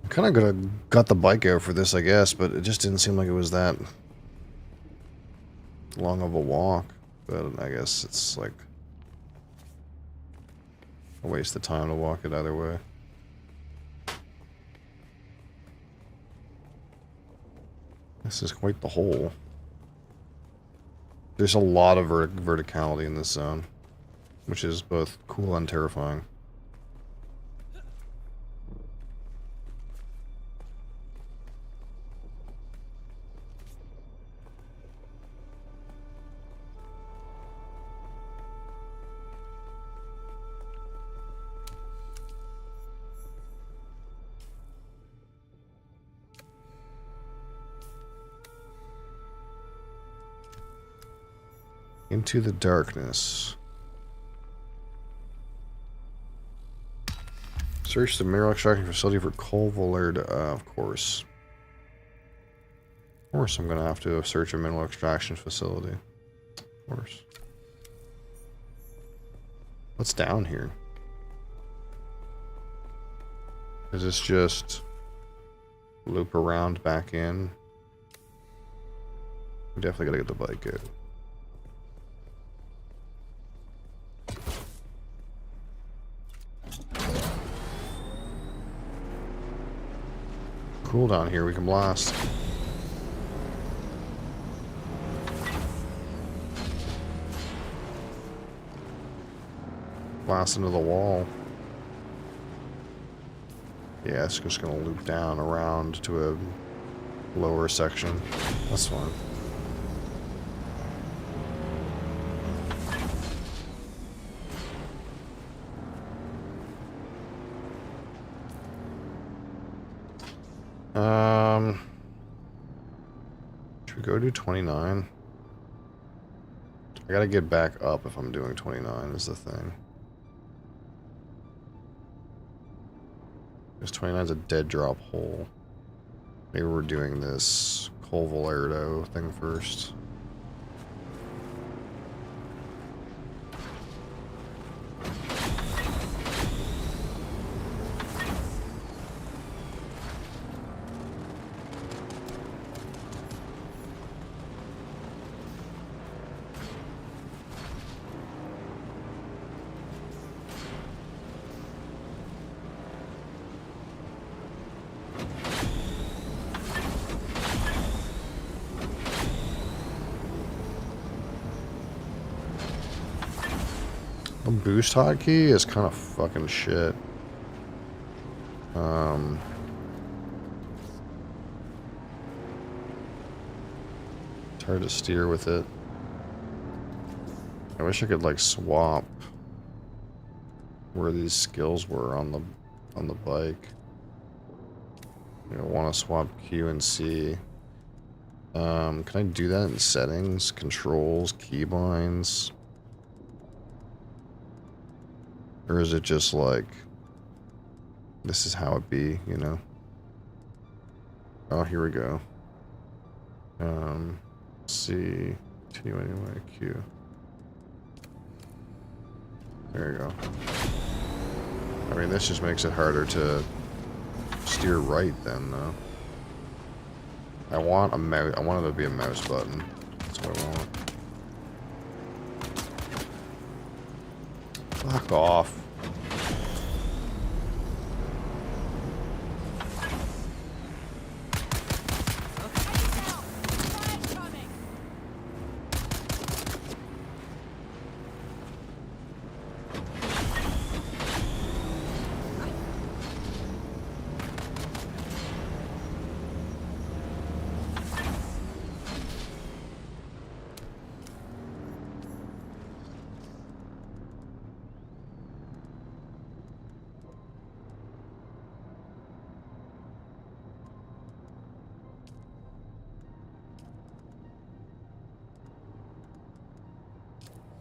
S2: Kind of could have got the bike out for this, I guess, but it just didn't seem like it was that long of a walk. But I guess it's like a waste of time to walk it either way. This is quite the hole. There's a lot of verticality in this zone, which is both cool and terrifying. Into the darkness. Search the mineral extraction facility for coal volard. Of course. Of course I'm going to have to search a mineral extraction facility. Of course. What's down here? Is this just loop around back in? We definitely gotta get the bike out. Cool down here, we can blast. Blast into the wall. Yeah, it's just gonna loop down around to a lower section. That's fine. Should we go do 29? I gotta get back up if I'm doing 29 is the thing. Because 29 is a dead drop hole. Maybe we're doing this Col Volardo thing first. The boost hotkey is kind of fucking shit. It's hard to steer with it. I wish I could like swap where these skills were on the bike. I want to swap Q and C. Can I do that in settings, controls, keybinds? Or is it just like, this is how it be, you know? Oh, here we go. C, continue anyway, Q. There you go. I mean, this just makes it harder to steer right then, though. I want a mouse. I want it to be a mouse button. That's what I want. Fuck off.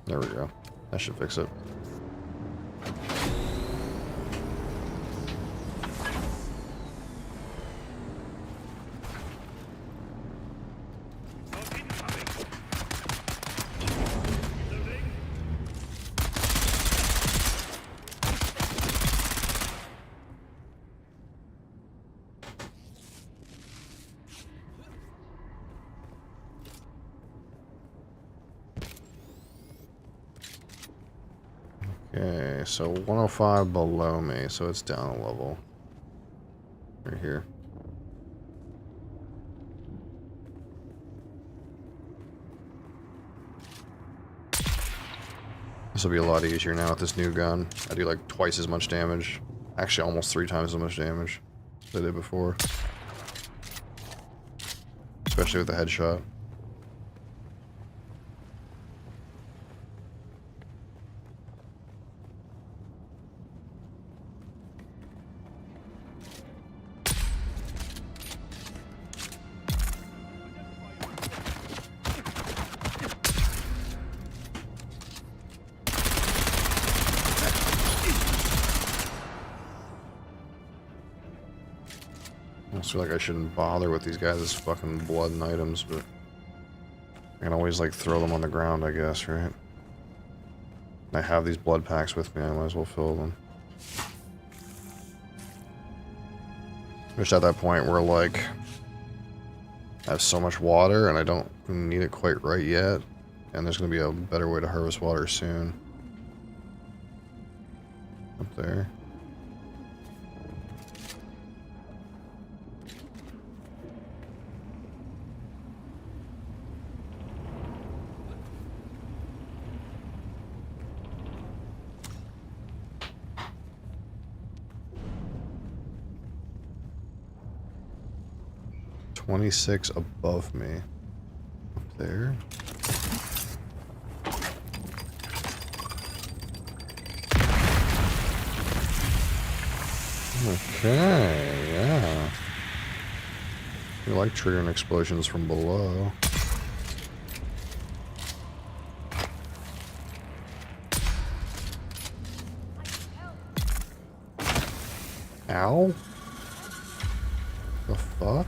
S2: There we go. That should fix it. Okay, so 105 below me, so it's down a level. Right here. This will be a lot easier now with this new gun. I do like twice as much damage. Actually, almost 3 times as much damage as I did before. Especially with the headshot. I feel like I shouldn't bother with these guys' fucking blood and items, but I can always like throw them on the ground, I guess, right? I have these blood packs with me, I might as well fill them. Just at that point where like I have so much water and I don't need it quite right yet, and there's gonna be a better way to harvest water soon. Up there. .26 above me. Up there. Okay, yeah. We like triggering explosions from below. Ow? The fuck?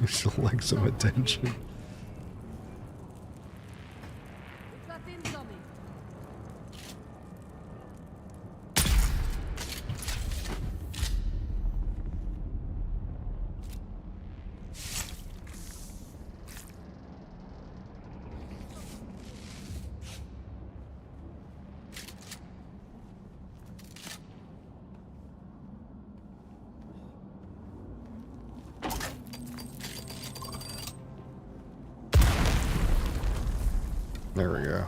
S2: You still like some attention. There we go.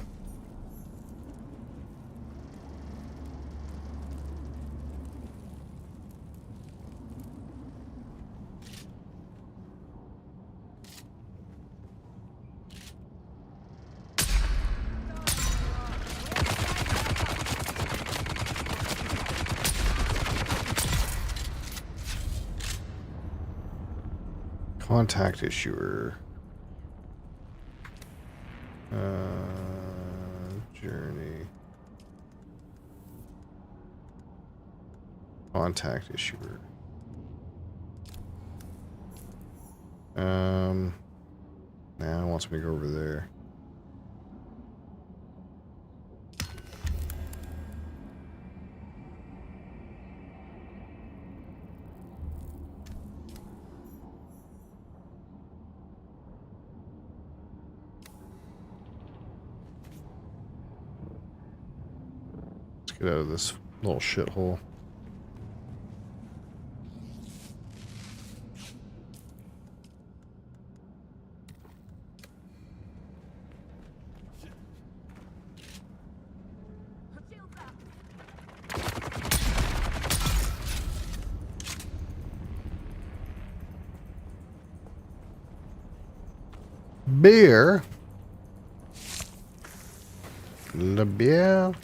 S2: Contact issuer. Journey. Contact issuer. Now it wants me to go over there. Get out of this little shithole. Beer. The beer.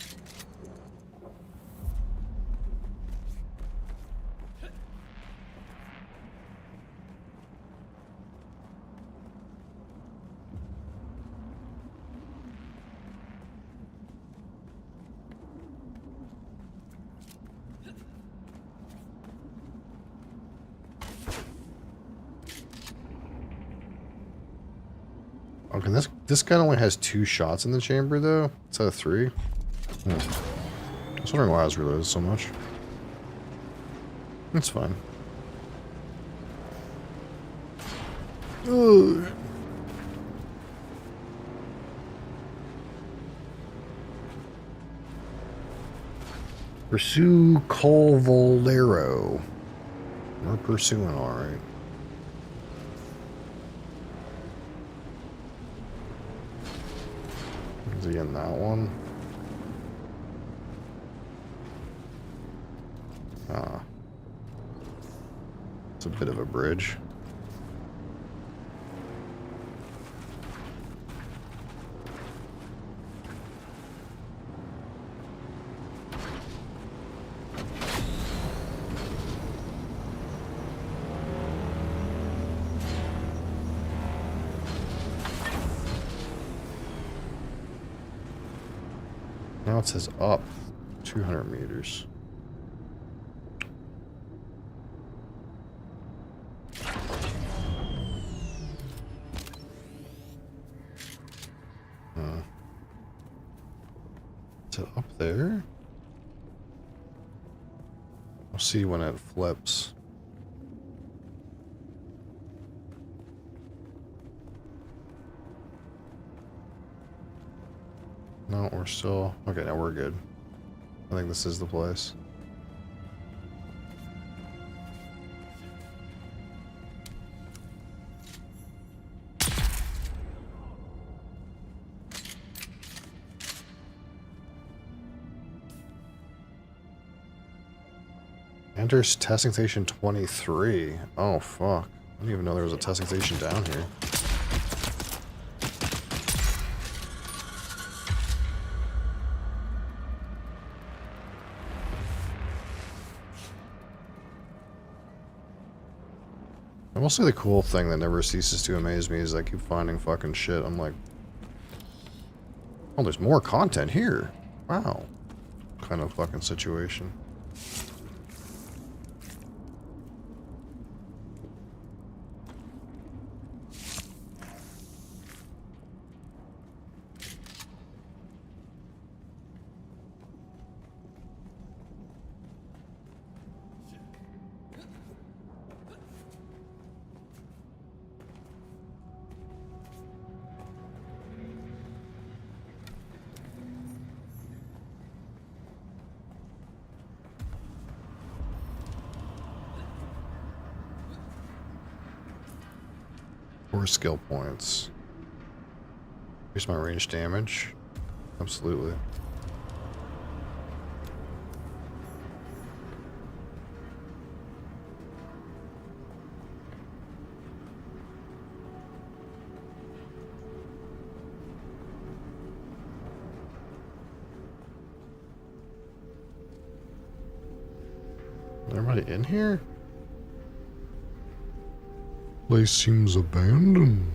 S2: Okay, this guy only has 2 shots in the chamber though. Instead of 3. I was wondering why I was reloaded so much. It's fine. Ugh. Pursue Colvolero. We're pursuing, alright. Is he in that one? Ah. It's a bit of a bridge. Now it says up 200 meters. Is it up there? We'll see when it flips. No, we're still... Okay, now we're good. I think this is the place. Enters testing station 23. Oh, fuck. I didn't even know there was a testing station down here. I will say the cool thing that never ceases to amaze me is I keep finding fucking shit. I'm like, oh, there's more content here. Wow. Kind of fucking situation. Skill points. Increase my range damage. Absolutely. Everybody in here? Place seems abandoned.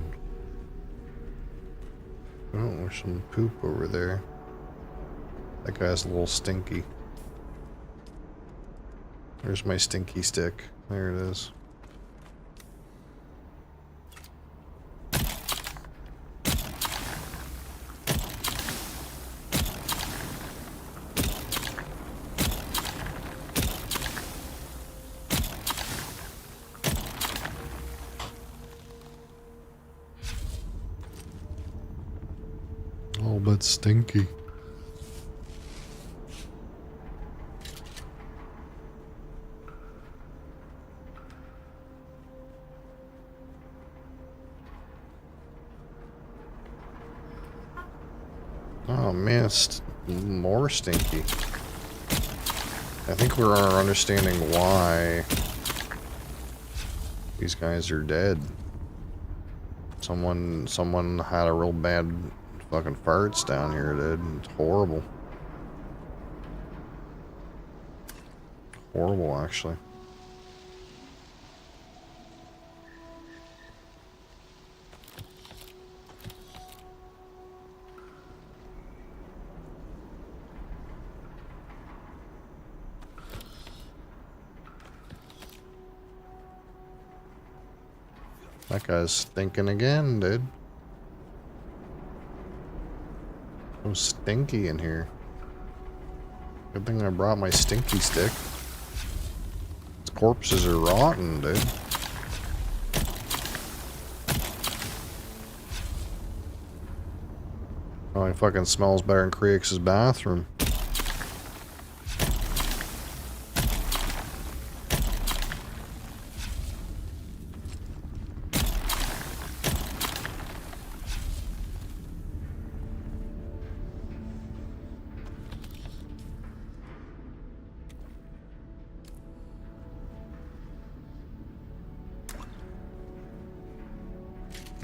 S2: Oh, there's some poop over there. That guy's a little stinky. There's my stinky stick. There it is. But stinky. Oh man, it's more stinky. I think we're understanding why these guys are dead. Someone had a real bad fucking farts down here, dude. It's horrible. Horrible, actually. That guy's thinking again, dude. So stinky in here. Good thing I brought my stinky stick. These corpses are rotten, dude. Oh, it fucking smells better than Creax's bathroom.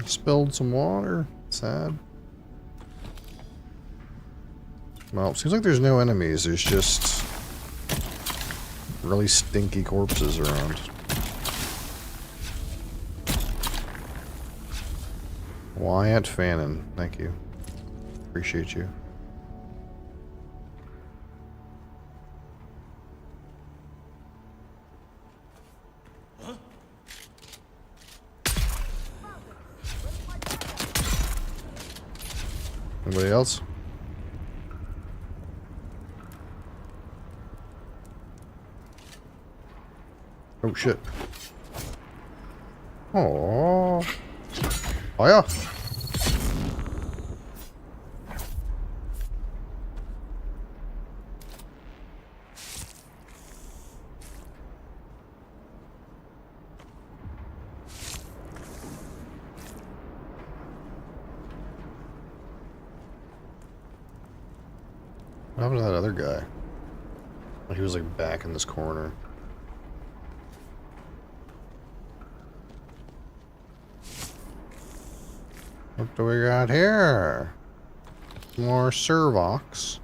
S2: Spilled some water. Sad. Well, seems like there's no enemies. There's just really stinky corpses around. Wyatt Fannin. Thank you. Appreciate you. Anybody else? Oh shit. Oh. Oh yeah. What happened to that other guy? He was like back in this corner. What do we got here? More Servox.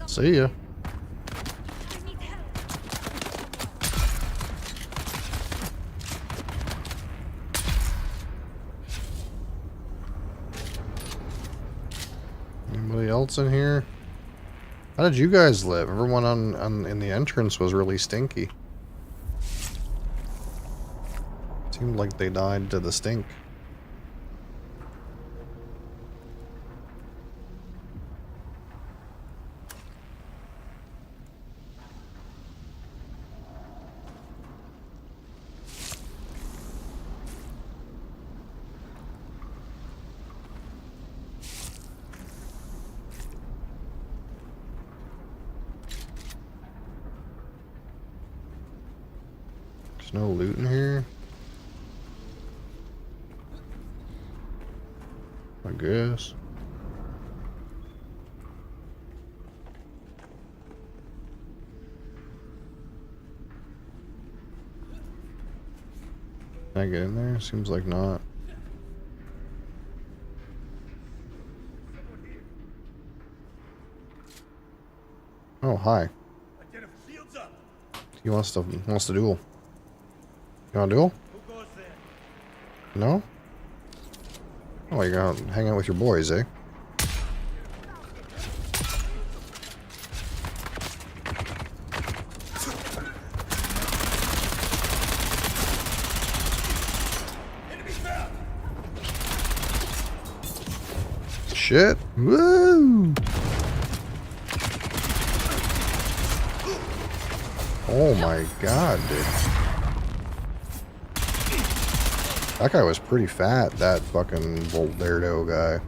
S2: See ya. Anybody else in here? How did you guys live? Everyone in the entrance was really stinky. Seemed like they died to the stink. There's no loot in here. I guess. Can I get in there? Seems like not. Oh, hi. He wants to duel. You want to duel? No? Oh, you're gonna hang out with your boys, eh? Shit. Woo! Oh my god, dude. That guy was pretty fat, that fucking Volverdo guy.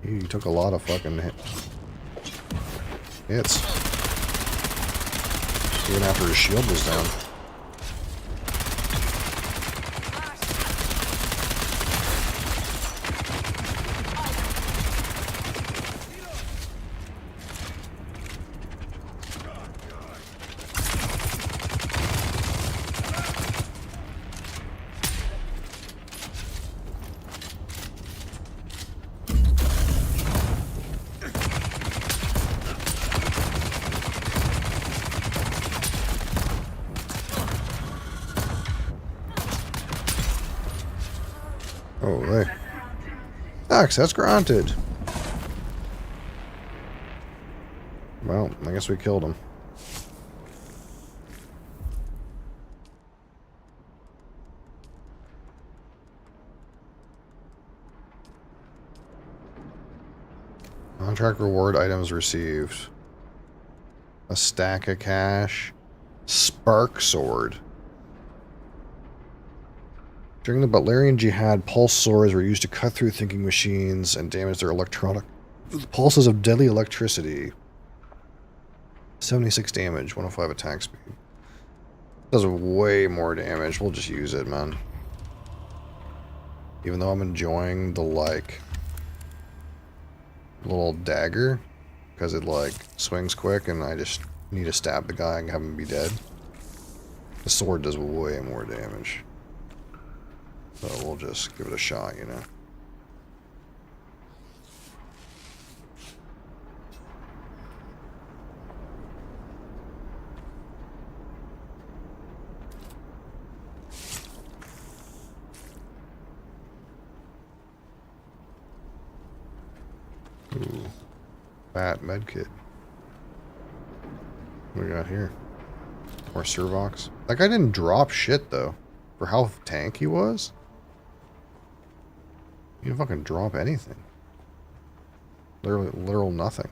S2: He took a lot of fucking hits. Even after his shield was down. Oh, hey. Access granted. Well, I guess we killed him. Contract reward items received. A stack of cash. Spark sword. During the Butlerian Jihad, pulse swords were used to cut through thinking machines and damage their electronic with pulses of deadly electricity. 76 damage, 105 attack speed. Does way more damage. We'll just use it, man. Even though I'm enjoying the, like, little dagger, because it, like, swings quick and I just need to stab the guy and have him be dead. The sword does way more damage. So we'll just give it a shot, you know. Ooh. Fat medkit. What do we got here? More Servox. That guy didn't drop shit, though. For how tank he was? He didn't fucking drop anything. Literal nothing.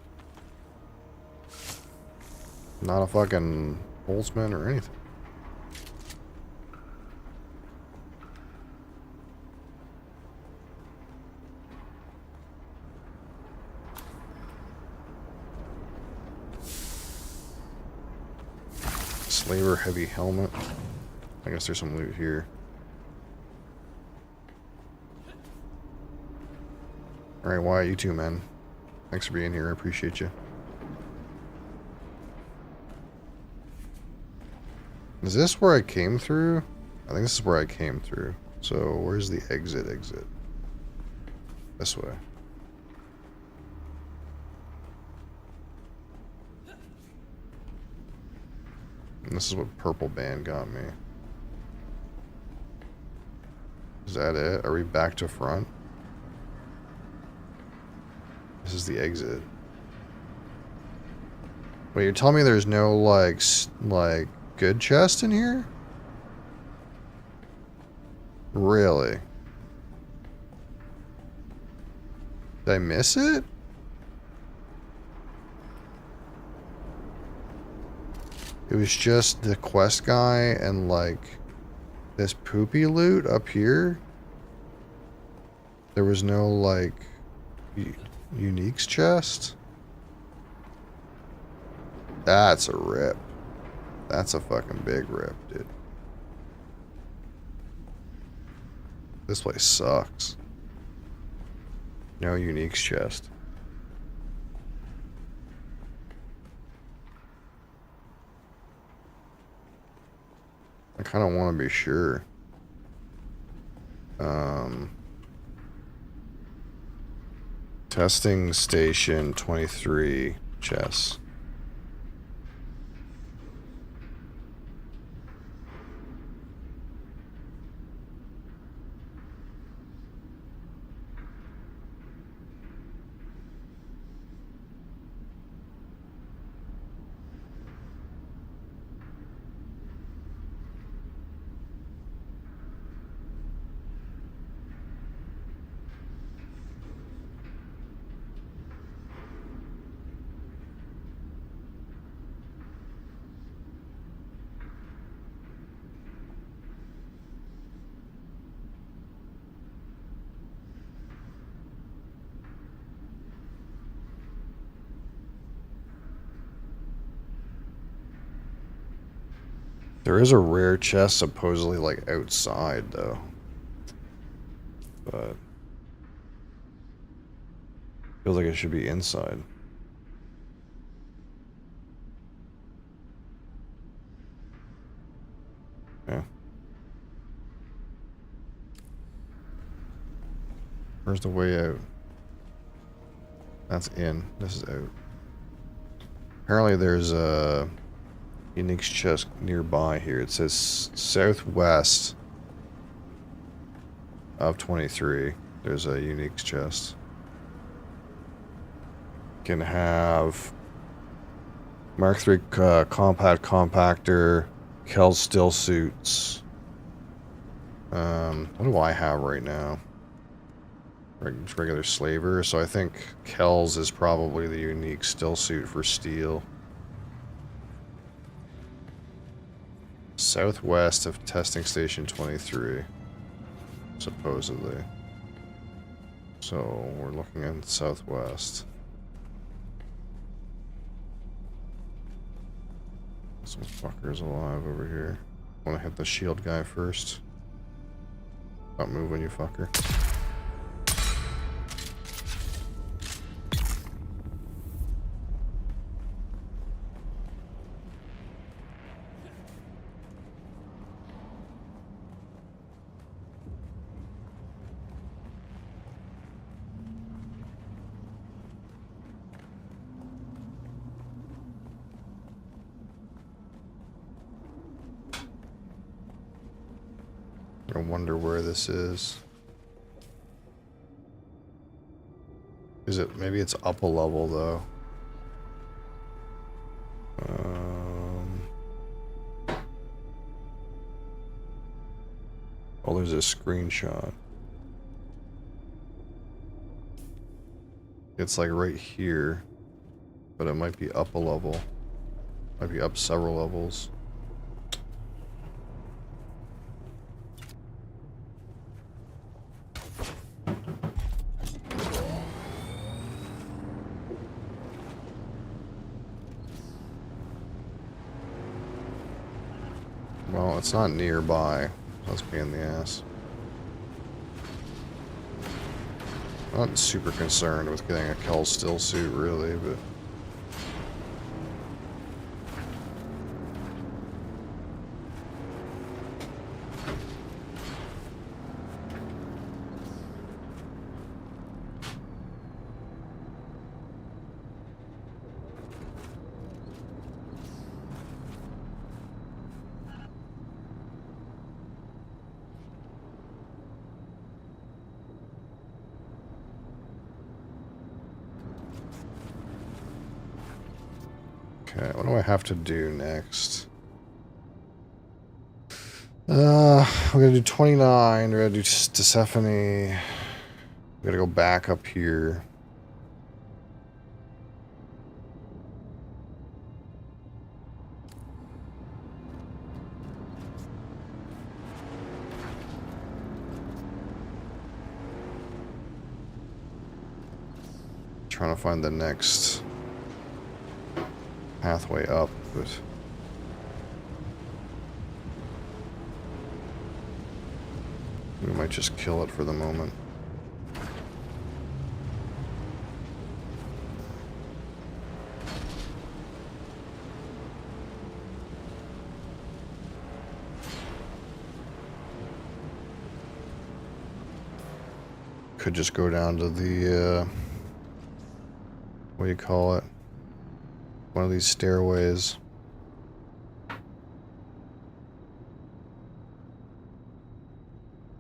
S2: Not a fucking boltsman or anything. Slaver heavy helmet. I guess there's some loot here. Alright, why you two, man? Thanks for being here. I appreciate you. Is this where I came through? I think this is where I came through. So, where's the exit? This way. And this is what purple band got me. Is that it? Are we back to front? This is the exit. Wait, you're telling me there's no, like good chest in here? Really? Did I miss it? It was just the quest guy and, like, this poopy loot up here. There was no, like, uniques chest. That's a rip. That's a fucking big rip, dude. This place sucks. No uniques chest. I kind of want to be sure. Testing station 23 chests. There is a rare chest supposedly, like, outside, though. But feels like it should be inside. Yeah. Where's the way out? That's in. This is out. Apparently there's a unique chest nearby here. It says southwest of 23. There's a unique chest. Can have Mark III compact compactor, Kel's still suits. What do I have right now? Just regular slaver, so I think Kel's is probably the unique still suit for steel. Southwest of testing station 23, supposedly. So we're looking in southwest. Some fuckers alive over here. Want to hit the shield guy first. Stop moving, you fucker. I wonder where this is. Is it, maybe it's up a level though. Oh, there's a screenshot. It's like right here, but it might be up a level. Might be up several levels. Well, it's not nearby. Let's be in the ass. I'm not super concerned with getting a Kel still suit, really, but... Okay, what do I have to do next? We're gonna do 29, we're gonna do Stephanie. We gotta go back up here. Trying to find the next pathway up, but we might just kill it for the moment. Could just go down to the what do you call it? One of these stairways.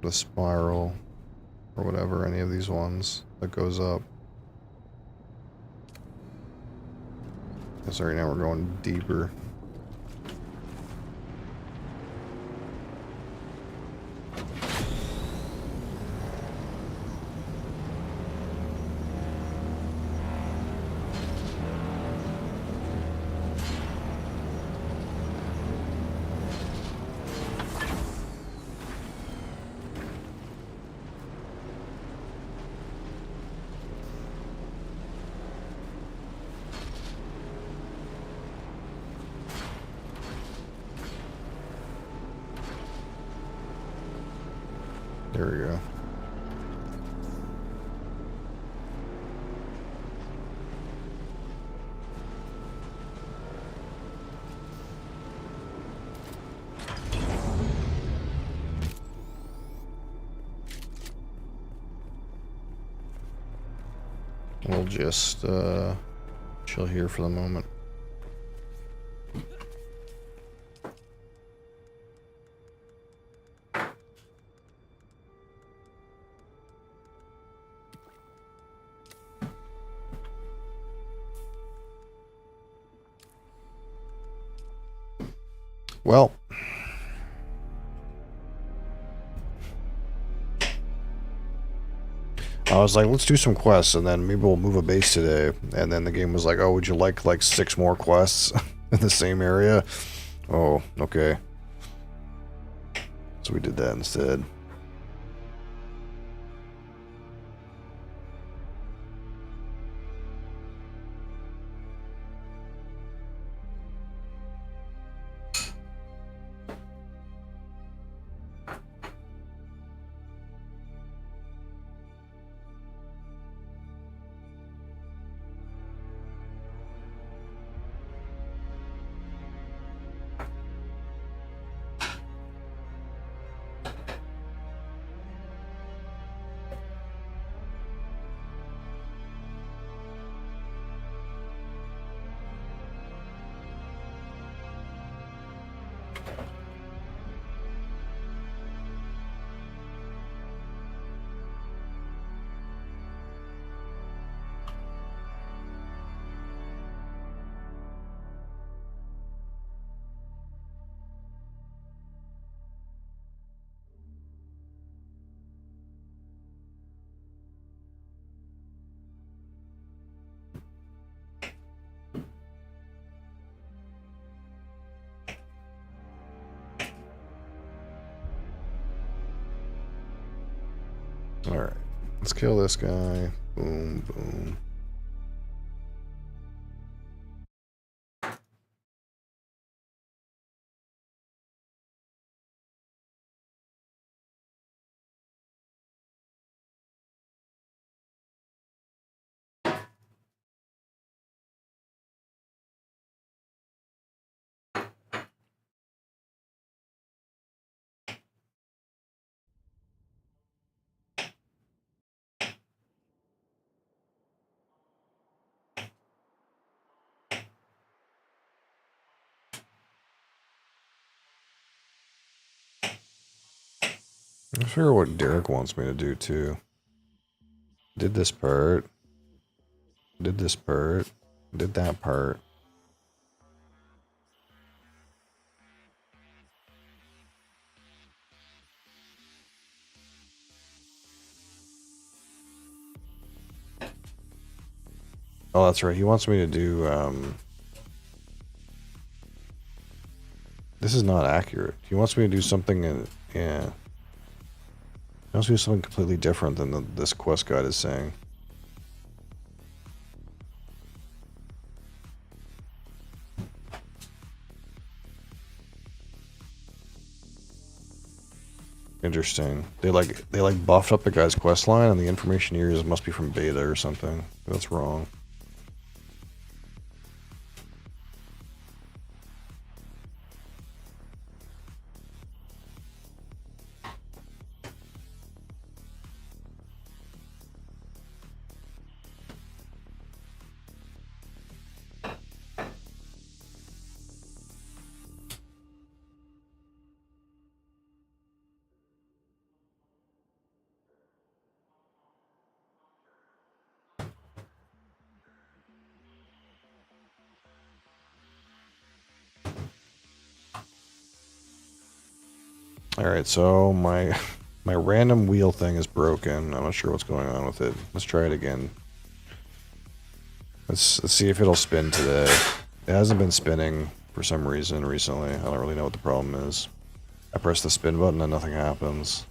S2: The spiral, or whatever, any of these ones that goes up. Because right now we're going deeper. There we go. We'll just chill here for the moment. Well, I was like, let's do some quests, and then maybe we'll move a base today. And then the game was like, oh, would you like 6 more quests in the same area? Oh, okay. So we did that instead. Alright, let's kill this guy. Boom, boom. I figure what Derek wants me to do too. Did this part. Did this part. Did that part. Oh, that's right. He wants me to do, this is not accurate. He wants me to do something, yeah. He wants me to do something completely different than this quest guide is saying. Interesting. They buffed up the guy's quest line, and the information here must be from beta or something. That's wrong. Alright, so my random wheel thing is broken. I'm not sure what's going on with it. Let's try it again. Let's see if it'll spin today. It hasn't been spinning for some reason recently. I don't really know what the problem is. I press the spin button and nothing happens.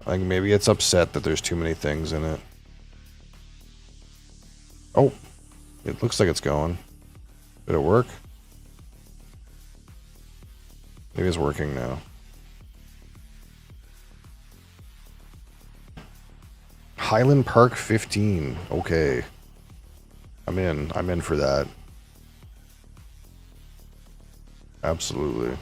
S2: I think maybe it's upset that there's too many things in it. Oh, it looks like it's going. Did it work? Maybe it's working now. Highland Park 15. Okay. I'm in for that. Absolutely.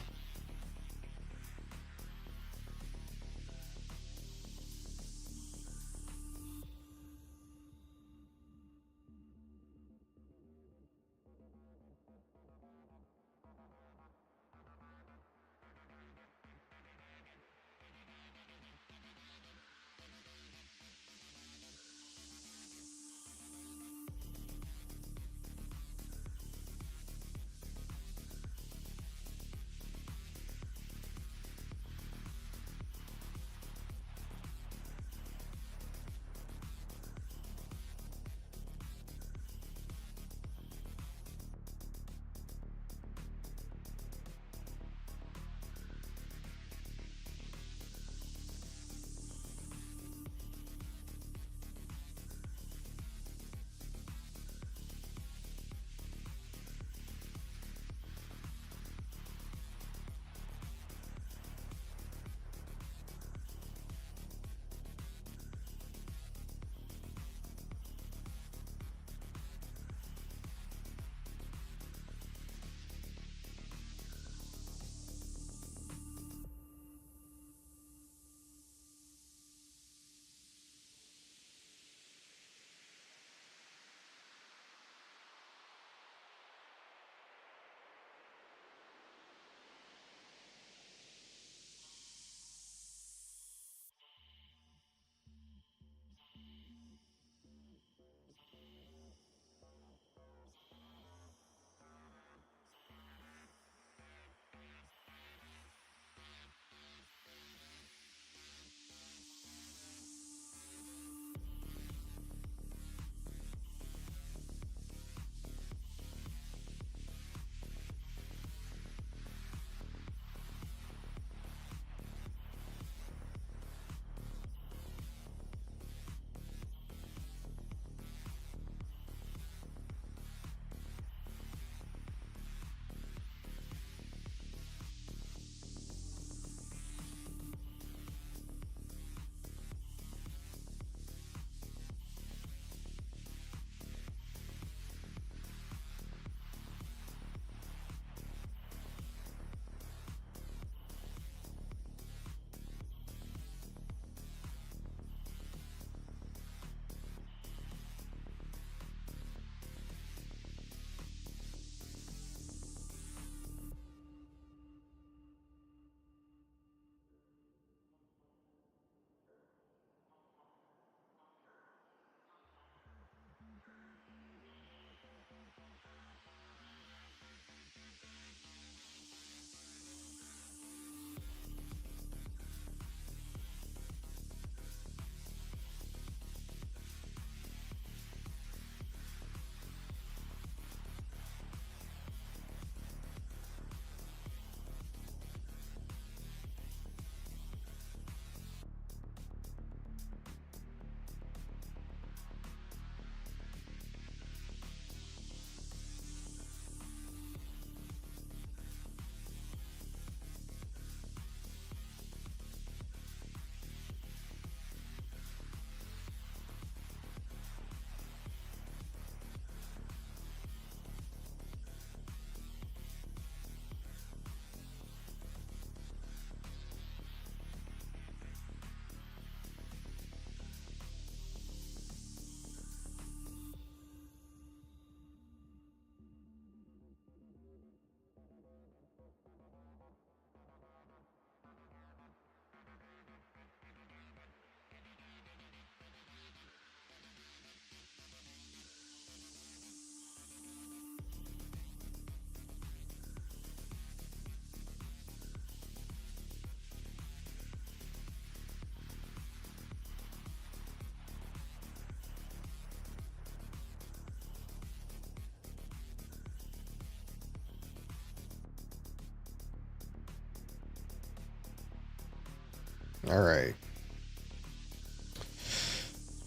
S2: All right.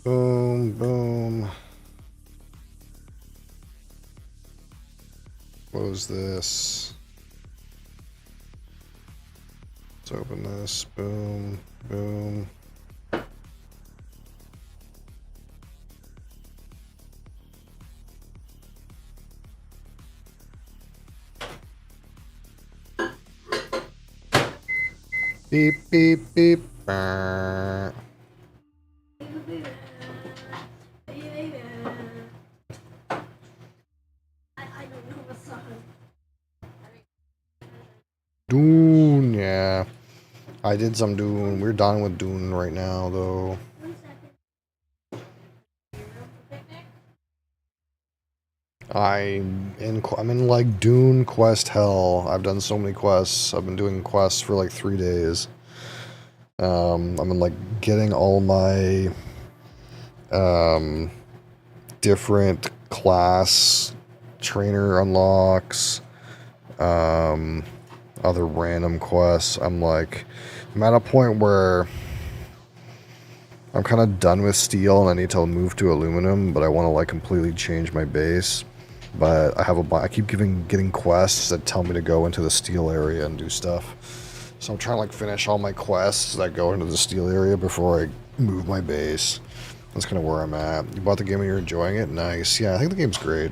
S2: Boom, boom. Close this. Let's open this. Boom, boom. Beep, beep, beep. Brr. Doon, yeah. I did some Doon. We're done with Doon right now, though. I'm in like Dune quest hell. I've done so many quests. I've been doing quests for like 3 days. I've been like getting all my different class trainer unlocks, other random quests. I'm at a point where I'm kind of done with steel and I need to move to aluminum, but I want to like completely change my base. But I keep getting quests that tell me to go into the steel area and do stuff. So I'm trying to like finish all my quests that go into the steel area before I move my base. That's kind of where I'm at. You bought the game and you're enjoying it? Nice. Yeah, I think the game's great.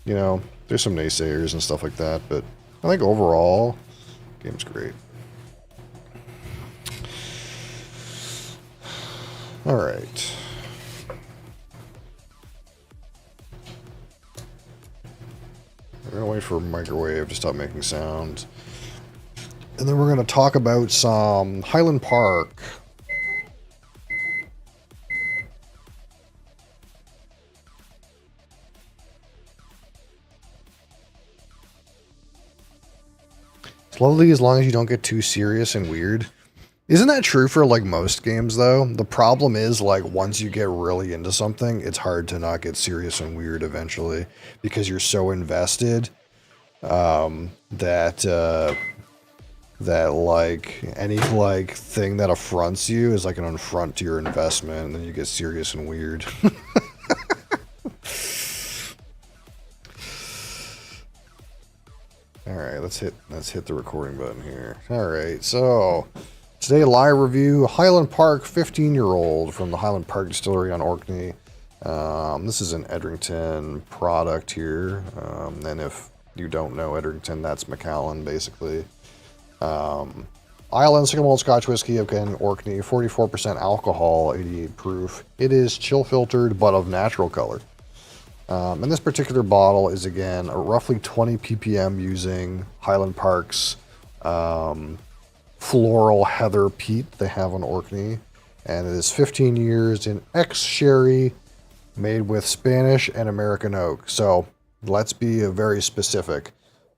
S2: You know, there's some naysayers and stuff like that, but I think overall, the game's great. Alright. We're going to wait for microwave to stop making sound. And then we're going to talk about some Highland Park. It's lovely as long as you don't get too serious and weird. Isn't that true for like most games though? The problem is like once you get really into something, it's hard to not get serious and weird eventually because you're so invested that like any like thing that affronts you is like an affront to your investment, and then you get serious and weird. All right, let's hit the recording button here. All right, so today live review Highland Park 15-year-old from the Highland Park Distillery on Orkney. This is an Edrington product here, and if you don't know Edrington, that's Macallan basically. Island single malt Scotch whiskey, again Orkney, 44% alcohol, 88 proof. It is chill filtered but of natural color. And this particular bottle is again a roughly 20 ppm using Highland Park's floral heather peat they have on Orkney, and it is 15 years in ex-sherry made with Spanish and American oak. So let's be very specific.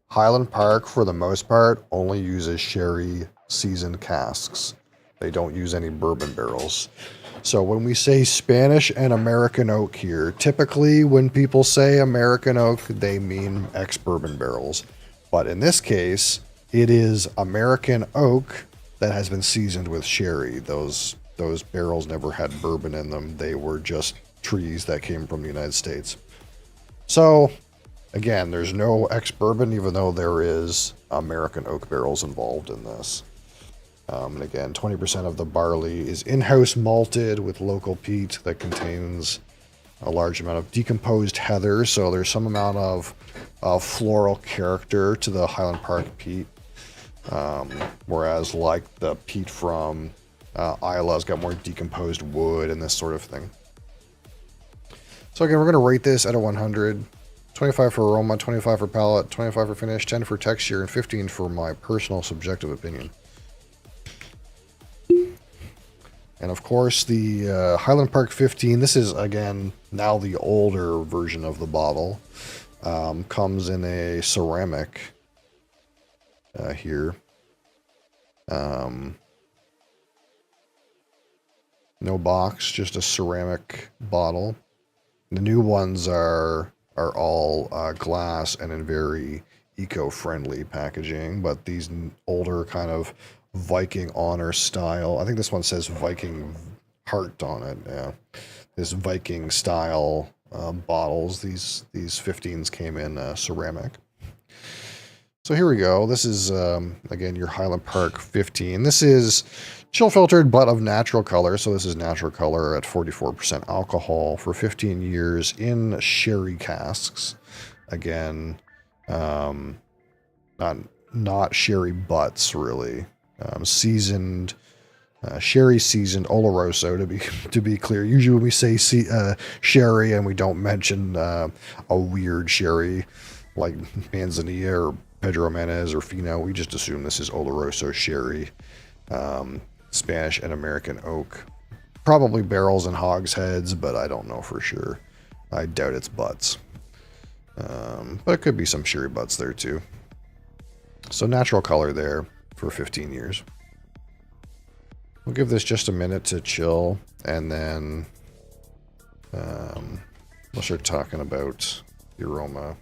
S2: Highland Park, for the most part, only uses sherry seasoned casks. They don't use any bourbon barrels. So when we say Spanish and American oak here, typically when people say American oak, they mean ex-bourbon barrels. But in this case, it is American oak that has been seasoned with sherry. Those barrels never had bourbon in them. They were just trees that came from the United States. So again, there's no ex-bourbon, even though there is American oak barrels involved in this. And again, 20% of the barley is in-house malted with local peat that contains a large amount of decomposed heather. So there's some amount of floral character to the Highland Park peat. Whereas like the peat from Isla's got more decomposed wood and this sort of thing. So again, we're going to rate this at a 100. 25 for aroma, 25 for palate, 25 for finish, 10 for texture, and 15 for my personal subjective opinion. And of course, the Highland Park 15, this is, again, now the older version of the bottle, comes in a ceramic here. No box, just a ceramic bottle. The new ones are all glass and in very eco-friendly packaging, but these older kind of Viking honor style. I think this one says Viking heart on it. Yeah, this Viking style bottles. These 15s came in ceramic. So here we go. This is again your Highland Park 15. This is chill filtered but of natural color. So this is natural color at 44% alcohol for 15 years in sherry casks. Again, not sherry butts really. Seasoned, sherry seasoned Oloroso to be clear. Usually when we say sherry and we don't mention a weird sherry like Manzanilla or Pedro Menez or Fino, we just assume this is Oloroso sherry, Spanish and American oak. Probably barrels and hogsheads, but I don't know for sure. I doubt it's butts. But it could be some sherry butts there too. So natural color there for 15 years. We'll give this just a minute to chill, and then we'll start talking about the aroma.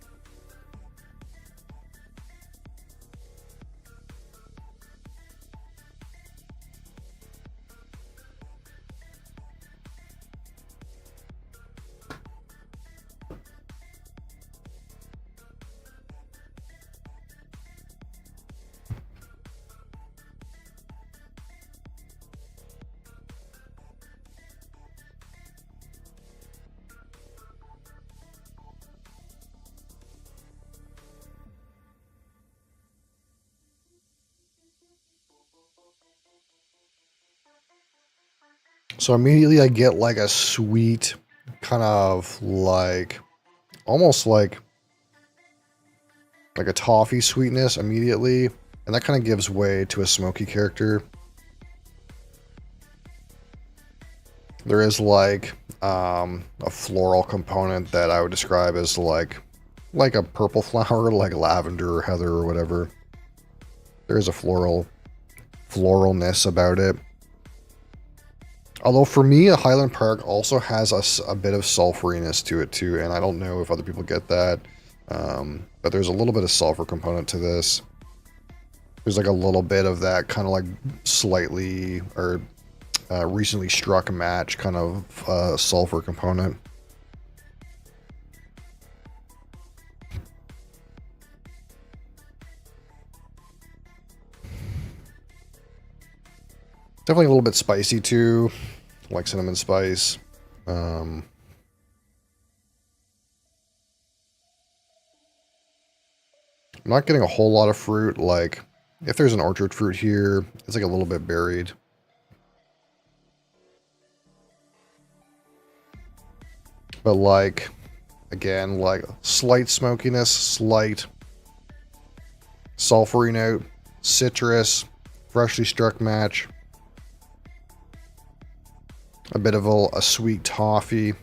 S2: So immediately I get like a sweet, kind of like, almost like a toffee sweetness immediately. And that kind of gives way to a smoky character. There is like a floral component that I would describe as like a purple flower, like lavender or heather or whatever. There is a floralness about it. Although for me, a Highland Park also has a bit of sulfuriness to it too, and I don't know if other people get that, but there's a little bit of sulfur component to this. There's like a little bit of that kind of like slightly or recently struck match kind of sulfur component. Definitely a little bit spicy too, like cinnamon spice. I'm not getting a whole lot of fruit. Like, if there's an orchard fruit here, it's like a little bit buried. But like, again, like slight smokiness, slight sulfury note, citrus, freshly struck match. A bit of a sweet toffee,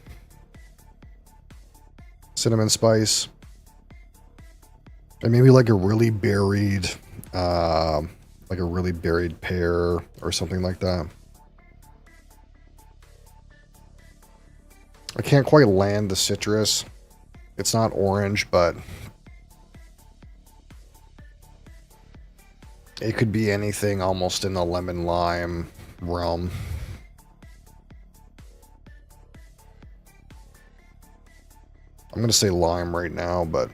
S2: cinnamon spice, and maybe like a really buried, pear or something like that. I can't quite land the citrus. It's not orange, but it could be anything almost in the lemon lime realm. I'm going to say lime right now, but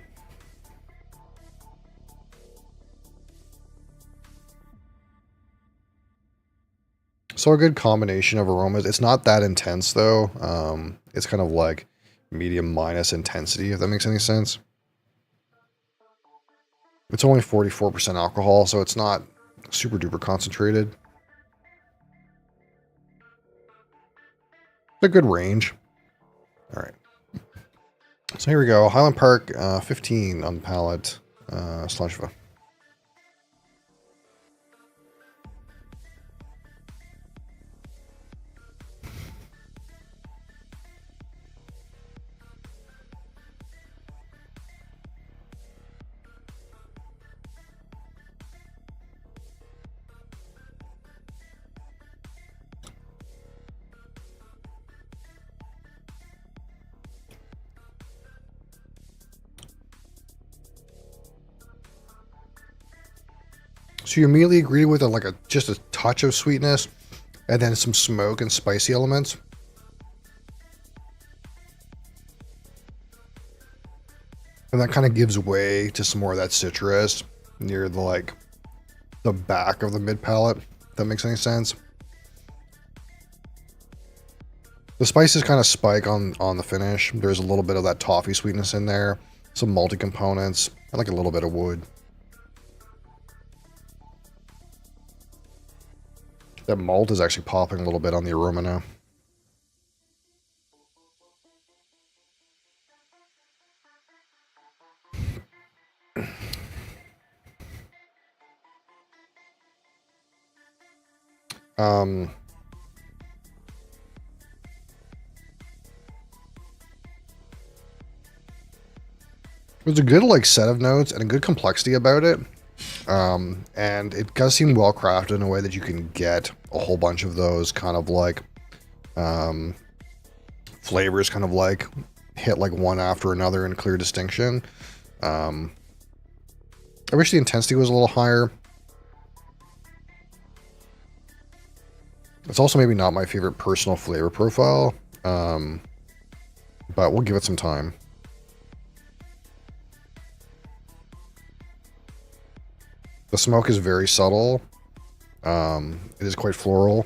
S2: so a good combination of aromas. It's not that intense though. It's kind of like medium minus intensity, if that makes any sense. It's only 44% alcohol, so it's not super duper concentrated. It's a good range. All right. So here we go. Highland Park 15 on the palate. /va. So you immediately agree with just a touch of sweetness, and then some smoke and spicy elements. And that kind of gives way to some more of that citrus near the back of the mid palate. If that makes any sense. The spices kind of spike on the finish. There's a little bit of that toffee sweetness in there, some malty components, and like a little bit of wood. That malt is actually popping a little bit on the aroma now. There's a good set of notes and a good complexity about it. And it does seem well crafted in a way that you can get a whole bunch of those kind of flavors kind of hit one after another in clear distinction. I wish the intensity was a little higher. It's also maybe not my favorite personal flavor profile, but we'll give it some time. The smoke is very subtle. It is quite floral.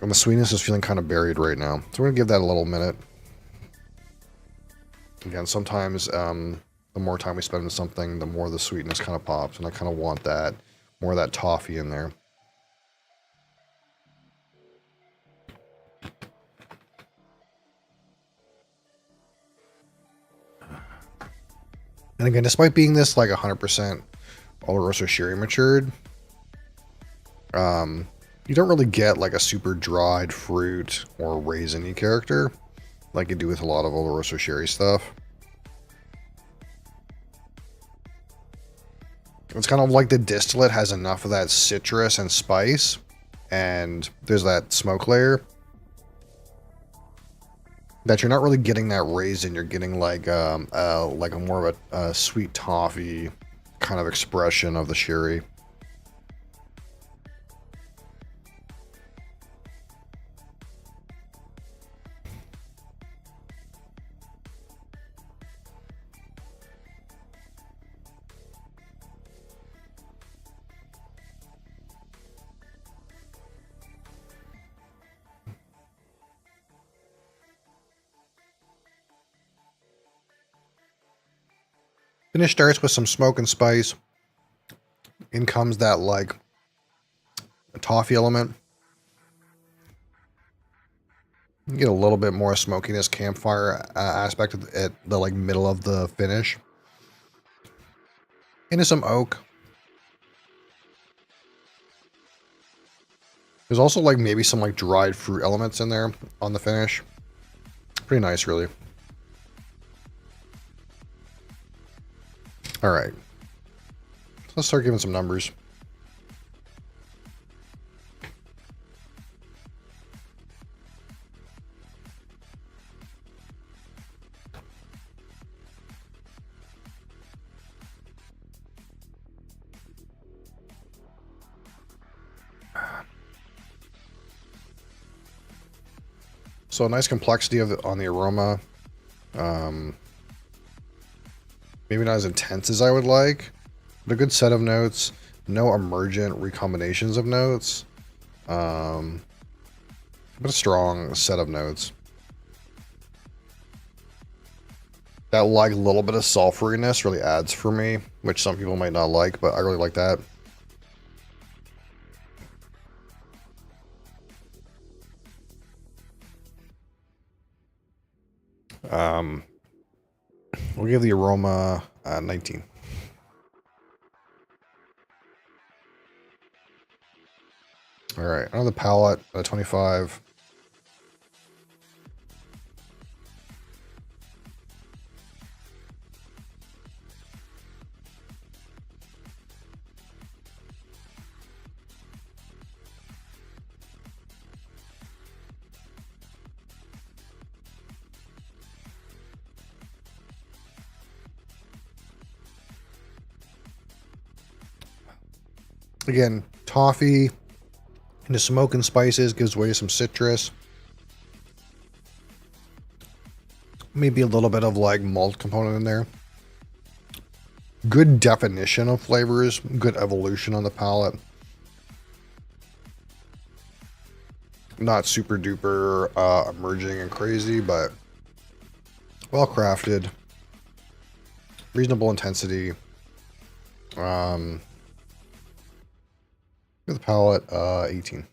S2: And the sweetness is feeling kind of buried right now. So we're going to give that a little minute. Again, sometimes the more time we spend on something, the more the sweetness kind of pops. And I kind of want that, more of that toffee in there. And again, despite being this 100% Oloroso Sherry matured, you don't really get a super dried fruit or raisin-y character like you do with a lot of Oloroso Sherry stuff. It's kind of like the distillate has enough of that citrus and spice, and there's that smoke layer that you're not really getting that raisin. You're getting a more of a sweet toffee kind of expression of the sherry. Finish starts with some smoke and spice. In comes that a toffee element. You get a little bit more smokiness, campfire aspect at the middle of the finish. Into some oak. There's also maybe some dried fruit elements in there on the finish. Pretty nice, really. All right, let's start giving some numbers. So a nice complexity on the aroma. Maybe not as intense as I would like, but a good set of notes. No emergent recombinations of notes. But a strong set of notes. That little bit of sulfuriness really adds for me, which some people might not like, but I really like that. We'll give the aroma 19. All right, on the palate, 25. Again, toffee into smoke and spices gives way to some citrus. Maybe a little bit of like malt component in there. Good definition of flavors, good evolution on the palate. Not super duper emerging and crazy, but well crafted. Reasonable intensity. With the palate, 18.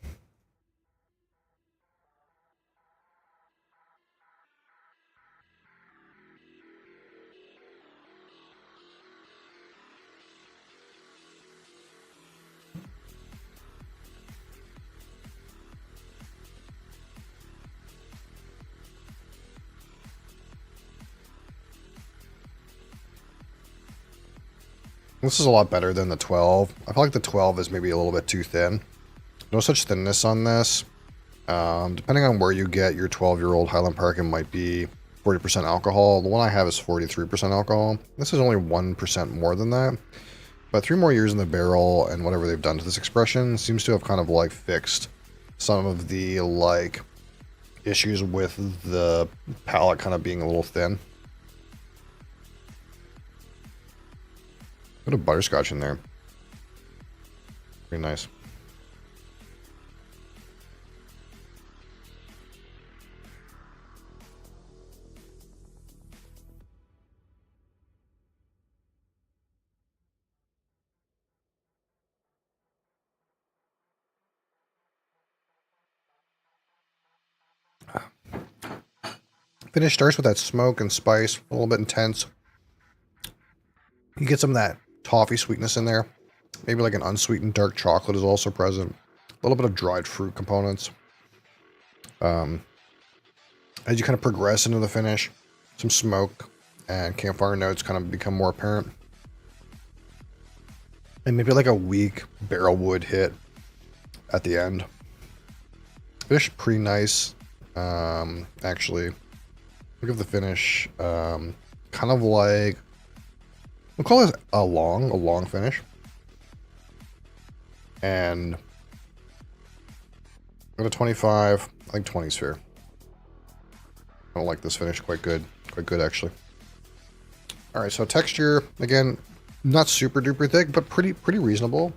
S2: This is a lot better than the 12. I feel like the 12 is maybe a little bit too thin. No such thinness on this. Depending on where you get your 12-year-old Highland Park, it might be 40% alcohol. The one I have is 43% alcohol. This is only 1% more than that. But 3 more years in the barrel and whatever they've done to this expression seems to have kind of like fixed some of the like issues with the palate kind of being a little thin. Bit of butterscotch in there. Pretty nice. Finish starts with that smoke and spice, a little bit intense. You get some of that toffee sweetness in there. Maybe like an unsweetened dark chocolate is also present. A little bit of dried fruit components. As you kind of progress into the finish, some smoke and campfire notes kind of become more apparent. And maybe like a weak barrel wood hit at the end. Finish pretty nice, actually. Look at the finish, kind of like, we'll call this a long finish. And go to 25, I think 20 is fair. I don't like this finish, quite good actually. All right, so texture, again, not super duper thick, but pretty reasonable.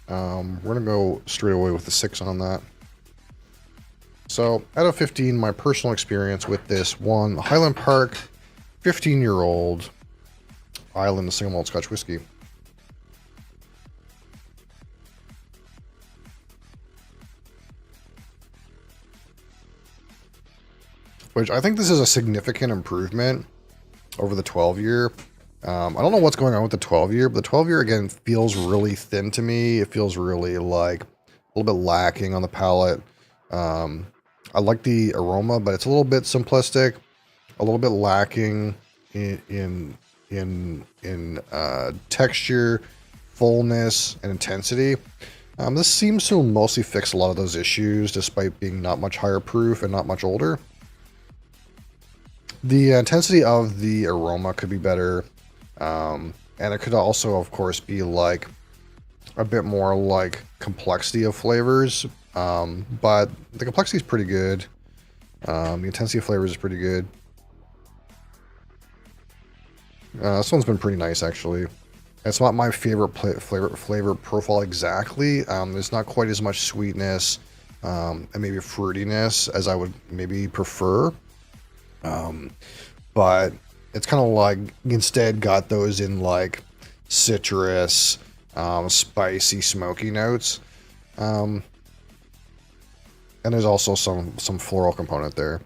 S2: We're gonna go straight away with the 6 on that. So, out of 15, my personal experience with this one, Highland Park 15-year-old Island single malt Scotch whiskey. Which I think this is a significant improvement over the 12-year. I don't know what's going on with the 12-year, but the 12-year, again, feels really thin to me. It feels really, like, a little bit lacking on the palate. I like the aroma, but it's a little bit simplistic, a little bit lacking in texture, fullness, and intensity. This seems to mostly fix a lot of those issues, despite being not much higher proof and not much older. The intensity of the aroma could be better, and it could also, of course, be like a bit more like complexity of flavors. But the complexity is pretty good. The intensity of flavors is pretty good. This one's been pretty nice, actually. It's not my favorite flavor profile exactly. There's not quite as much sweetness and maybe fruitiness as I would maybe prefer. But it's kind of like instead got those in like citrus, spicy, smoky notes. And there's also some floral component there.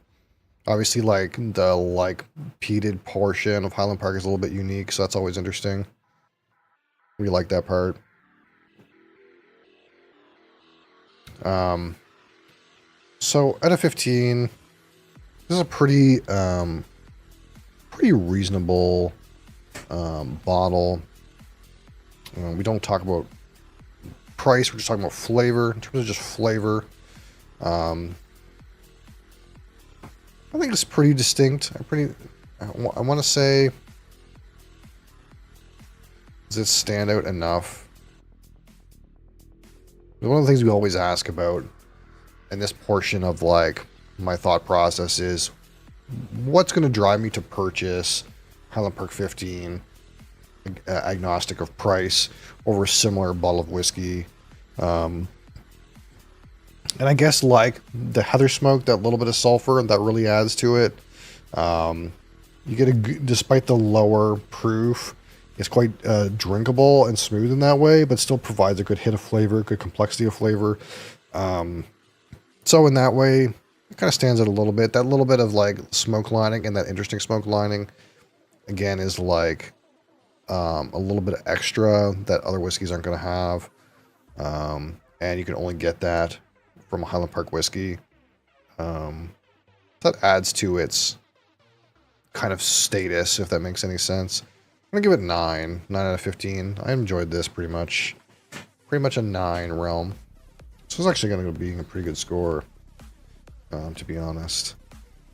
S2: Obviously, like the like peated portion of Highland Park is a little bit unique, so that's always interesting. We like that part. So out of 15, this is a pretty reasonable bottle. We don't talk about price, we're just talking about flavor. In terms of just flavor, I think it's pretty distinct. I want to say, does it stand out enough One of the things we always ask about in this portion of like my thought process is what's going to drive me to purchase Highland Park 15, agnostic of price, over a similar bottle of whiskey. And I guess like the heather smoke, that little bit of sulfur, that really adds to it. You get despite the lower proof, it's quite drinkable and smooth in that way, but still provides a good hit of flavor, good complexity of flavor. So in that way, it kind of stands out a little bit. That little bit of like smoke lining and that interesting smoke lining, again, is like a little bit of extra that other whiskeys aren't going to have. And you can only get that from a Highland Park whiskey. That adds to its kind of status, if that makes any sense. I'm going to give it 9 out of 15. I enjoyed this pretty much a 9 realm. So it's actually going to be a pretty good score, to be honest.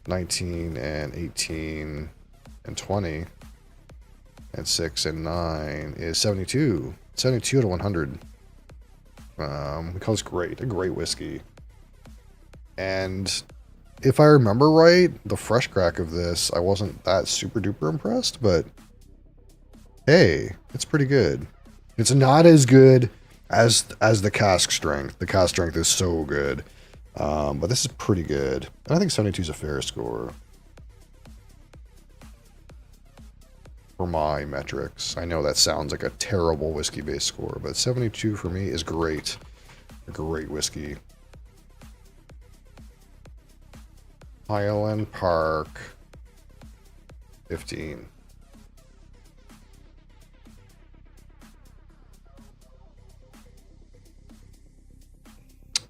S2: 19 and 18 and 20 and 6 and 9 is 72. 72 out of 100. Because great, a great whiskey. And if I remember right, the fresh crack of this, I wasn't that super duper impressed, but hey, it's pretty good. It's not as good as the cask strength. The cask strength is so good. But this is pretty good. And I think 72 is a fair score for my metrics. I know that sounds like a terrible whiskey-based score, but 72 for me is great. A great whiskey. Highland Park 15.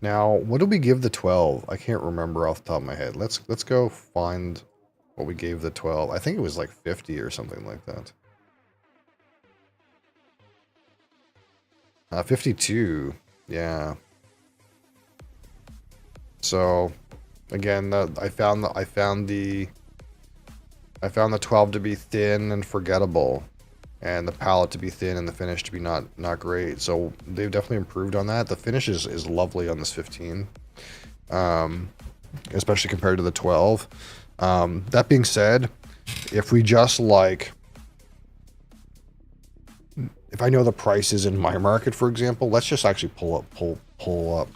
S2: Now, what did we give the 12? I can't remember off the top of my head. Let's go find what we gave the 12. I think it was like 50 or something like that. 52. Yeah. So, again, I found the 12 to be thin and forgettable, and the palate to be thin and the finish to be not great. So they've definitely improved on that. The finish is lovely on this 15, especially compared to the 12. That being said, if we just like, if I know the prices in my market, for example, let's just actually pull up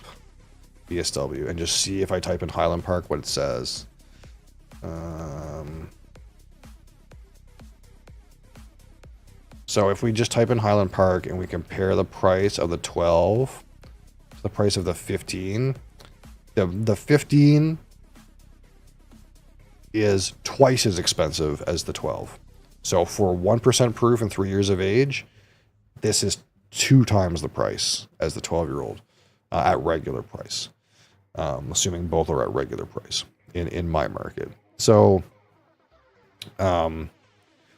S2: BSW and just see if I type in Highland Park what it says. So if we just type in Highland Park and we compare the price of the 12 to the price of the 15, the 15 is twice as expensive as the 12. So for 1% proof and 3 years of age, this is 2 times the price as the 12-year-old at regular price. Assuming both are at regular price in my market. So from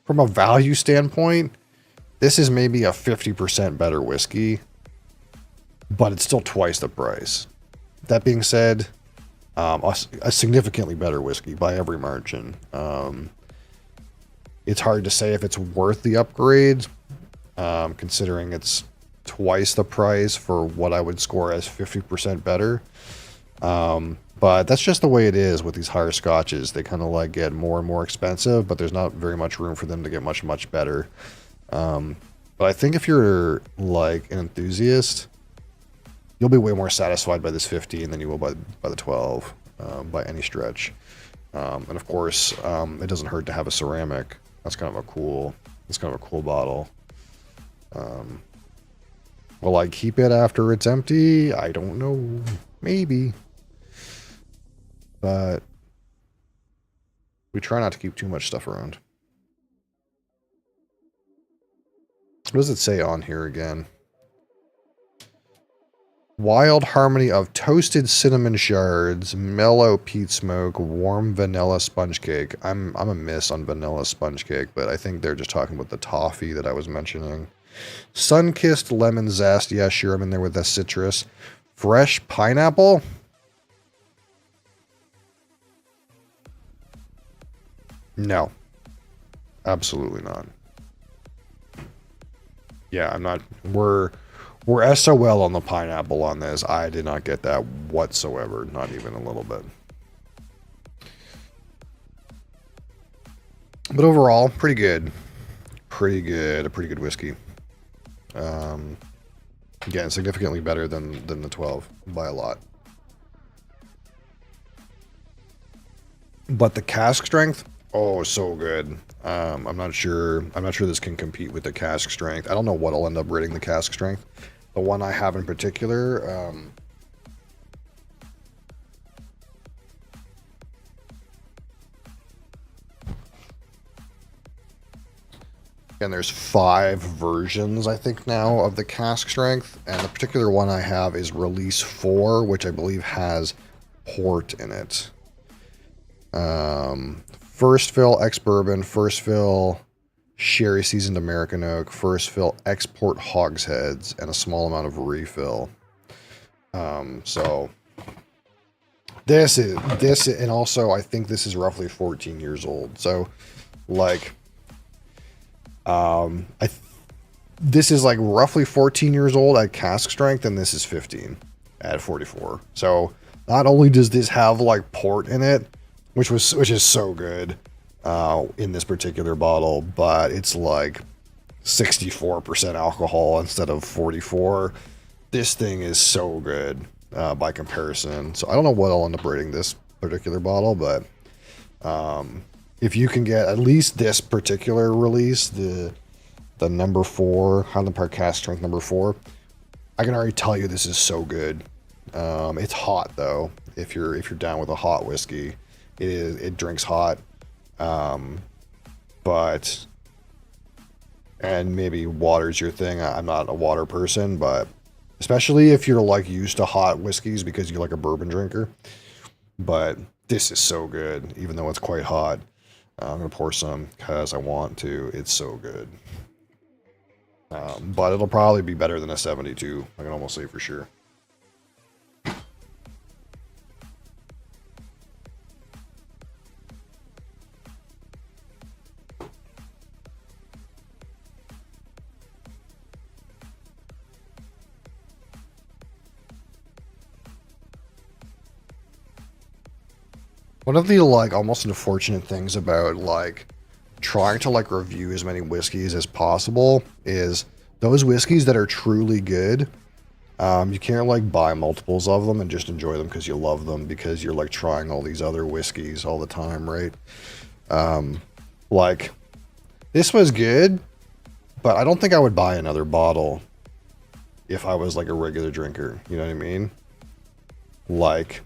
S2: a value standpoint, this is maybe a 50% better whiskey, but it's still twice the price. That being said, a significantly better whiskey by every margin. It's hard to say if it's worth the upgrade, considering it's twice the price for what I would score as 50% better. But that's just the way it is with these higher scotches. They kind of like get more and more expensive, but there's not very much room for them to get much better. But I think if you're like an enthusiast, you'll be way more satisfied by this 15 than you will by the 12, by any stretch. And of course, it doesn't hurt to have a ceramic. That's kind of a cool bottle. Will I keep it after it's empty? I don't know. Maybe. But we try not to keep too much stuff around. What does it say on here again? Wild harmony of toasted cinnamon shards, mellow peat smoke, warm vanilla sponge cake. I'm a miss on vanilla sponge cake, but I think they're just talking about the toffee that I was mentioning. Sun-kissed lemon zest. Yeah, sure, I'm in there with the citrus. Fresh pineapple. No. Absolutely not. Yeah, I'm not. We're We're SOL on the pineapple on this. I did not get that whatsoever. Not even a little bit. But overall, pretty good. Pretty good. A pretty good whiskey. Again, significantly better than the 12 by a lot. But the cask strength, oh, so good. I'm not sure this can compete with the cask strength. I don't know what I'll end up rating the cask strength. The one I have in particular, and there's 5 versions, I think, now of the cask strength. And the particular one I have is Release 4, which I believe has port in it. First fill ex-bourbon, first fill sherry seasoned American oak, first fill export hogsheads, and a small amount of refill. So this, and also I think this is roughly 14 years old. So like, this is like roughly 14 years old at cask strength, and this is 15 at 44. So not only does this have like port in it, which is so good in this particular bottle, but it's like 64% alcohol instead of 44. This thing is so good by comparison. So I don't know what I'll end up rating this particular bottle, but if you can get at least this particular release, the number 4 Highland Park cask strength number 4, I can already tell you this is so good. It's hot though. If you're down with a hot whiskey, it drinks hot. But and maybe water's your thing. I'm not a water person, but especially if you're like used to hot whiskeys because you're like a bourbon drinker. But this is so good, even though it's quite hot. I'm gonna pour some because I want to. It's so good. But it'll probably be better than a 72. I can almost say for sure. One of the like almost unfortunate things about like trying to like review as many whiskeys as possible is those whiskeys that are truly good, you can't like buy multiples of them and just enjoy them because you love them, because you're like trying all these other whiskeys all the time, right? Like this was good, but I don't think I would buy another bottle if I was like a regular drinker, you know what I mean? Like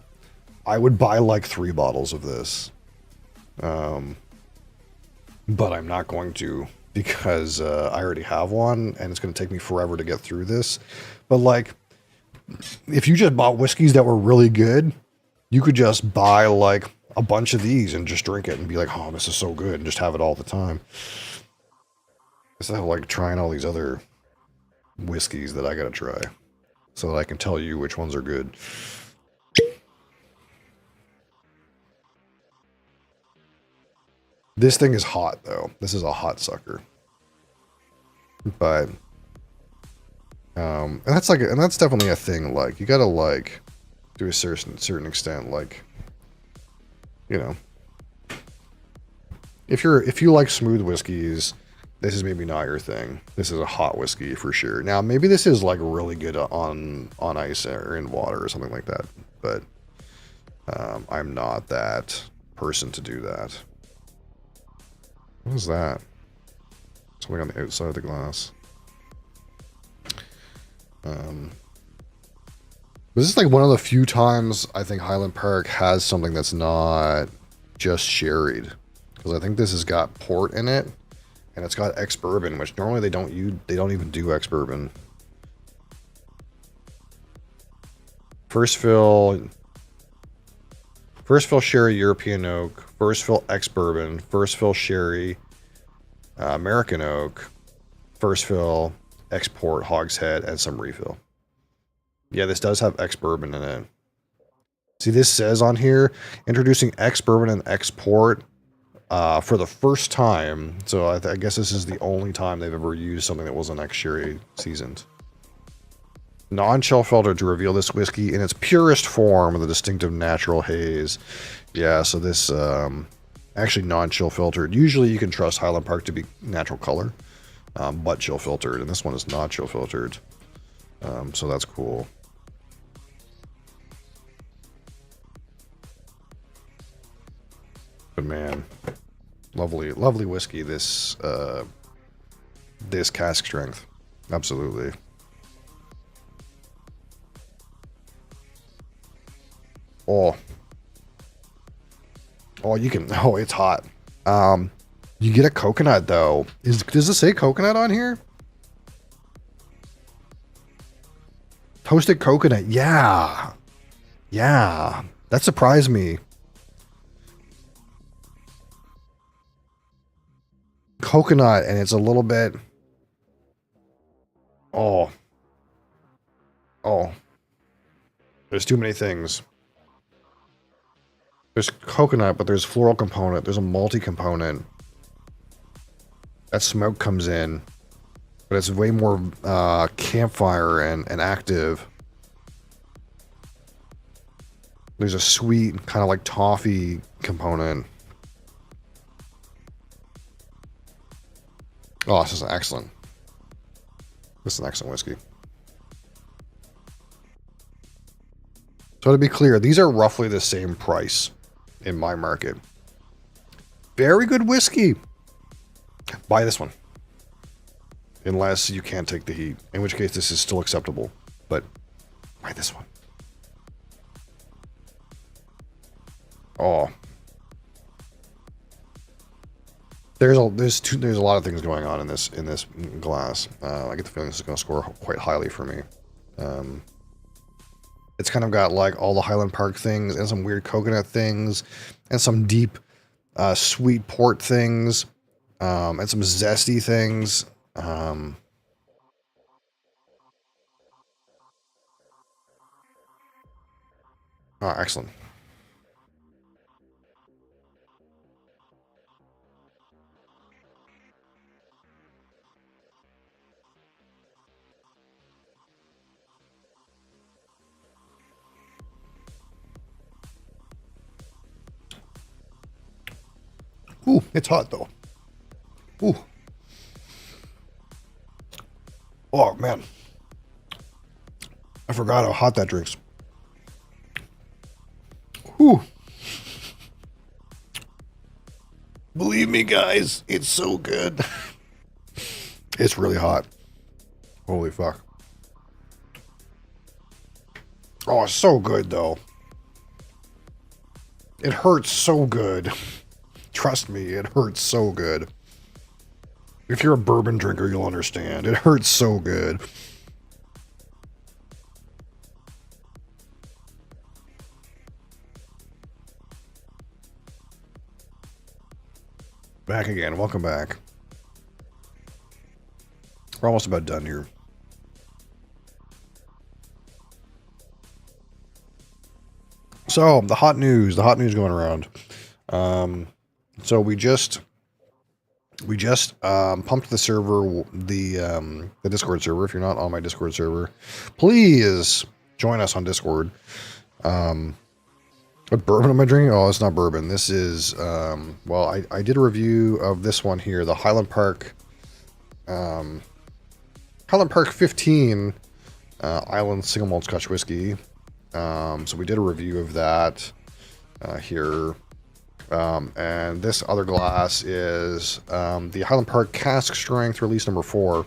S2: I would buy like 3 bottles of this. But I'm not going to, because I already have one and it's going to take me forever to get through this. But like, if you just bought whiskeys that were really good, you could just buy like a bunch of these and just drink it and be like, oh, this is so good, and just have it all the time. Instead of like trying all these other whiskeys that I got to try so that I can tell you which ones are good. This thing is hot though. This is a hot sucker. But and that's definitely a thing. Like you gotta like to a certain extent, like, you know, if you like smooth whiskeys, this is maybe not your thing. This is a hot whiskey for sure. Now maybe this is like really good on ice or in water or something like that, but I'm not that person to do that. What was that? Something on the outside of the glass. This is like one of the few times I think Highland Park has something that's not just sherried, because I think this has got port in it, and it's got ex-bourbon, which normally they don't even do ex-bourbon. First fill sherry European oak, first fill ex-bourbon, first fill sherry American oak, first fill export hogshead, and some refill. Yeah, this does have ex-bourbon in it. See, this says on here, introducing ex-bourbon and export for the first time. So I guess this is the only time they've ever used something that wasn't ex-sherry seasoned. Non-chill filter to reveal this whiskey in its purest form with a distinctive natural haze. Yeah, so this actually non-chill filtered. Usually you can trust Highland Park to be natural color, but chill filtered, and this one is not chill filtered. So that's cool. But man, lovely, lovely whiskey. This cask strength, absolutely. Oh, you can. Oh, it's hot. You get a coconut though. Does it say coconut on here? Toasted coconut. Yeah, yeah. That surprised me. Coconut, and it's a little bit. Oh. There's too many things. There's coconut, but there's floral component. There's a malty component. That smoke comes in, but it's way more campfire and active. There's a sweet, kind of like toffee component. Oh, this is excellent. This is an excellent whiskey. So to be clear, these are roughly the same price in my market. Very good whiskey. Buy this one. Unless you can't take the heat. In which case this is still acceptable. But buy this one. Oh. There's a lot of things going on in this glass. I get the feeling this is going to score quite highly for me. It's kind of got like all the Highland Park things and some weird coconut things and some deep sweet port things and some zesty things. Oh, excellent. Ooh, it's hot though. Ooh. Oh man. I forgot how hot that drinks. Ooh. Believe me, guys, it's so good. It's really hot. Holy fuck. Oh, it's so good though. It hurts so good. Trust me, it hurts so good. If you're a bourbon drinker, you'll understand. It hurts so good. Back again. Welcome back. We're almost about done here. So, the hot news going around. So we just pumped the server, the Discord server. If you're not on my Discord server, please join us on Discord. What bourbon am I drinking? Oh, it's not bourbon. This is well, I did a review of this one here, the Highland Park 15 Island Single Malt Scotch Whiskey. So we did a review of that here. And this other glass is the Highland Park Cask Strength Release number 4.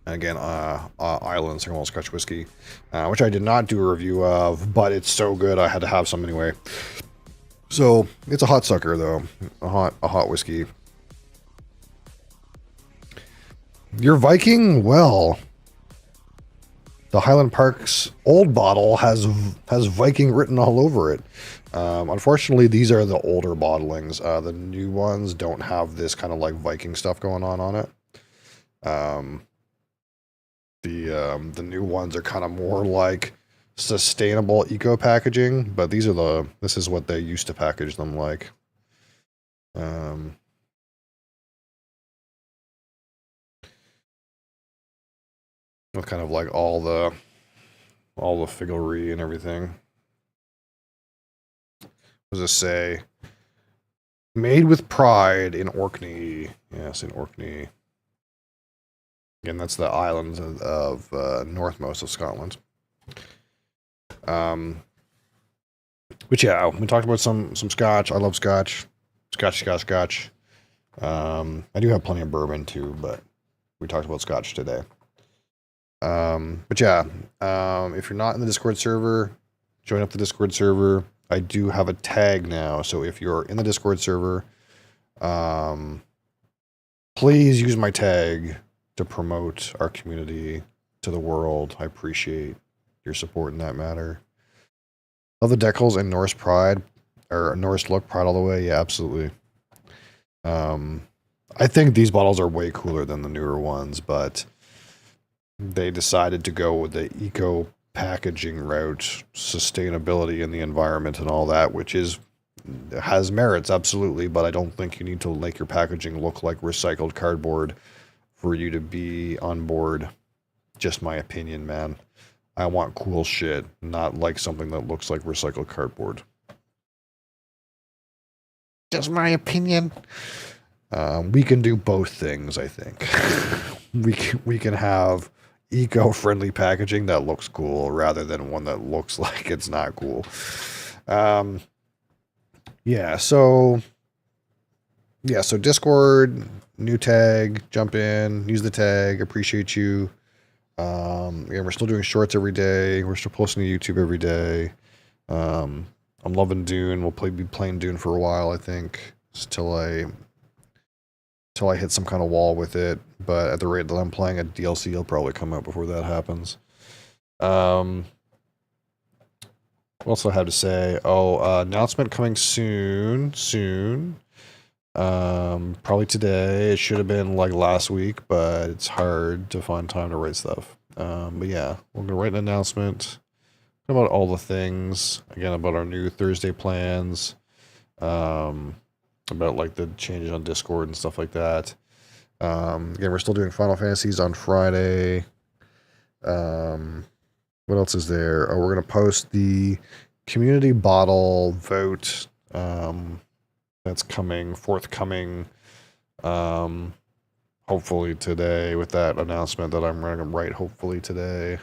S2: And again, Island Single Malt Scotch Whiskey, which I did not do a review of, but it's so good I had to have some anyway. So it's a hot sucker though, a hot whiskey. Your Viking, well, the Highland Park's old bottle has Viking written all over it. Unfortunately, these are the older bottlings. The new ones don't have this kind of like Viking stuff going on it. The new ones are kind of more like sustainable eco packaging, but this is what they used to package them like. with kind of like all the figlery and everything. What does it say? Made with pride in Orkney. Yes, in Orkney. Again, that's the island of northmost of Scotland. But yeah, we talked about some scotch. I love scotch. Scotch. I do have plenty of bourbon too, but we talked about scotch today. But yeah, if you're not in the Discord server, join up the Discord server. I do have a tag now, so if you're in the Discord server, please use my tag to promote our community to the world. I appreciate your support in that matter. Love the decals and Norse pride, or Norse look, pride all the way. Yeah, absolutely. I think these bottles are way cooler than the newer ones, but they decided to go with the eco packaging route, sustainability in the environment and all that, which has merits, absolutely, but I don't think you need to make your packaging look like recycled cardboard for you to be on board. Just my opinion, man. I want cool shit, not like something that looks like recycled cardboard. Just my opinion. We can do both things, I think. we can have eco-friendly packaging that looks cool rather than one that looks like it's not cool. So Discord, new tag, jump in, use the tag, appreciate you. Again, we're still doing shorts every day. We're still posting to YouTube every day. I'm loving Doon. We'll be playing Doon for a while, I think, till I hit some kind of wall with it. But at the rate that I'm playing, a DLC will probably come out before that happens. What else do I have to say? Announcement coming soon. Probably today. It should have been like last week, but it's hard to find time to write stuff. But yeah, we're gonna write an announcement about all the things. Again, about our new Thursday plans. About like the changes on Discord and stuff like that. Again, we're still doing Final Fantasies on Friday. What else is there? We're gonna post the community bottle vote. That's forthcoming. Hopefully today with that announcement that I'm going to write. Hopefully today.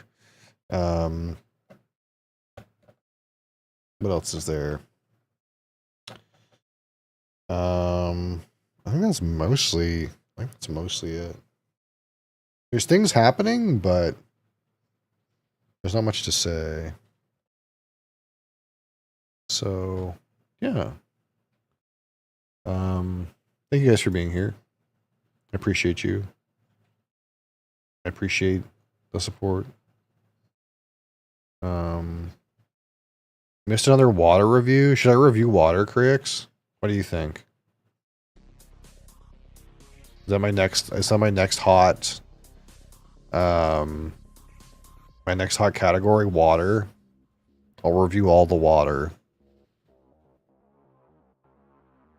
S2: What else is there? I think that's mostly it. There's things happening, but there's not much to say. So, yeah. Thank you guys for being here. I appreciate you. I appreciate the support. Missed another water review. Should I review water, Crix? What do you think? Is that my next hot my next hot category, water? I'll review all the water.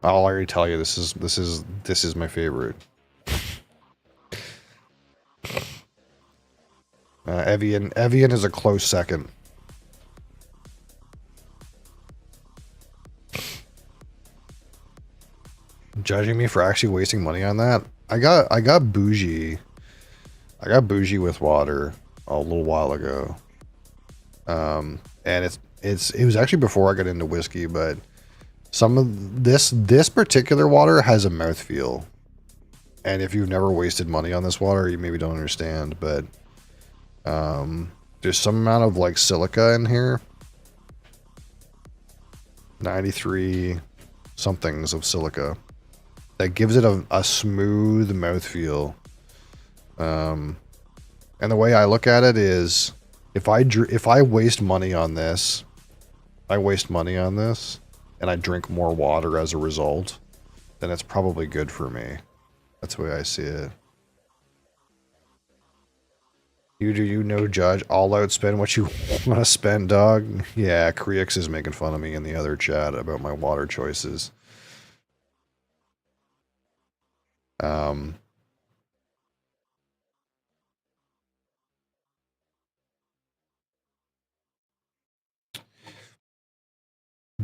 S2: I'll already tell you this is my favorite. Evian is a close second. Judging me for actually wasting money on that? I got bougie. I got bougie with water a little while ago. And it was actually before I got into whiskey, but some of this particular water has a mouthfeel. And if you've never wasted money on this water, you maybe don't understand, but there's some amount of like silica in here. 93 somethings of silica that gives it a smooth mouthfeel. And the way I look at it is, if I waste money on this, and I drink more water as a result, then it's probably good for me. That's the way I see it. You no judge. All out spend what you want to spend, dog. Yeah, Creix is making fun of me in the other chat about my water choices.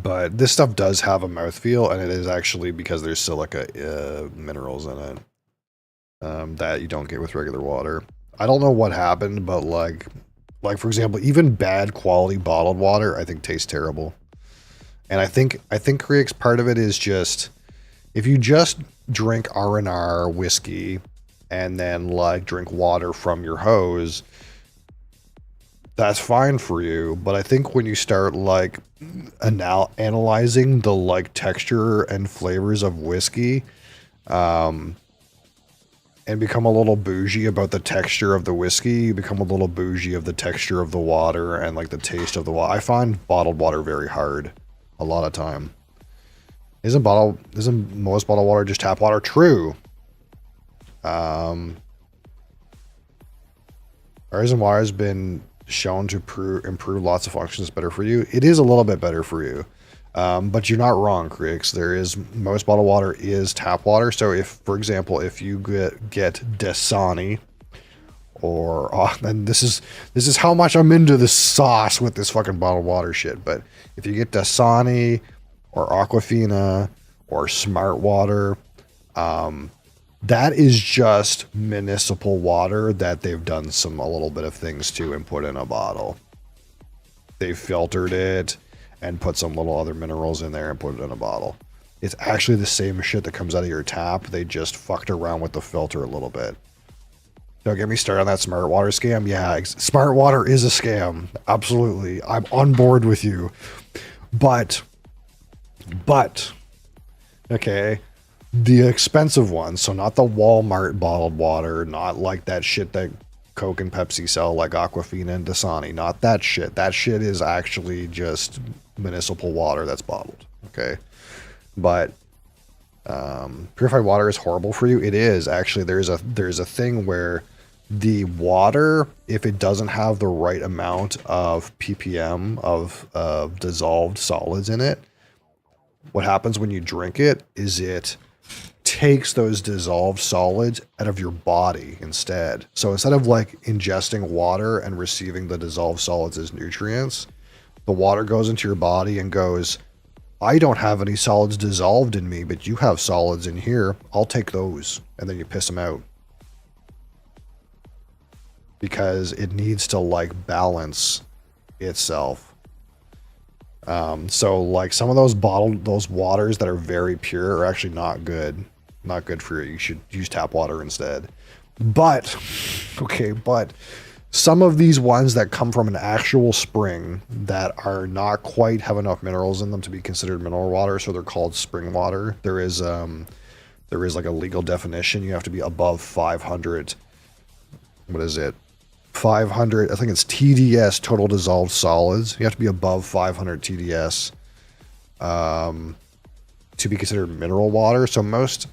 S2: But this stuff does have a mouthfeel, and it is actually because there's silica minerals in it that you don't get with regular water. I don't know what happened, but like for example, even bad quality bottled water, I think tastes terrible. And I think Creek's part of it is just if you just drink R&R whiskey and then like drink water from your hose, that's fine for you. But I think when you start like analyzing the like texture and flavors of whiskey, and become a little bougie about the texture of the whiskey, you become a little bougie of the texture of the water and like the taste of the water. I find bottled water very hard a lot of time. Isn't most bottled water just tap water? True. Artisan water has been shown to improve lots of functions better for you. It is a little bit better for you. But you're not wrong, Creeks. Most bottled water is tap water. So if, for example, if you get Dasani, and this is how much I'm into the sauce with this fucking bottled water shit. But if you get Dasani or Aquafina or Smart Water, that is just municipal water that they've done a little bit of things to and put in a bottle. They've filtered it and put some little other minerals in there and put it in a bottle. It's actually the same shit that comes out of your tap. They just fucked around with the filter a little bit. Don't get me started on that Smart Water scam. Yeah, Smart Water is a scam. Absolutely. I'm on board with you. But, okay, the expensive ones, so not the Walmart bottled water, not like that shit that Coke and Pepsi sell like Aquafina and Dasani, not that shit. That shit is actually just municipal water that's bottled. Okay. But purified water is horrible for you. It is actually. There's a thing where the water, if it doesn't have the right amount of ppm of dissolved solids in it, what happens when you drink it is it takes those dissolved solids out of your body instead. So instead of like ingesting water and receiving the dissolved solids as nutrients, the water goes into your body and goes, I don't have any solids dissolved in me, but you have solids in here. I'll take those. And then you piss them out. Because it needs to like balance itself. So like some of those waters that are very pure are actually not good. Not good for you. You should use tap water instead. But some of these ones that come from an actual spring that are not quite have enough minerals in them to be considered mineral water, so they're called spring water. There is like a legal definition. You have to be above 500. What is it? 500. I think it's TDS, total dissolved solids. You have to be above 500 TDS to be considered mineral water. So most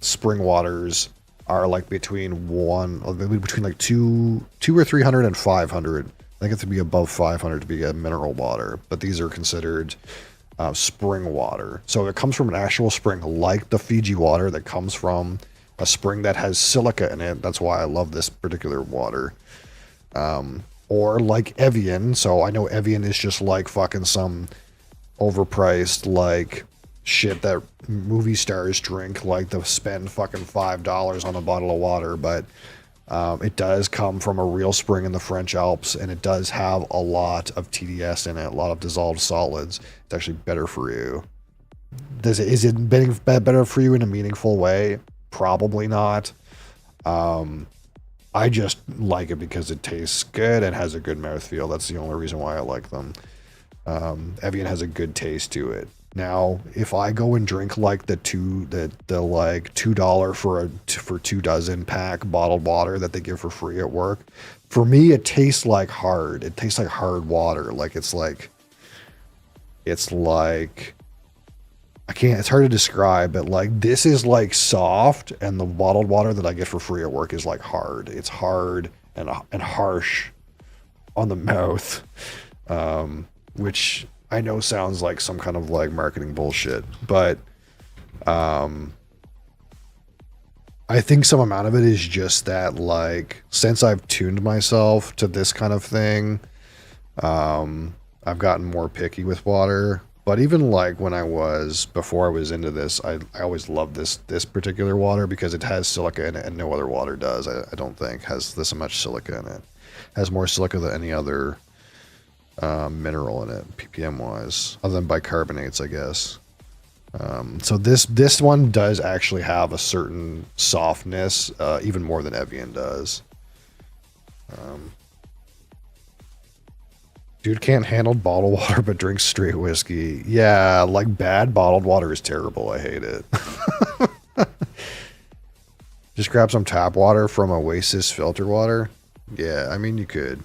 S2: spring waters are like between like two or 300 and 500. I think it have to be above 500 to be a mineral water, but these are considered spring water. So it comes from an actual spring, like the Fiji water that comes from a spring that has silica in it. That's why I love this particular water. Or like Evian. So I know Evian is just like fucking some overpriced like shit that movie stars drink, like to spend fucking $5 on a bottle of water. But it does come from a real spring in the French Alps, and it does have a lot of TDS in it, a lot of dissolved solids. It's actually better for you. Is it better for you in a meaningful way? Probably not. I just like it because it tastes good and has a good mouthfeel. That's the only reason why I like them. Evian has a good taste to it. Now, if I go and drink like the like $2 for 2 dozen pack bottled water that they give for free at work, for me it tastes like hard. It tastes like hard water. Like it's like it's hard to describe, but like this is like soft, and the bottled water that I get for free at work is like hard. It's hard and harsh on the mouth, which I know sounds like some kind of like marketing bullshit, but I think some amount of it is just that, like, since I've tuned myself to this kind of thing, I've gotten more picky with water. But even like when before I was into this, I always loved this particular water because it has silica in it, and no other water does. I don't think has this much silica in it. Has more silica than any other mineral in it, ppm wise, other than bicarbonates, I guess. So this one does actually have a certain softness, even more than Evian does. Dude can't handle bottled water but drinks straight whiskey. Yeah, like bad bottled water is terrible. I hate it. Just grab some tap water from Oasis filter water. Yeah, I mean you could.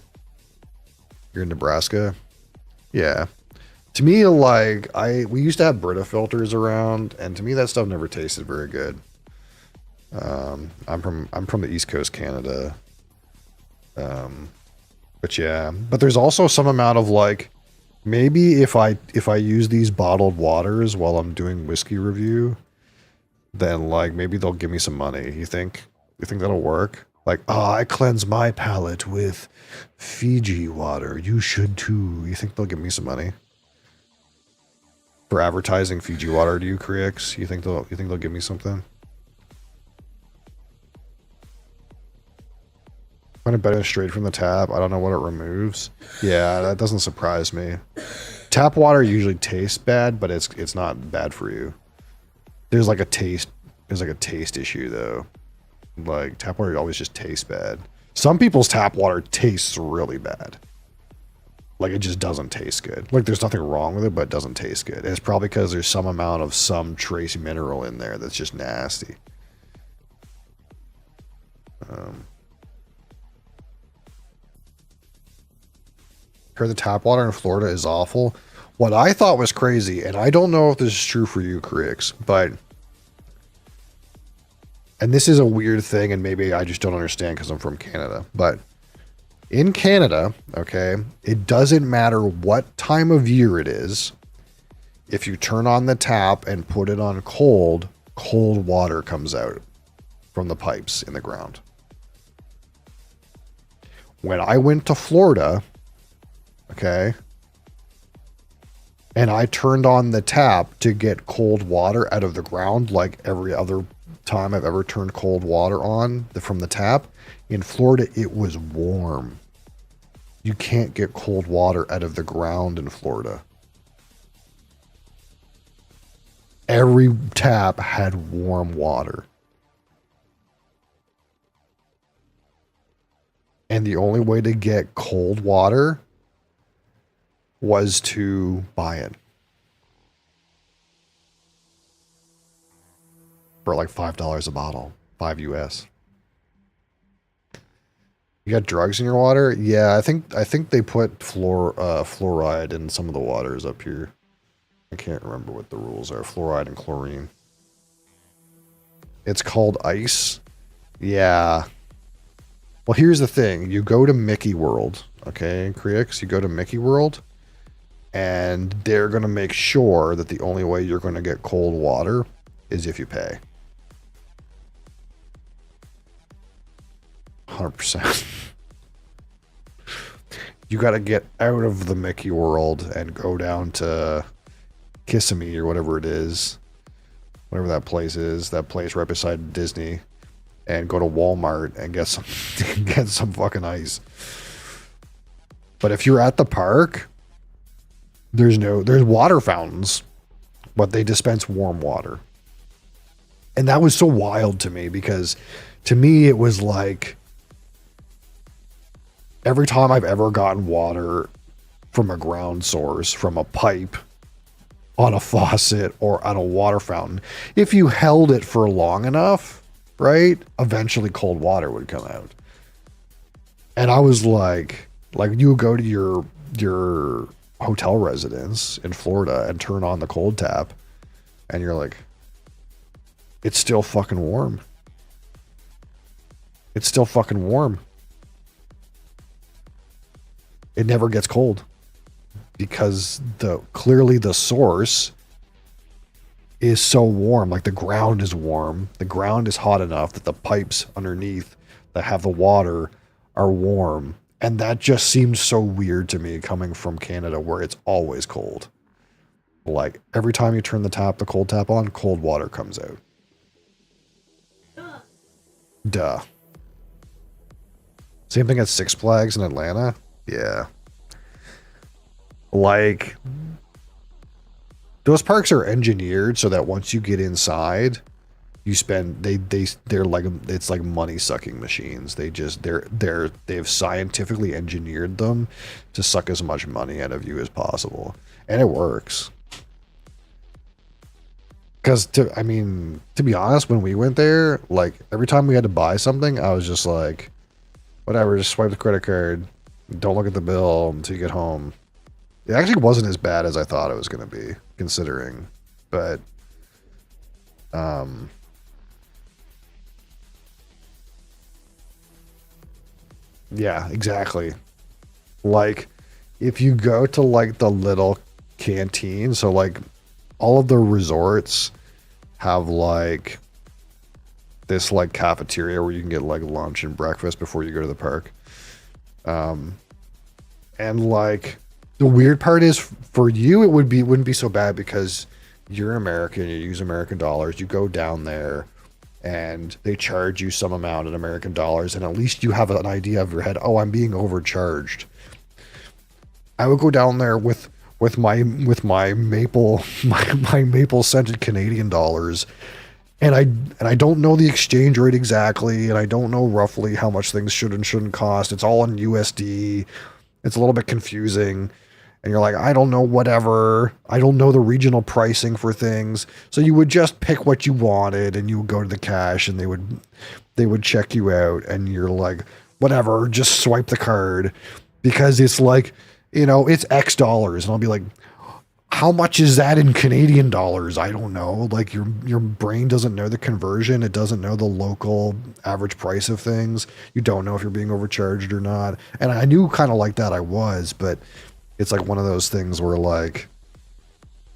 S2: You're in Nebraska? Yeah. To me, like we used to have Brita filters around, and to me that stuff never tasted very good. I'm from the East Coast, Canada. But yeah, but there's also some amount of like, maybe if I use these bottled waters while I'm doing whiskey review, then like maybe they'll give me some money. You think that'll work? Like, I cleanse my palate with Fiji water. You should too. You think they'll give me some money for advertising Fiji water to you, Crix? You think they'll give me something? Find it better straight from the tap. I don't know what it removes. Yeah, that doesn't surprise me. Tap water usually tastes bad, but it's not bad for you. There's like a taste issue though. Like tap water always just tastes bad. Some people's tap water tastes really bad. Like it just doesn't taste good. Like there's nothing wrong with it, but it doesn't taste good. And it's probably because there's some amount of some trace mineral in there that's just nasty. Heard the tap water in Florida is awful. What I thought was crazy, and I don't know if this is true for you, Crix, but, and this is a weird thing, and maybe I just don't understand because I'm from Canada, but in Canada, okay, it doesn't matter what time of year it is. If you turn on the tap and put it on cold water comes out from the pipes in the ground. When I went to Florida, okay, and I turned on the tap to get cold water out of the ground like every other time I've ever turned cold water on from the tap, in Florida it was warm. You can't get cold water out of the ground in Florida. Every tap had warm water. And the only way to get cold water was to buy it for like $5 a bottle, $5 US. You got drugs in your water? Yeah, I think they put fluoride in some of the waters up here. I can't remember what the rules are. Fluoride and chlorine. It's called ice. Yeah. Well, here's the thing. You go to Mickey World, okay, Crix? You go to Mickey World, and they're going to make sure that the only way you're going to get cold water is if you pay. 100%. You got to get out of the Mickey World and go down to Kissimmee or whatever it is. Whatever that place is. That place right beside Disney. And go to Walmart and get some fucking ice. But if you're at the park, there's water fountains, but they dispense warm water. And that was so wild to me because to me it was like every time I've ever gotten water from a ground source, from a pipe, on a faucet, or on a water fountain, if you held it for long enough, right, eventually cold water would come out. And I was like you would go to your hotel residence in Florida and turn on the cold tap, and you're like, it's still fucking warm. It's still fucking warm. It never gets cold because clearly the source is so warm. Like the ground is warm. The ground is hot enough that the pipes underneath that have the water are warm. And that just seems so weird to me coming from Canada where it's always cold. Like every time you turn the cold tap on, cold water comes out. Duh. Same thing at Six Flags in Atlanta. Yeah. Like, those parks are engineered so that once you get inside, you spend they're like, it's like money sucking machines. They've scientifically engineered them to suck as much money out of you as possible, and it works. Because to be honest, when we went there, like every time we had to buy something, I was just like, whatever, just swipe the credit card. Don't look at the bill until you get home. It actually wasn't as bad as I thought it was going to be, considering. But, yeah, exactly. Like, if you go to like the little canteen, so like all of the resorts have like this like cafeteria where you can get like lunch and breakfast before you go to the park. And like the weird part is for you, it wouldn't be so bad because you're American, you use American dollars, you go down there and they charge you some amount in American dollars, and at least you have an idea of your head, oh, I'm being overcharged. I would go down there with my maple scented Canadian dollars, and I don't know the exchange rate exactly, and I don't know roughly how much things should and shouldn't cost. It's all in USD. It's a little bit confusing. And you're like, I don't know, whatever. I don't know the regional pricing for things. So you would just pick what you wanted, and you would go to the cash, and they would check you out, and you're like, whatever, just swipe the card, because it's like, you know, it's X dollars. And I'll be like, how much is that in Canadian dollars? I don't know. Like your brain doesn't know the conversion. It doesn't know the local average price of things. You don't know if you're being overcharged or not. And I knew kind of like that I was, but it's like one of those things where like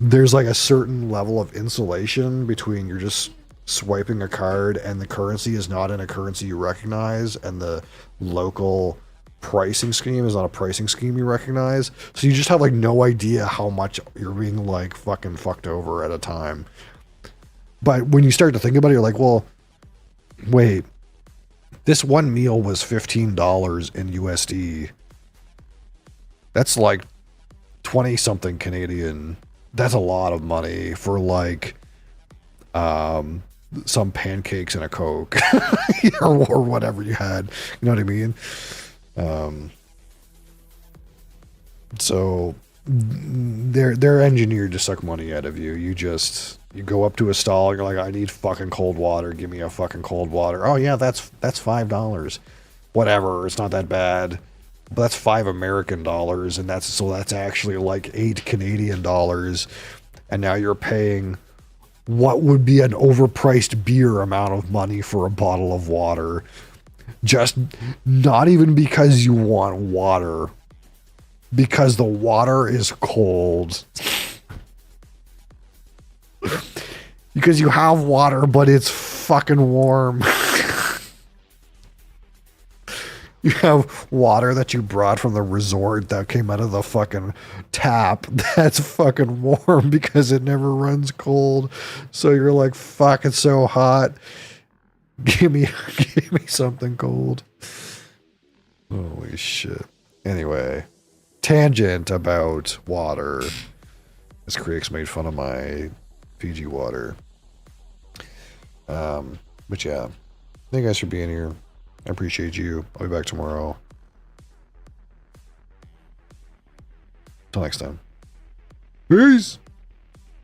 S2: there's like a certain level of insulation between you're just swiping a card and the currency is not in a currency you recognize, and the local pricing scheme is not a pricing scheme you recognize. So you just have like no idea how much you're being like fucking fucked over at a time. But when you start to think about it, you're like, well, wait, this one meal was $15 in USD. That's like 20 something Canadian. That's a lot of money for like some pancakes and a Coke or whatever you had. You know what I mean? So they're engineered to suck money out of you. You go up to a stall, you're like, I need fucking cold water. Give me a fucking cold water. Oh yeah, that's $5. Whatever, it's not that bad. But that's $5 American dollars, and that's actually like $8 Canadian dollars. And now you're paying what would be an overpriced beer amount of money for a bottle of water. Just not even because you want water, because the water is cold. Because you have water, but it's fucking warm. You have water that you brought from the resort that came out of the fucking tap that's fucking warm because it never runs cold. So you're like, fuck, it's so hot. Give me something cold. Holy shit. Anyway, tangent about water. This Creek's made fun of my Fiji water. But yeah, thank you guys for being here. I appreciate you. I'll be back tomorrow. Till next time. Peace.